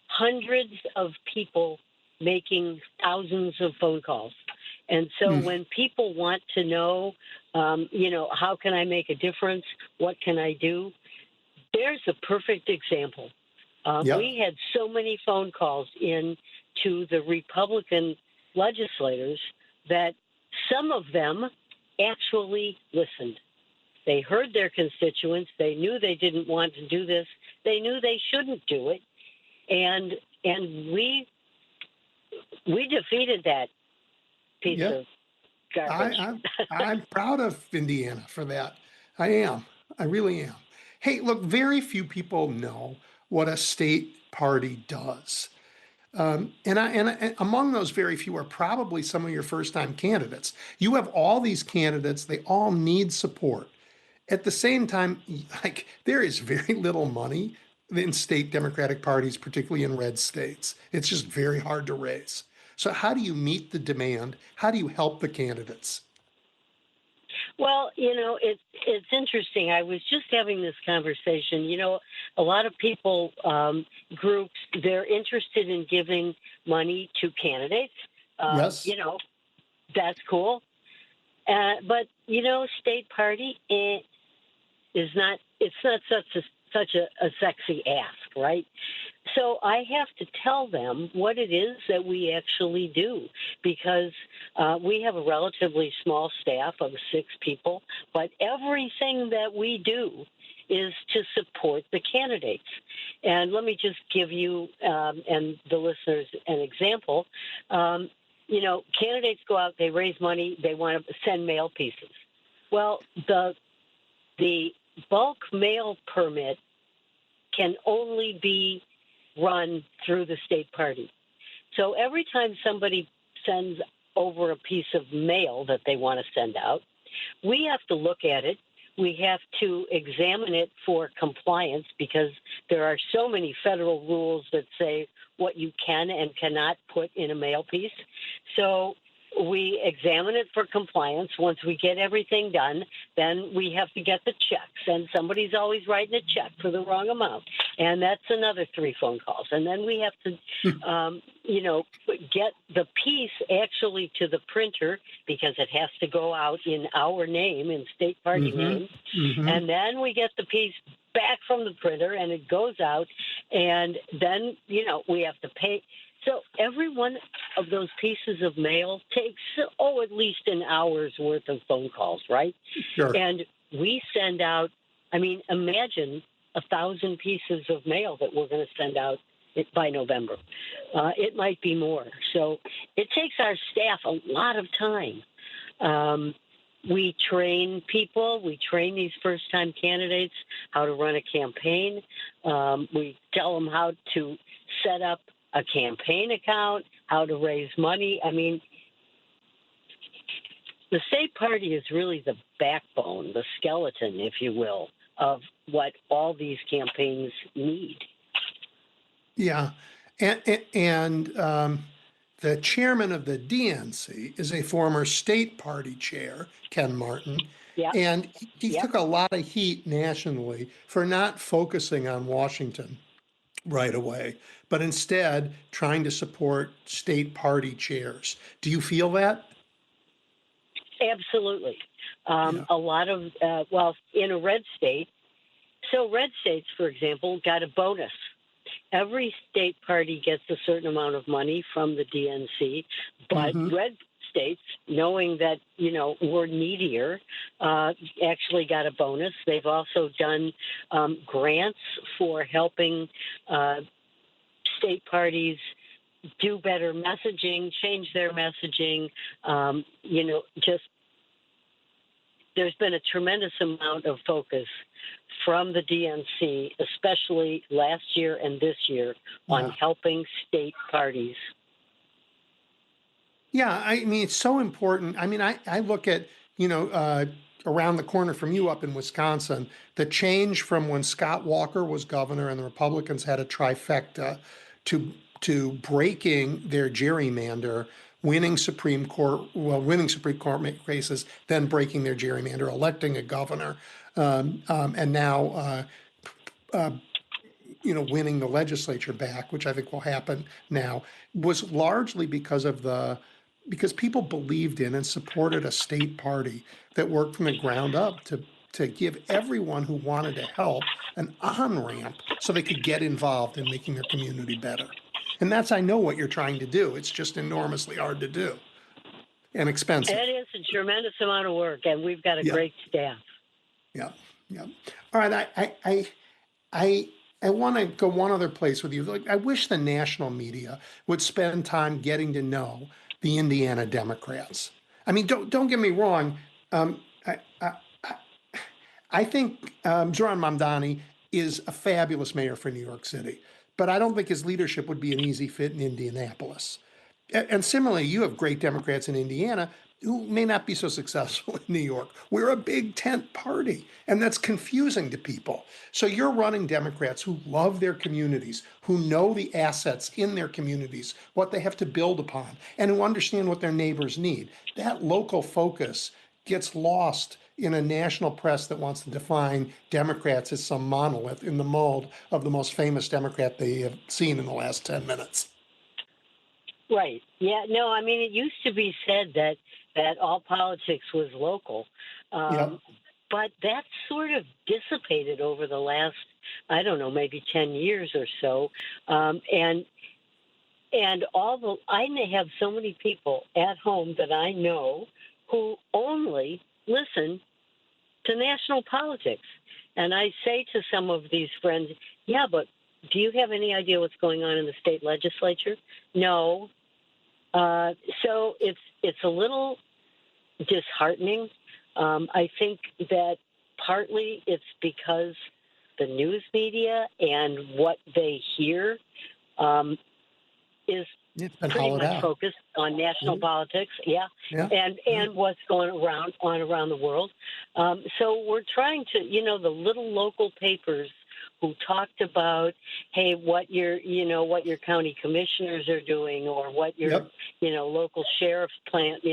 hundreds of people making thousands of phone calls. And so when people want to know, how can I make a difference? What can I do? There's a perfect example. We had so many phone calls in to the Republican legislators that some of them actually listened. They heard their constituents. They knew they didn't want to do this. They knew they shouldn't do it. And we defeated that piece of garbage. I'm proud of Indiana for that. I am. I really am. Hey, look, very few people know what a state party does. And among those very few are probably some of your first-time candidates. You have all these candidates. They all need support. At the same time, like, there is very little money in state Democratic parties, particularly in red states. It's just very hard to raise. So how do you meet the demand? How do you help the candidates? Well, it's interesting. I was just having this conversation. A lot of people, groups, they're interested in giving money to candidates. Yes. That's cool. But, state party is not, it's not such a sexy ask, right? So I have to tell them what it is that we actually do, because we have a relatively small staff of 6 people, but everything that we do is to support the candidates. And let me just give you and the listeners an example. Candidates go out, they raise money, they want to send mail pieces. Well, the bulk mail permit can only be run through the state party. So every time somebody sends over a piece of mail that they want to send out, we have to look at it. We have to examine it for compliance, because there are so many federal rules that say what you can and cannot put in a mail piece. So we examine it for compliance. Once we get everything done, then we have to get the checks. And somebody's always writing a check for the wrong amount. And that's another 3 phone calls. And then we have to, get the piece actually to the printer, because it has to go out in our name, in state party name. And then we get the piece back from the printer, and it goes out. And then, we have to pay. So every one of those pieces of mail takes, at least an hour's worth of phone calls, right? Sure. And we send out, imagine 1,000 pieces of mail that we're going to send out by November. It might be more. So it takes our staff a lot of time. We train people. We train these first-time candidates how to run a campaign. We tell them how to set up a campaign account, how to raise money. I mean, the state party is really the backbone, the skeleton, if you will, of what all these campaigns need. Yeah. And the chairman of the DNC is a former state party chair, Ken Martin. Yeah. And he Yep. took a lot of heat nationally for not focusing on Washington right away, but instead trying to support state party chairs. Do you feel that? Absolutely. Yeah. A lot of, well, in a red state, so red states, for example, got a bonus. Every state party gets a certain amount of money from the DNC, but red states, knowing that, you know, we're needier, actually got a bonus. They've also done grants for helping state parties do better messaging, change their messaging, you know, just there's been a tremendous amount of focus from the DNC, especially last year and this year, on helping state parties. Yeah, I mean, it's so important. I mean, I look at, you know, around the corner from you up in Wisconsin, the change from when Scott Walker was governor and the Republicans had a trifecta to breaking their gerrymander, winning Supreme Court races, then breaking their gerrymander, electing a governor, and now you know, winning the legislature back, which I think will happen now, was largely because people believed in and supported a state party that worked from the ground up to give everyone who wanted to help an on-ramp so they could get involved in making their community better. And that's, I know, what you're trying to do. It's just enormously hard to do and expensive. It is a tremendous amount of work, and we've got a great staff. Yeah, yeah. All right, I want to go one other place with you. Like, I wish the national media would spend time getting to know the Indiana Democrats. I mean, don't get me wrong. I think Zohran Mamdani is a fabulous mayor for New York City, but I don't think his leadership would be an easy fit in Indianapolis. And similarly, you have great Democrats in Indiana who may not be so successful in New York. We're a big tent party, and that's confusing to people. So you're running Democrats who love their communities, who know the assets in their communities, what they have to build upon, and who understand what their neighbors need. That local focus gets lost in a national press that wants to define Democrats as some monolith in the mold of the most famous Democrat they have seen in the last 10 minutes. Right. Yeah. No, I mean, it used to be said that all politics was local. But that's sort of dissipated over the last, I don't know, maybe 10 years or so. And I have so many people at home that I know who only listen to national politics. And I say to some of these friends, yeah, but do you have any idea what's going on in the state legislature? No. So it's a little disheartening. I think that partly it's because the news media and what they hear is pretty much focused on national politics, and what's going on around the world. So we're trying to, you know, the little local papers who talked about, hey, what your county commissioners are doing, or what your local sheriff's plant,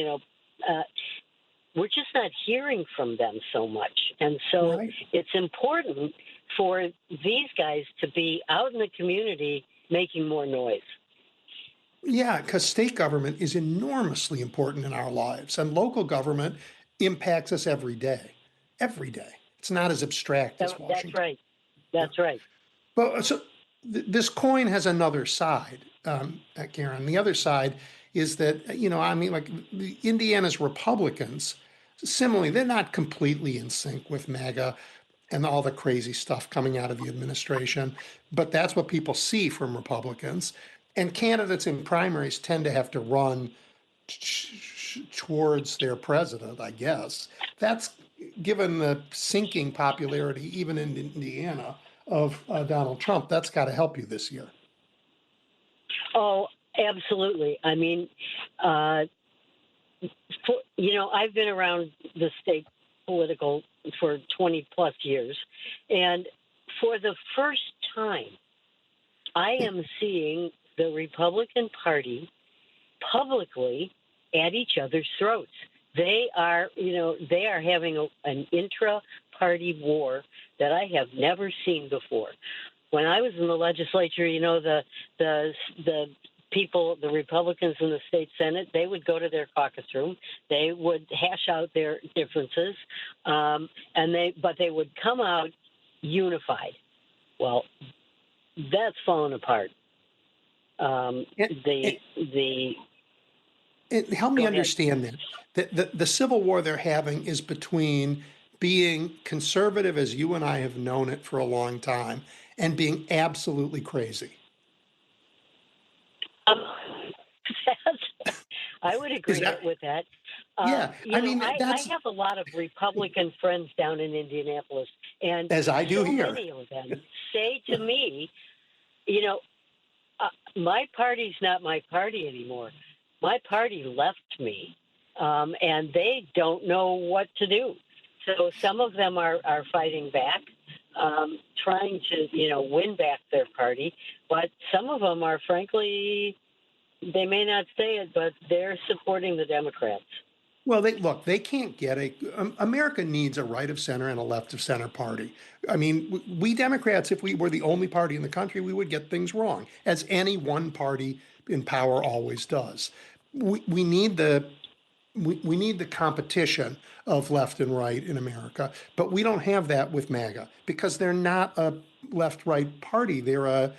we're just not hearing from them so much. And so it's important for these guys to be out in the community making more noise. Yeah, because state government is enormously important in our lives, and local government impacts us every day. Every day. It's not as abstract as Washington. That's right. That's right. Well, so this coin has another side, Karen. The other side is that, you know, I mean, like Indiana's Republicans, similarly, they're not completely in sync with MAGA and all the crazy stuff coming out of the administration, but that's what people see from Republicans. And candidates in primaries tend to have to run towards their president, I guess. That's given the sinking popularity, even in Indiana, of Donald Trump. That's got to help you this year. Oh, Absolutely. I mean, uh, I've been around the state political for 20 plus years. And for the first time, I am seeing the Republican Party publicly at each other's throats. They are, they are having an intra-party war that I have never seen before. When I was in the legislature, the people, the Republicans in the state Senate, they would go to their caucus room. They would hash out their differences, but they would come out unified. Well, that's fallen apart. Help me understand that. The civil war they're having is between being conservative, as you and I have known it for a long time, and being absolutely crazy. I would agree with that. Yeah, I have a lot of Republican friends down in Indianapolis, and as I do here, many of them say to me, my party's not my party anymore. My party left me, and they don't know what to do. So some of them are fighting back, trying to, win back their party. But some of them are, frankly, they may not say it, but they're supporting the Democrats. Well, they can't get America needs a right of center and a left of center party. I mean, we Democrats, if we were the only party in the country, we would get things wrong, as any one party in power always does. We need the competition of left and right in America, but we don't have that with MAGA because they're not a left-right party. They're an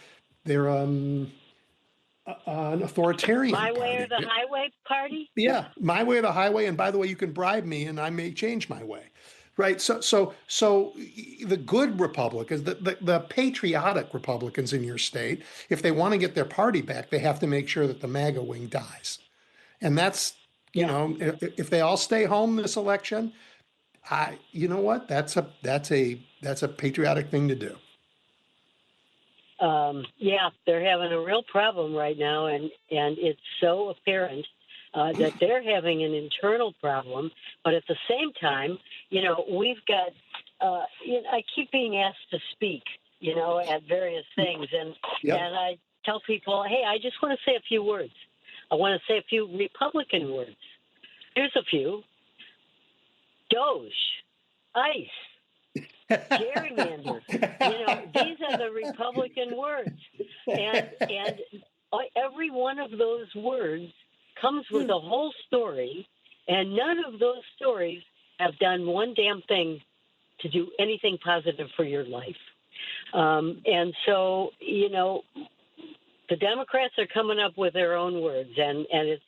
authoritarian My party. way or the highway party? Yeah, my way or the highway. And by the way, you can bribe me and I may change my way. Right. So the good Republicans, the patriotic Republicans in your state, if they want to get their party back, they have to make sure that the MAGA wing dies. And that's, if they all stay home this election, you know what? That's a patriotic thing to do. They're having a real problem right now, and it's so apparent that they're having an internal problem. But at the same time, we've got, I keep being asked to speak, at various things, and I tell people, hey, I just want to say a few words. I want to say a few Republican words. Here's a few: Doge, ICE, gerrymander. These are the Republican words, and every one of those words comes with a whole story, and none of those stories have done one damn thing to do anything positive for your life. And so, the Democrats are coming up with their own words, and it's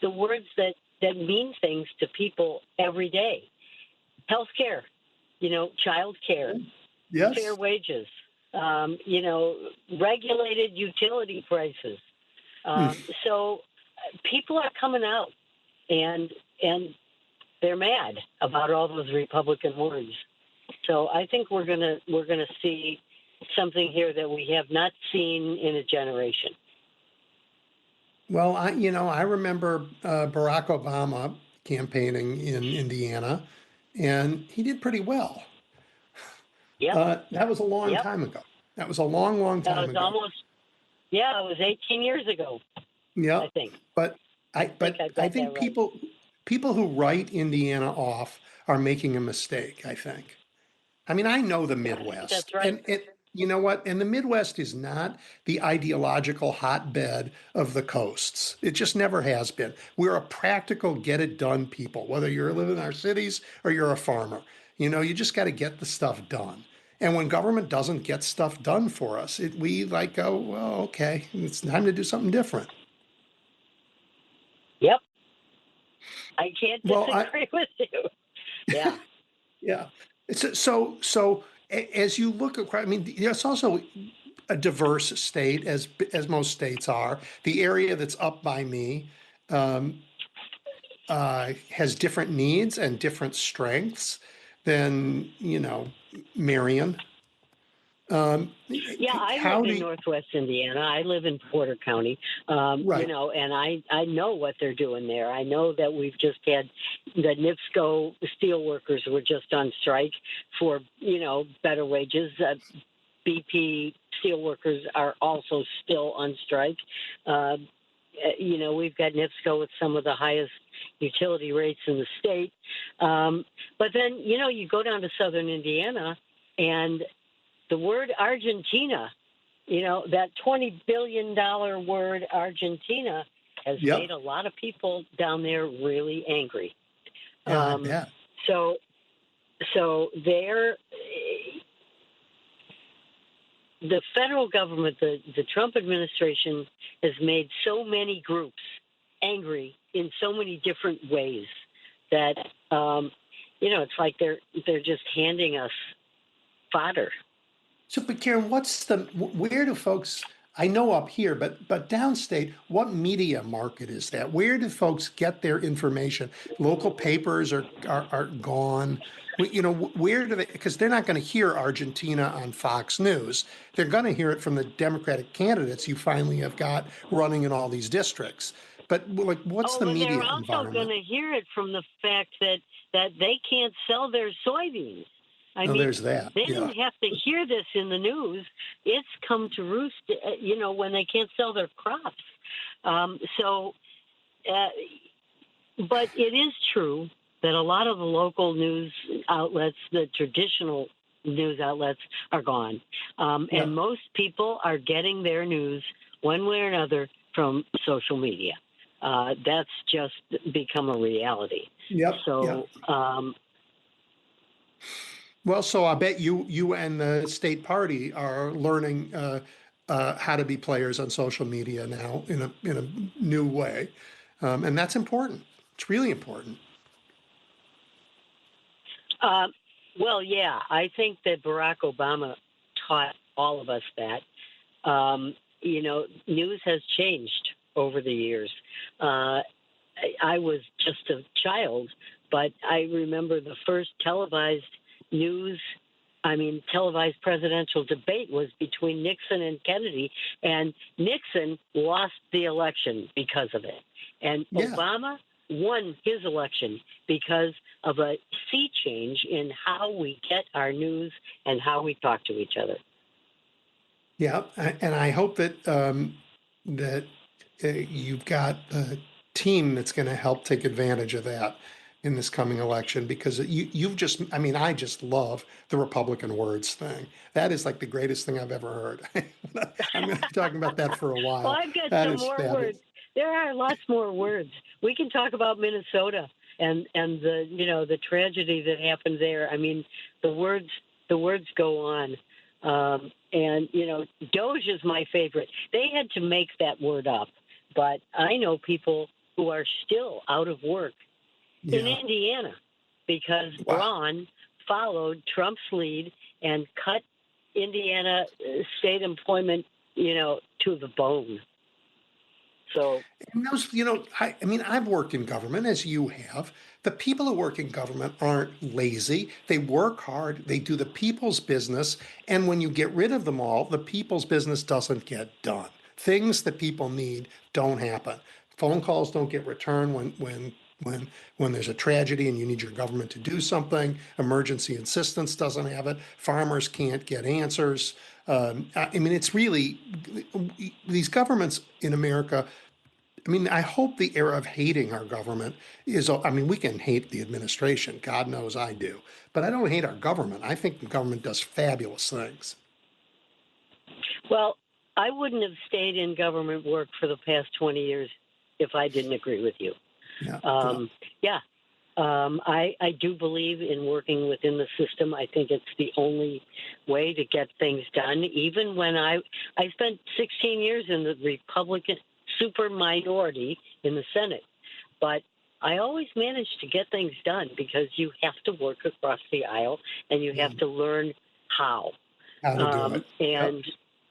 the words that mean things to people every day. Health care, child care, yes, fair wages, regulated utility prices. So people are coming out, and they're mad about all those Republican words. So I think we're gonna see something here that we have not seen in a generation. Well, I remember Barack Obama campaigning in Indiana, and he did pretty well. Yep. That was a long time ago. That was a long time ago. It was 18 years ago. Yeah, I think. But I think right. people who write Indiana off are making a mistake, I think. I mean, I know the Midwest. That's right. And you know what? And the Midwest is not the ideological hotbed of the coasts. It just never has been. We're a practical, get it done people, whether you're living in our cities or you're a farmer. You just got to get the stuff done. And when government doesn't get stuff done for us, we go, well, okay, it's time to do something different. Yep. I can't disagree with you. Yeah. Yeah. So as you look across, I mean, it's also a diverse state, as most states are. The area that's up by me has different needs and different strengths than Marion. Yeah, I How live do in you, Northwest Indiana. I live in Porter County, right? and I know what they're doing there. I know that we've just had the NIPSCO steelworkers were just on strike for, better wages. BP steelworkers are also still on strike. We've got NIPSCO with some of the highest utility rates in the state. But then, you go down to southern Indiana and the word Argentina, that $20 billion word Argentina has Yep. made a lot of people down there really angry. Yeah, I bet. So the federal government, the Trump administration has made so many groups angry in so many different ways that, it's like they're just handing us fodder. So, but Karen, where do folks, I know up here, but downstate, what media market is that? Where do folks get their information? Local papers are gone. Where do they, because they're not going to hear Argentina on Fox News. They're going to hear it from the Democratic candidates you finally have got running in all these districts. But like, what's the And they're media also going environment? to hear it from the fact that they can't sell their soybeans. I Oh, mean, there's that. they Yeah. didn't have to hear this in the news. It's come to roost, when they can't sell their crops. But it is true that a lot of the local news outlets, the traditional news outlets, are gone. Yeah. And most people are getting their news one way or another from social media. That's just become a reality. Yep. So, Yep. Well, so I bet you and the state party are learning how to be players on social media now in a new way, and that's important. It's really important. well, yeah, I think that Barack Obama taught all of us that. News has changed over the years. I was just a child, but I remember the first televised presidential debate was between Nixon and Kennedy, and Nixon lost the election because of it. And Yeah. Obama won his election because of a sea change in how we get our news and how we talk to each other. Yeah, and I hope that you've got a team that's going to help take advantage of that in this coming election because I just love the Republican words thing. That is like the greatest thing I've ever heard. I'm going to be talking about that for a while. Well, I've got That some is more fabulous. words. There are lots more words. We can talk about Minnesota and the tragedy that happened there. I mean, the words go on. Doge is my favorite. They had to make that word up, but I know people who are still out of work in Yeah. Indiana because Wow. Ron followed Trump's lead and cut Indiana state employment, to the bone. So, And those, I've worked in government as you have. The people who work in government aren't lazy. They work hard. They do the people's business. And when you get rid of them all, the people's business doesn't get done. Things that people need don't happen. Phone calls don't get returned when there's a tragedy and you need your government to do something. Emergency assistance doesn't have it. Farmers can't get answers. It's really these governments in America. I hope the era of hating our government we can hate the administration. God knows I do. But I don't hate our government. I think the government does fabulous things. well, I wouldn't have stayed in government work for the past 20 years if I didn't agree with you. Yeah. I do believe in working within the system. I think it's the only way to get things done. Even when I spent 16 years in the Republican super minority in the Senate, but I always managed to get things done because you have to work across the aisle and you have to learn how. How to do it. And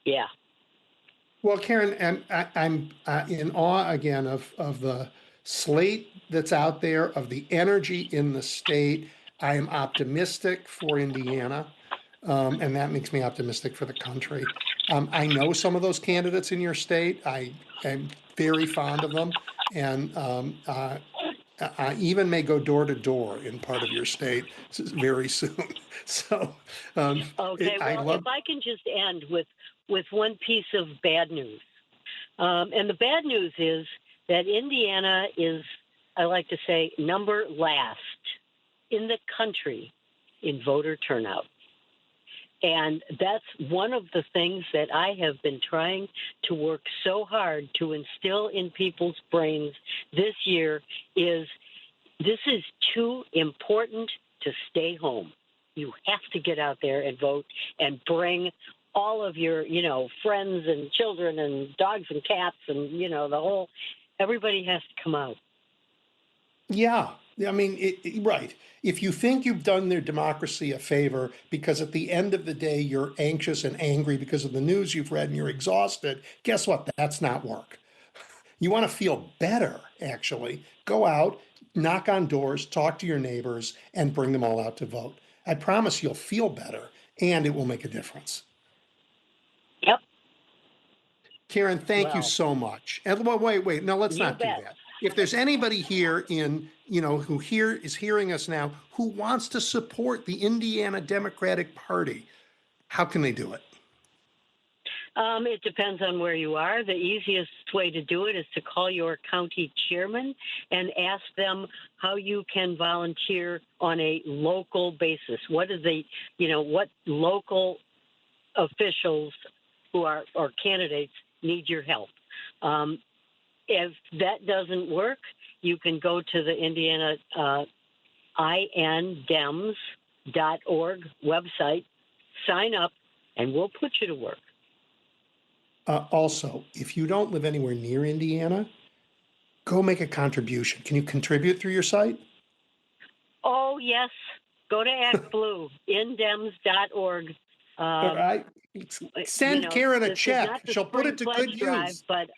yeah. Well, Karen, and I'm in awe again of the slate that's out there, of the energy in the state. I am optimistic for Indiana. and that makes me optimistic for the country. I know some of those candidates in your state. I am very fond of them, and I even may go door to door in part of your state very soon. So Okay, I well, love. if I can just end with one piece of bad news. And the bad news is that Indiana is, I like to say, number last in the country in voter turnout. And that's one of the things that I have been trying to work so hard to instill in people's brains this year is this is too important to stay home. You have to get out there and vote and bring all of your, friends and children and dogs and cats and, everybody has to come out. Yeah, I mean, right. If you think you've done their democracy a favor because at the end of the day you're anxious and angry because of the news you've read and you're exhausted, guess what? That's not work. You want to feel better, actually. Go out, knock on doors, talk to your neighbors, and bring them all out to vote. I promise you'll feel better and it will make a difference. Yep. Karen, thank you Well, so much. And well, wait. No, let's you not do bet. that. If there's anybody here who is hearing us now who wants to support the Indiana Democratic Party, how can they do it? It depends on where you are. The easiest way to do it is to call your county chairman and ask them how you can volunteer on a local basis. What local officials or candidates need your help? If that doesn't work, you can go to the Indiana indems.org website, sign up, and we'll put you to work. Also, if you don't live anywhere near Indiana, go make a contribution. Can you contribute through your site? Oh, yes. Go to ActBlue, indems.org. All right. Send Karen a this is check. not the She'll put it to spring good pledge drive, use. but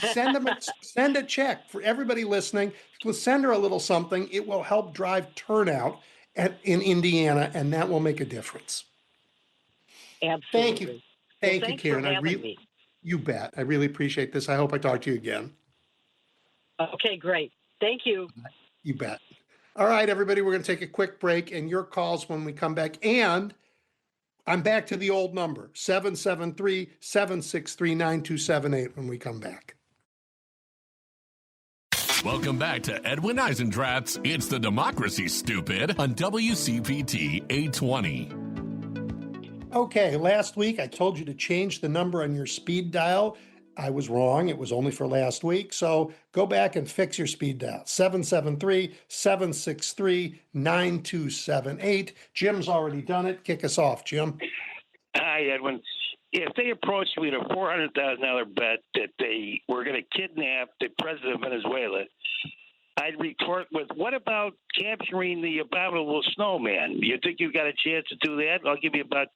Send a check for everybody listening. We'll send her a little something. It will help drive turnout in Indiana, and that will make a difference. absolutely. Thank you, Thanks Karen. for having me. You bet. I really appreciate this. I hope I talk to you again. Okay, great. Thank you. You bet. All right, everybody, we're going to take a quick break and your calls when we come back. And I'm back to the old number, 773-763-9278 when we come back. Welcome back to Edwin Eisendrath's It's the Democracy, Stupid on WCPT 820. Okay, last week I told you to change the number on your speed dial. I was wrong. It was only for last week. So go back and fix your speed dial. 773-763-9278. Jim's already done it. Kick us off, Jim. Hi, Edwin. If they approached me with a $400,000 bet that they were going to kidnap the president of Venezuela, I'd retort with, what about capturing the abominable snowman? You think you've got a chance to do that? I'll give you about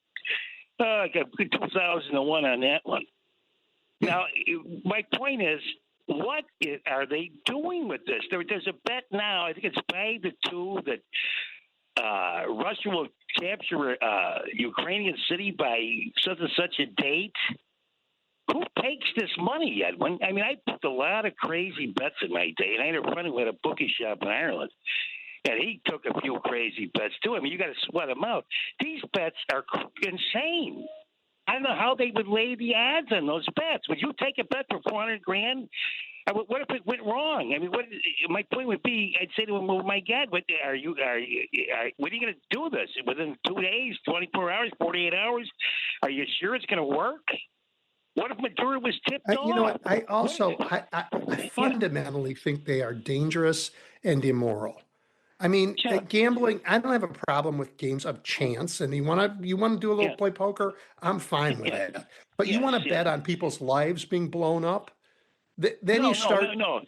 I got 2,001 on that one. Now, my point is, what are they doing with this? There's a bet now, I think it's 5-2, that Russia will capture Ukrainian city by such and such a date. Who takes this money, Edwin? I mean, I put a lot of crazy bets in my day, and I had a friend who had a bookie shop in Ireland, and he took a few crazy bets too. I mean, you got to sweat them out. These bets are insane. I don't know how they would lay the odds on those bets. Would you take a bet for $400,000? What if it went wrong? I mean, my point would be, I'd say to him, well, my God, when are you going to do this? Within 2 days, 24 hours, 48 hours? Are you sure it's going to work? What if Maduro was tipped off? You know what? I fundamentally think they are dangerous and immoral. I mean, gambling, I don't have a problem with games of chance. And you want to do a little play poker? I'm fine with that. But you want to bet on people's lives being blown up? Then you start. No.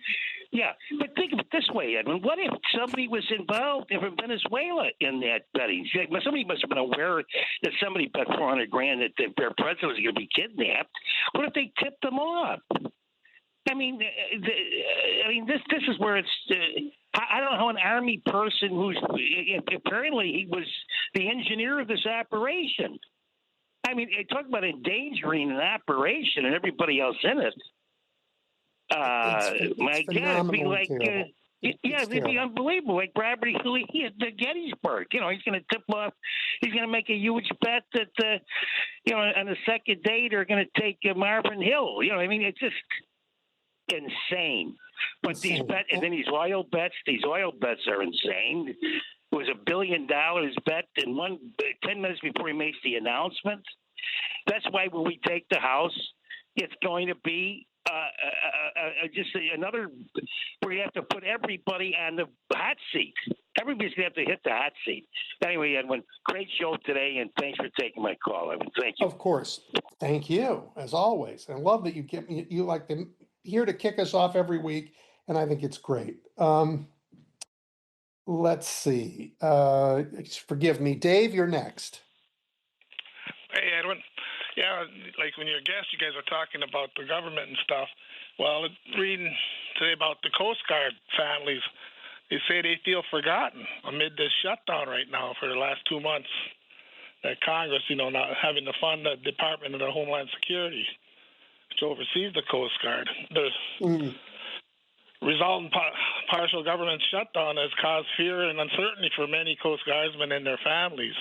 Yeah, but think of it this way, Edwin. What if somebody was involved from Venezuela in that betting? Somebody must have been aware that somebody bet $400,000 that their president was going to be kidnapped. What if they tipped them off? I mean, this is where it's. I don't know how an Army person who's apparently he was the engineer of this operation. I mean, they talk about endangering an operation and everybody else in it. My God, it'd be like, it'd be unbelievable. Like Robert E. Lee at the Gettysburg. You know, he's going to tip off. He's going to make a huge bet that, on the second day they're going to take Marvin Hill. You know, I mean, it's just insane. But these bets, and then these oil bets are insane. It was $1 billion bet in 10 minutes before he makes the announcement. That's why when we take the House, it's going to be just another where you have to put everybody on the hot seat. Everybody's going to have to hit the hot seat. Anyway, Edwin, great show today, and thanks for taking my call, Edwin. Thank you. Of course. Thank you, as always. I love that you like them here to kick us off every week, and I think it's great. Let's see. Forgive me. Dave, you're next. Hey, Edwin. Yeah, like when you're a guest, you guys are talking about the government and stuff. Well, reading today about the Coast Guard families, they say they feel forgotten amid this shutdown right now for the last 2 months. That Congress, not having to fund the Department of the Homeland Security, which oversees the Coast Guard. The resulting partial government shutdown has caused fear and uncertainty for many Coast Guardsmen and their families.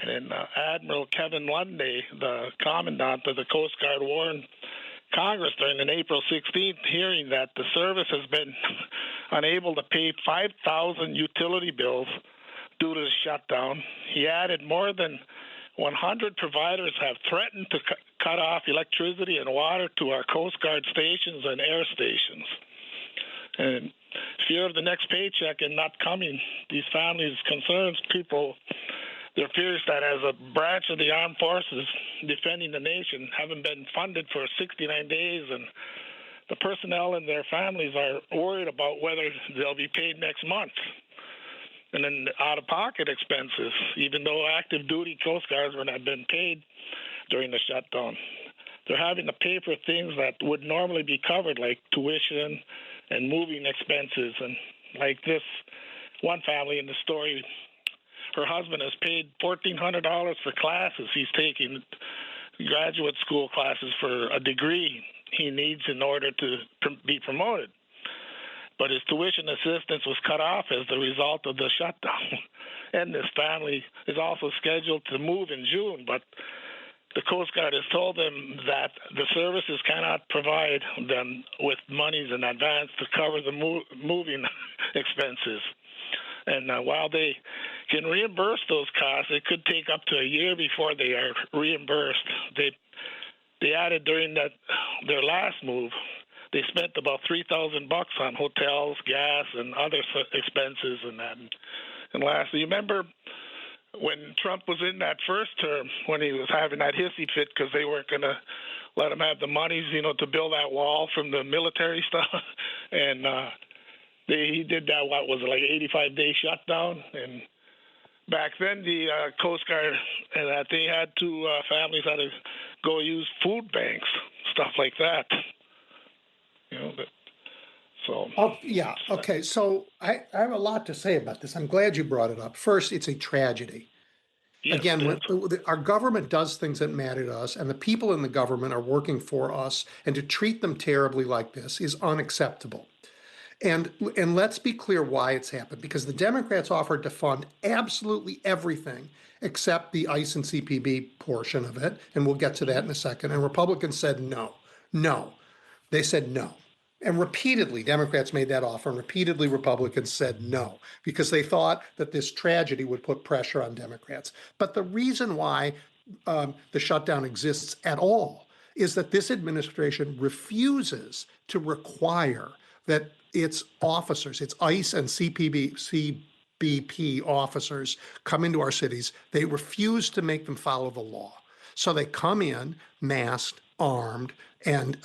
And Admiral Kevin Lundy, the commandant of the Coast Guard, warned Congress during an April 16th hearing that the service has been unable to pay 5,000 utility bills due to the shutdown. He added more than 100 providers have threatened to cut off electricity and water to our Coast Guard stations and air stations. And fear of the next paycheck and not coming, these families concerns people. Their fears that as a branch of the armed forces defending the nation haven't been funded for 69 days, and the personnel and their families are worried about whether they'll be paid next month. And then out-of-pocket expenses, even though active duty Coast Guardsmen have been paid during the shutdown. They're having to pay for things that would normally be covered, like tuition and moving expenses. And like this one family in the story, her husband has paid $1,400 for classes he's taking, graduate school classes for a degree he needs in order to be promoted. But his tuition assistance was cut off as the result of the shutdown. And this family is also scheduled to move in June, but the Coast Guard has told them that the services cannot provide them with monies in advance to cover the moving expenses. And while they can reimburse those costs, it could take up to a year before they are reimbursed. They added during their last move, they spent about $3,000 on hotels, gas, and other expenses and that. And lastly, you remember when Trump was in that first term, when he was having that hissy fit because they weren't going to let him have the monies, to build that wall from the military stuff, and he did that, what was it, like 85-day shutdown? And back then, the Coast Guard, and that they had to, families had to go use food banks, stuff like that. So. Oh, yeah. Okay. So I have a lot to say about this. I'm glad you brought it up. First, it's a tragedy. Yes, again, when our government does things that matter to us, and the people in the government are working for us, and to treat them terribly like this is unacceptable. And let's be clear why it's happened, because the Democrats offered to fund absolutely everything except the ICE and CPB portion of it, and we'll get to that in a second. And Republicans said no. They said no. And repeatedly, Democrats made that offer, and repeatedly Republicans said no, because they thought that this tragedy would put pressure on Democrats. But the reason why the shutdown exists at all is that this administration refuses to require that its officers, its ICE and CBP officers come into our cities. They refuse to make them follow the law. So they come in masked, armed, and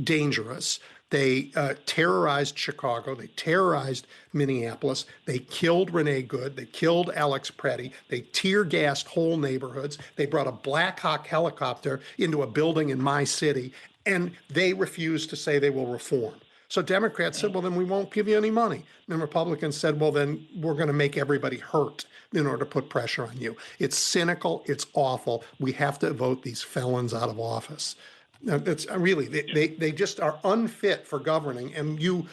dangerous. They terrorized Chicago. They terrorized Minneapolis. They killed Renee Good. They killed Alex Preddy. They tear-gassed whole neighborhoods. They brought a Black Hawk helicopter into a building in my city, and they refuse to say they will reform. So Democrats said, well, then we won't give you any money. And Republicans said, well, then we're going to make everybody hurt in order to put pressure on you. It's cynical. It's awful. We have to vote these felons out of office. It's really, they just are unfit for governing. And you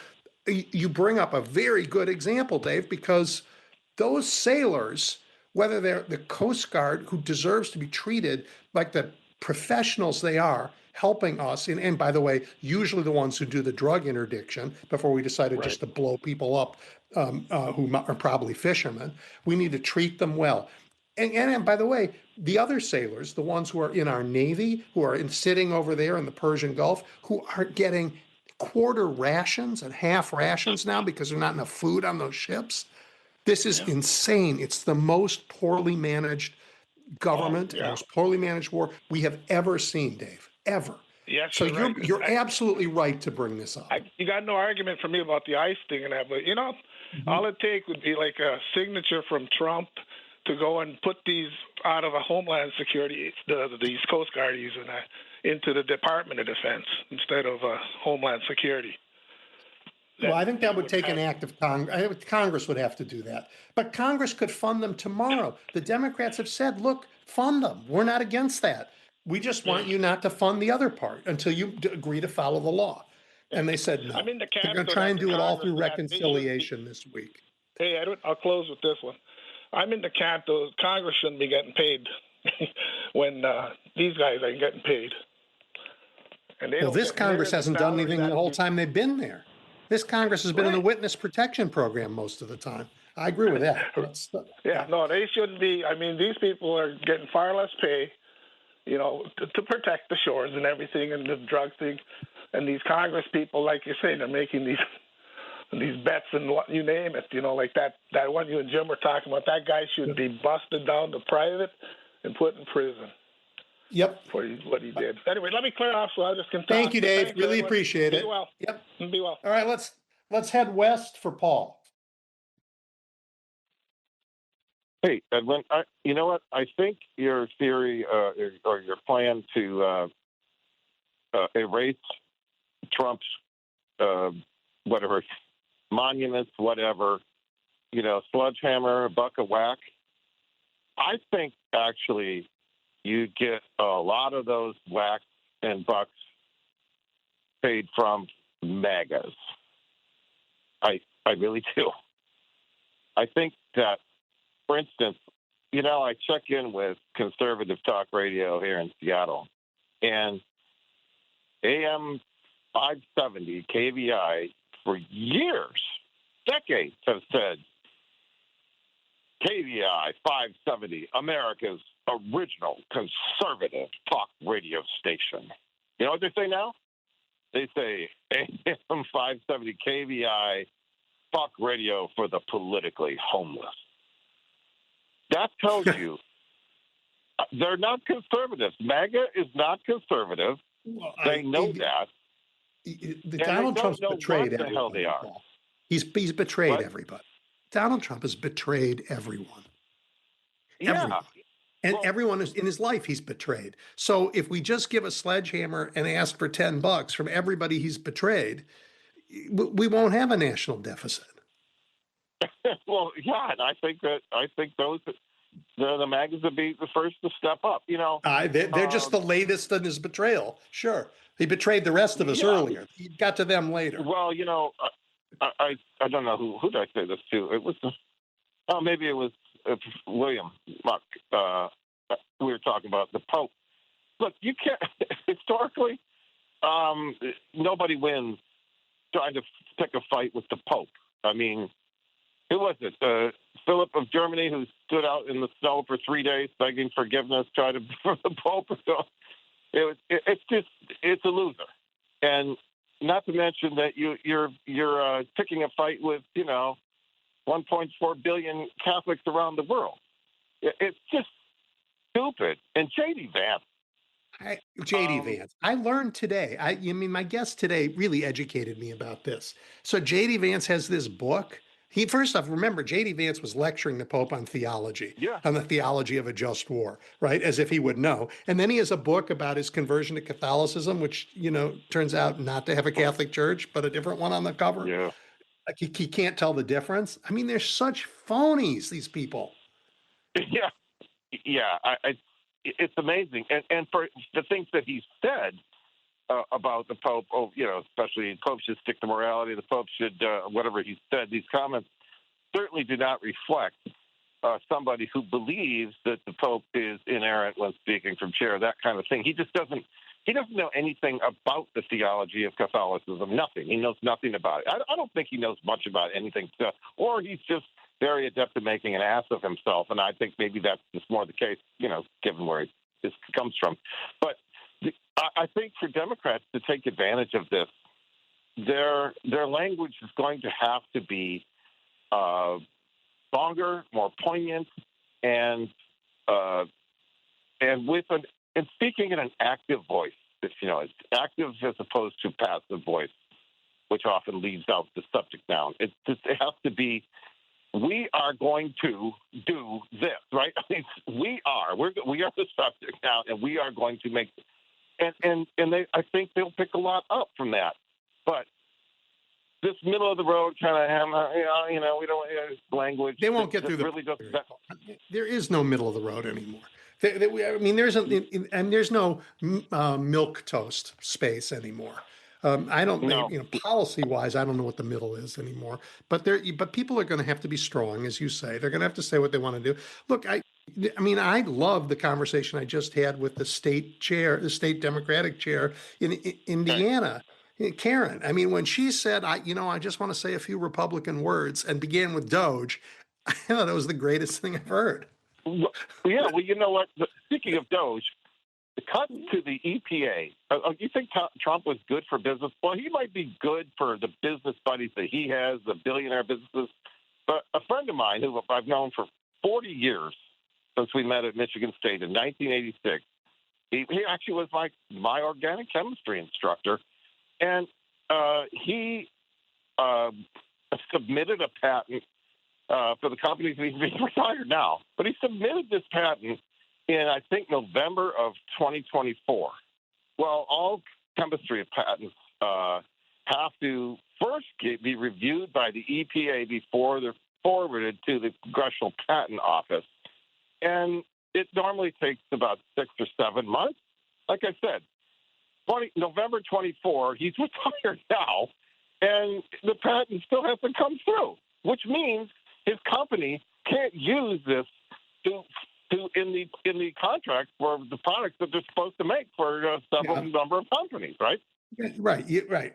bring up a very good example, Dave, because those sailors, whether they're the Coast Guard, who deserves to be treated like the professionals they are, helping us, and by the way, usually the ones who do the drug interdiction before we decided just to blow people up who are probably fishermen. We need to treat them well. And by the way, the other sailors, the ones who are in our Navy, who are sitting over there in the Persian Gulf, who are getting quarter rations and half rations now because there's not enough food on those ships. This is insane. It's the most poorly managed government, the most poorly managed war we have ever seen, Dave, ever. Yes, so you're you're right. absolutely right to bring this up. You got no argument for me about the ICE thing and that, but all it take would be like a signature from Trump to go and put these out of a Homeland Security, these Coast Guard using that, into the Department of Defense instead of Homeland Security. Well, I think that would take an act of Congress. Congress would have to do that. But Congress could fund them tomorrow. The Democrats have said, look, fund them. We're not against that. We just want you not to fund the other part until you agree to follow the law. And they said no. I'm in the They're going to try and do it all through reconciliation this week. Hey, Edwin, I'll close with this one. I'm in the camp that Congress shouldn't be getting paid when these guys ain't getting paid. And well, this Congress hasn't done anything the whole time they've been there. This Congress has been in the witness protection program most of the time. I agree with that. No, they shouldn't be. I mean, these people are getting far less pay, to protect the shores and everything and the drug thing. And these Congress people, like you say, they're making these bets and what you name it. Like that one you and Jim were talking about. That guy should be busted down to private and put in prison. Yep. For what he did. Anyway, let me clear off so I just can talk. Thank you, Dave. Thanks, really everyone. appreciate it. Be well. Yep. Be well. All right, let's head west for Paul. Hey, Edwin, you know what? I think your theory or your plan to erase Trump's whatever monuments, whatever, sledgehammer, a buck of whack. I think actually you get a lot of those whacks and bucks paid from MAGAs. I really do. I think that, for instance, I check in with conservative talk radio here in Seattle, and AM 570 KVI for years, decades have said KVI 570, America's original conservative talk radio station. You know what they say now? They say AM 570 KVI talk radio for the politically homeless. That tells you they're not conservatives. MAGA is not conservative. Well, they know that. Donald Trump's betrayed everybody. Hell they are. He's betrayed everybody. Donald Trump has betrayed everyone. Yeah. Everyone. And everyone in his life he's betrayed. So if we just give a sledgehammer and ask for $10 from everybody he's betrayed, we won't have a national deficit. Well, yeah, and I think those the MAGAs would be the first to step up. They're just the latest in his betrayal. Sure, he betrayed the rest of us earlier. He got to them later. Well, I don't know who did I say this to. It was maybe it was William Muck. We were talking about the Pope. Look, you can't historically. Nobody wins trying to pick a fight with the Pope. I mean, who was it? Philip of Germany, who stood out in the snow for 3 days begging forgiveness, tried to for the Pope. So it's a loser, and not to mention that you're picking a fight with 1.4 billion Catholics around the world. It's just stupid. And J.D. Vance. I learned today. My guest today really educated me about this. So J.D. Vance has this book First off, remember, J.D. Vance was lecturing the Pope on theology, Yeah. on the theology of a just war, right? As if he would know. And then he has a book about his conversion to Catholicism, which, turns out not to have a Catholic church, but a different one on the cover. Yeah. Like he can't tell the difference. I mean, they're such phonies, these people. Yeah. Yeah. It's amazing. And for the things that he said about the Pope, especially the Pope should stick to morality, the Pope should, whatever he said, these comments certainly do not reflect somebody who believes that the Pope is inerrant when speaking from chair, that kind of thing. He doesn't know anything about the theology of Catholicism, nothing. He knows nothing about it. I don't think he knows much about anything, or he's just very adept at making an ass of himself, and I think maybe that's just more the case, given where this comes from. But I think for Democrats to take advantage of this, their language is going to have to be stronger, more poignant, and speaking in an active voice. It's active as opposed to passive voice, which often leaves out the subject noun. It has to be. We are going to do this, right? I mean, we are the subject now, and we are going to make. And I think they'll pick a lot up from that. But this middle of the road kind of, we don't language. They won't get through really there is no middle of the road anymore. There's no milk toast space anymore. I don't know, policy-wise, I don't know what the middle is anymore. But people are going to have to be strong, as you say. They're going to have to say what they want to do. Look, I love the conversation I just had with the state Democratic chair in Indiana, Karen. I mean, when she said, I just want to say a few Republican words and began with Doge, I thought it was the greatest thing I've heard. Yeah, well, you know what? Speaking of Doge, the cut to the EPA, you think Trump was good for business? Well, he might be good for the business buddies that he has, the billionaire businesses. But a friend of mine who I've known for 40 years, since we met at Michigan State in 1986, he actually was my organic chemistry instructor. And he submitted a patent for the company. He's retired now, but he submitted this patent in, I think, November of 2024. Well, all chemistry patents have to first be reviewed by the EPA before they're forwarded to the Congressional Patent Office. And it normally takes about 6 or 7 months. Like I said, November 24, he's retired now, and the patent still hasn't come through, which means his company can't use this in the contract for the products that they're supposed to make for several number of companies, right? Right.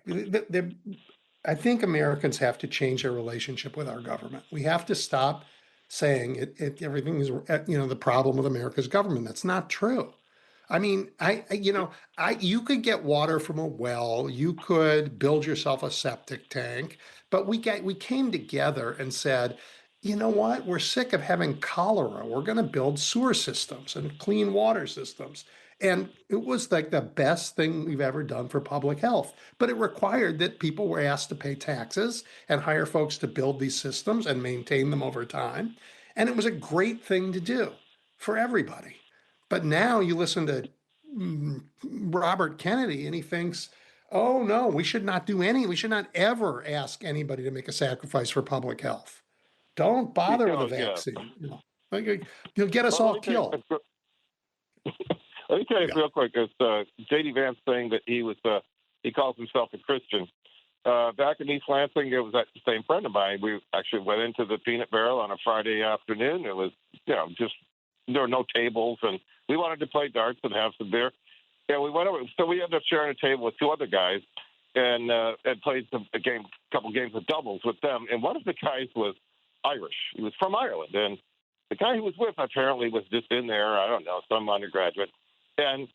I think Americans have to change their relationship with our government. We have to stop saying everything is, the problem with America's government. That's not true. I mean, you could get water from a well, you could build yourself a septic tank, but we came together and said, you know what? We're sick of having cholera. We're going to build sewer systems and clean water systems. And it was like the best thing we've ever done for public health. But it required that people were asked to pay taxes and hire folks to build these systems and maintain them over time. And it was a great thing to do for everybody. But now you listen to Robert Kennedy and he thinks, oh no, we should not ever ask anybody to make a sacrifice for public health. Don't bother with the vaccine. You'll get us all killed. Let me tell you real quick. It's J.D. Vance saying that he calls himself a Christian. Back in East Lansing, it was that same friend of mine. We actually went into the Peanut Barrel on a Friday afternoon. It was, just there were no tables, and we wanted to play darts and have some beer. Yeah, we went over. So we ended up sharing a table with two other guys, and played a couple games of doubles with them. And one of the guys was Irish. He was from Ireland, and the guy he was with apparently was just in there. I don't know, some undergraduate. And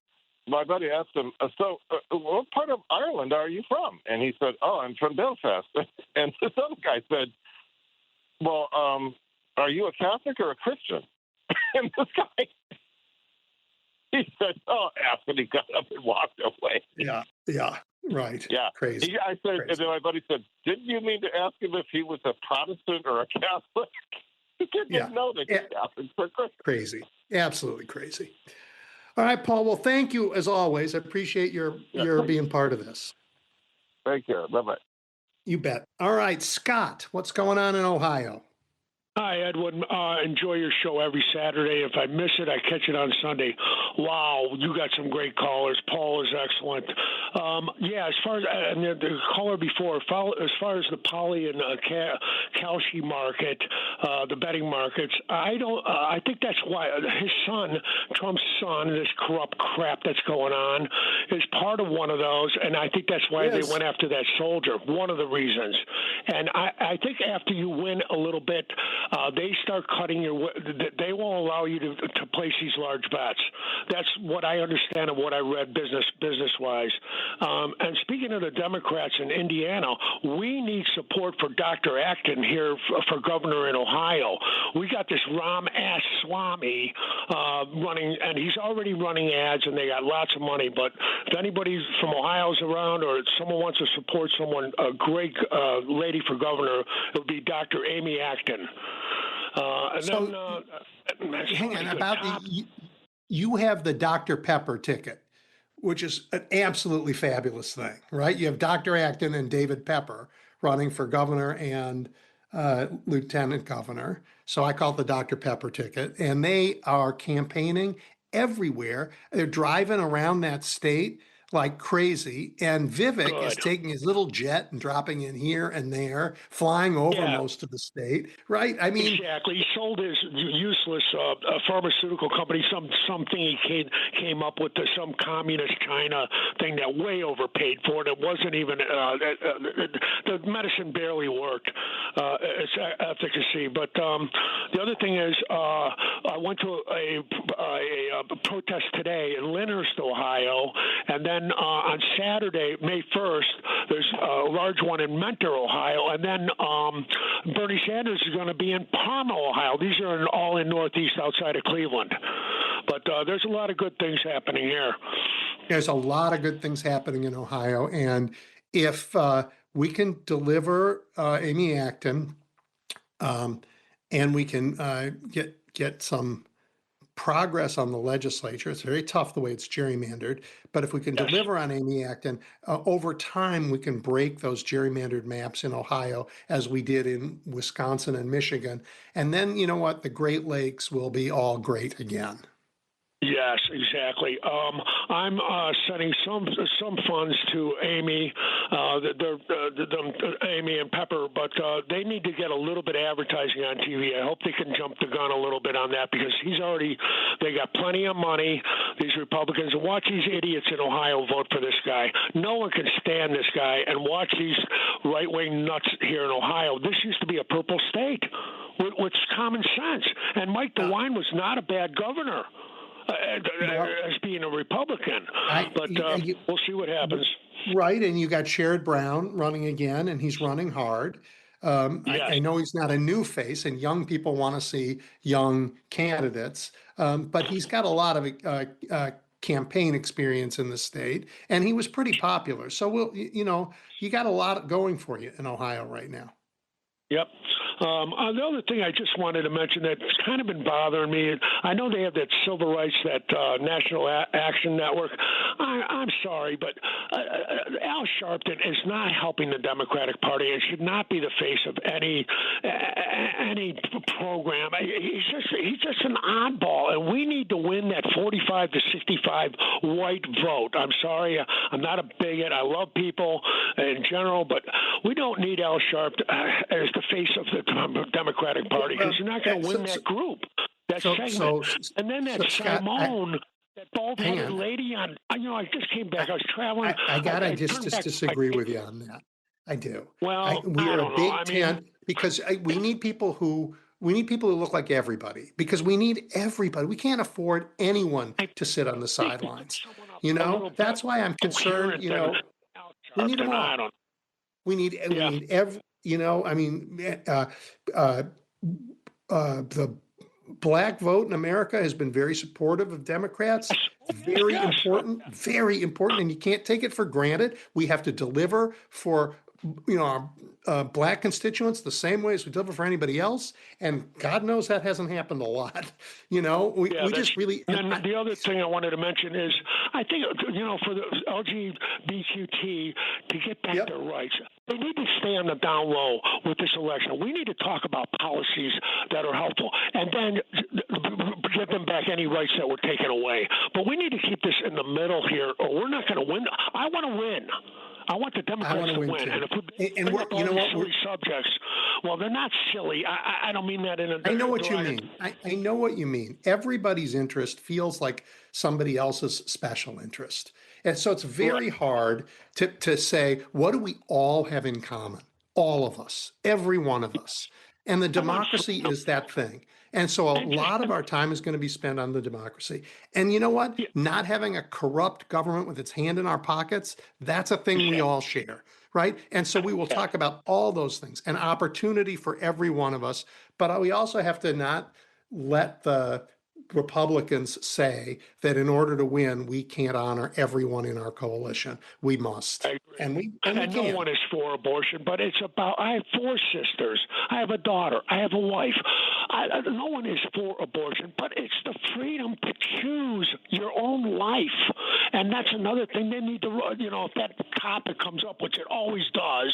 my buddy asked him, "So, what part of Ireland are you from?" And he said, "Oh, I'm from Belfast." And this other guy said, "Well, are you a Catholic or a Christian?" And this guy, he said, "Oh, F," and he got up and walked away. Yeah. Right. Yeah. Crazy. I said, Crazy. and then my buddy said, "Didn't you mean to ask him if he was a Protestant or a Catholic?" He didn't Yeah. even know that he's Catholic for Christmas. Crazy. Absolutely crazy. All right, Paul. Well, thank you as always. I appreciate your being part of this. Take care. Bye bye. You bet. All right, Scott, what's going on in Ohio? Hi, Edwin. Enjoy your show every Saturday. If I miss it, I catch it on Sunday. Wow, you got some great callers. Paul is excellent. As far as and the caller before, as far as the poly and Kalshi market, the betting markets, I think that's why his son, Trump's son, this corrupt crap that's going on, is part of one of those, and I think that's why they went after that soldier. One of the reasons, and I think after you win a little bit. They start cutting they won't allow you to place these large bets. That's what I understand and what I read business wise. And speaking of the Democrats in Indiana, we need support for Dr. Acton here for governor in Ohio. We got this Ram Ass Swami running, and he's already running ads, and they got lots of money. But if anybody from Ohio's around or someone wants to support someone, a great lady for governor, it would be Dr. Amy Acton. Hang on, you have the Dr. Pepper ticket, which is an absolutely fabulous thing, right? You have Dr. Acton and David Pepper running for governor and lieutenant governor. So I call it the Dr. Pepper ticket, and they are campaigning everywhere. They're driving around that state like crazy. And Vivek is taking his little jet and dropping in here and there, flying over most of the state, right? I mean, exactly. He sold his useless pharmaceutical company, something he came up with, some communist China thing that way overpaid for it. It wasn't even the medicine barely worked. Its efficacy. But the other thing is, I went to a protest today in Lyndhurst, Ohio, and then on Saturday, May 1st, there's a large one in Mentor, Ohio, and then Bernie Sanders is going to be in Parma, Ohio. These are all in Northeast outside of Cleveland. But there's a lot of good things happening here. There's a lot of good things happening in Ohio, and if we can deliver Amy Acton, and we can get some progress on the legislature. It's very tough the way it's gerrymandered, but if we can deliver on Amy Acton, over time we can break those gerrymandered maps in Ohio as we did in Wisconsin and Michigan. And then, you know what, the Great Lakes will be all great again. Yes, exactly. I'm sending some funds to Amy, Amy and Pepper, but they need to get a little bit of advertising on TV. I hope they can jump the gun a little bit on that because they got plenty of money, these Republicans. And watch these idiots in Ohio vote for this guy. No one can stand this guy. And watch these right-wing nuts here in Ohio. This used to be a purple state with common sense. And Mike DeWine was not a bad governor. As being a Republican, but we'll see what happens. Right, and you got Sherrod Brown running again, and he's running hard. I know he's not a new face, and young people want to see young candidates, but he's got a lot of campaign experience in the state, and he was pretty popular. So you got a lot going for you in Ohio right now. Yep. The other thing I just wanted to mention that's kind of been bothering me, I know they have that civil rights, that National Action Network. I'm sorry, but Al Sharpton is not helping the Democratic Party and should not be the face of any program. He's just an oddball, and we need to win that 45 to 65 white vote. I'm sorry, I'm not a bigot. I love people in general, but we don't need Al Sharpton as the face of the Democratic Party because you're not going to win that group, that segment. And then that Simone, that bald-headed lady on, I just came back. I was traveling. I gotta just disagree with you on that. I do. Well, we are a big tent because we need people who look like everybody because we need everybody. We can't afford anyone to sit on the sidelines. That's why I'm concerned. We need them all. We need every. The black vote in America has been very supportive of Democrats. Very important, very important, and you can't take it for granted. We have to deliver for our black constituents the same way as we deliver for anybody else, and God knows that hasn't happened a lot. We just really. And the other thing I wanted to mention is, I think for the LGBTQ to get back their rights, they need to stay on the down low with this election. We need to talk about policies that are helpful, and then give them back any rights that were taken away. But we need to keep this in the middle here, or we're not going to win. I want to win. I want the Democrats to win. And if we bring up all these silly subjects, well, they're not silly. I don't mean that in a. I know what you mean. I know what you mean. Everybody's interest feels like somebody else's special interest. And so it's very hard to say, what do we all have in common? All of us, every one of us. And the democracy is that thing. And so a lot of our time is going to be spent on the democracy. And you know what? Not having a corrupt government with its hand in our pockets, that's a thing we all share, right? And so we will talk about all those things, an opportunity for every one of us. But we also have to not let the Republicans say that in order to win, we can't honor everyone in our coalition. We must. And we and no one is for abortion, but it's about, I have 4 sisters. I have a daughter. I have a wife. No one is for abortion, but it's the freedom to choose your own life. And that's another thing they need to, if that topic comes up, which it always does,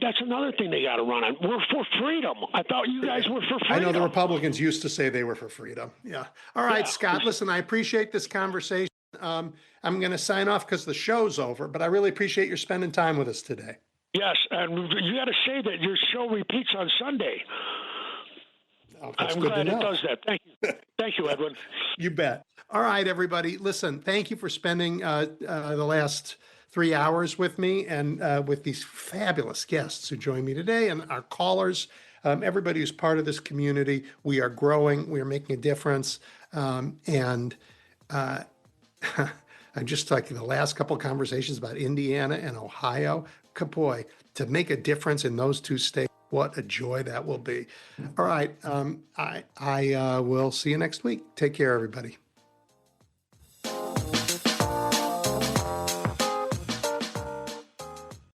that's another thing they got to run on. We're for freedom. I thought you guys were for freedom. I know the Republicans used to say they were for freedom. Yeah. All right, Scott, listen, I appreciate this conversation. I'm going to sign off because the show's over, but I really appreciate your spending time with us today. Yes, and you got to say that your show repeats on Sunday. Oh, I'm glad it does that. Thank you. Thank you, Edwin. You bet. All right, everybody. Listen, thank you for spending the last 3 hours with me and with these fabulous guests who joined me today and our callers. Everybody who's part of this community. We are growing. We are making a difference. And I'm just talking the last couple of conversations about Indiana and Ohio. Boy, to make a difference in those 2 states, what a joy that will be. All right. I will see you next week. Take care, everybody.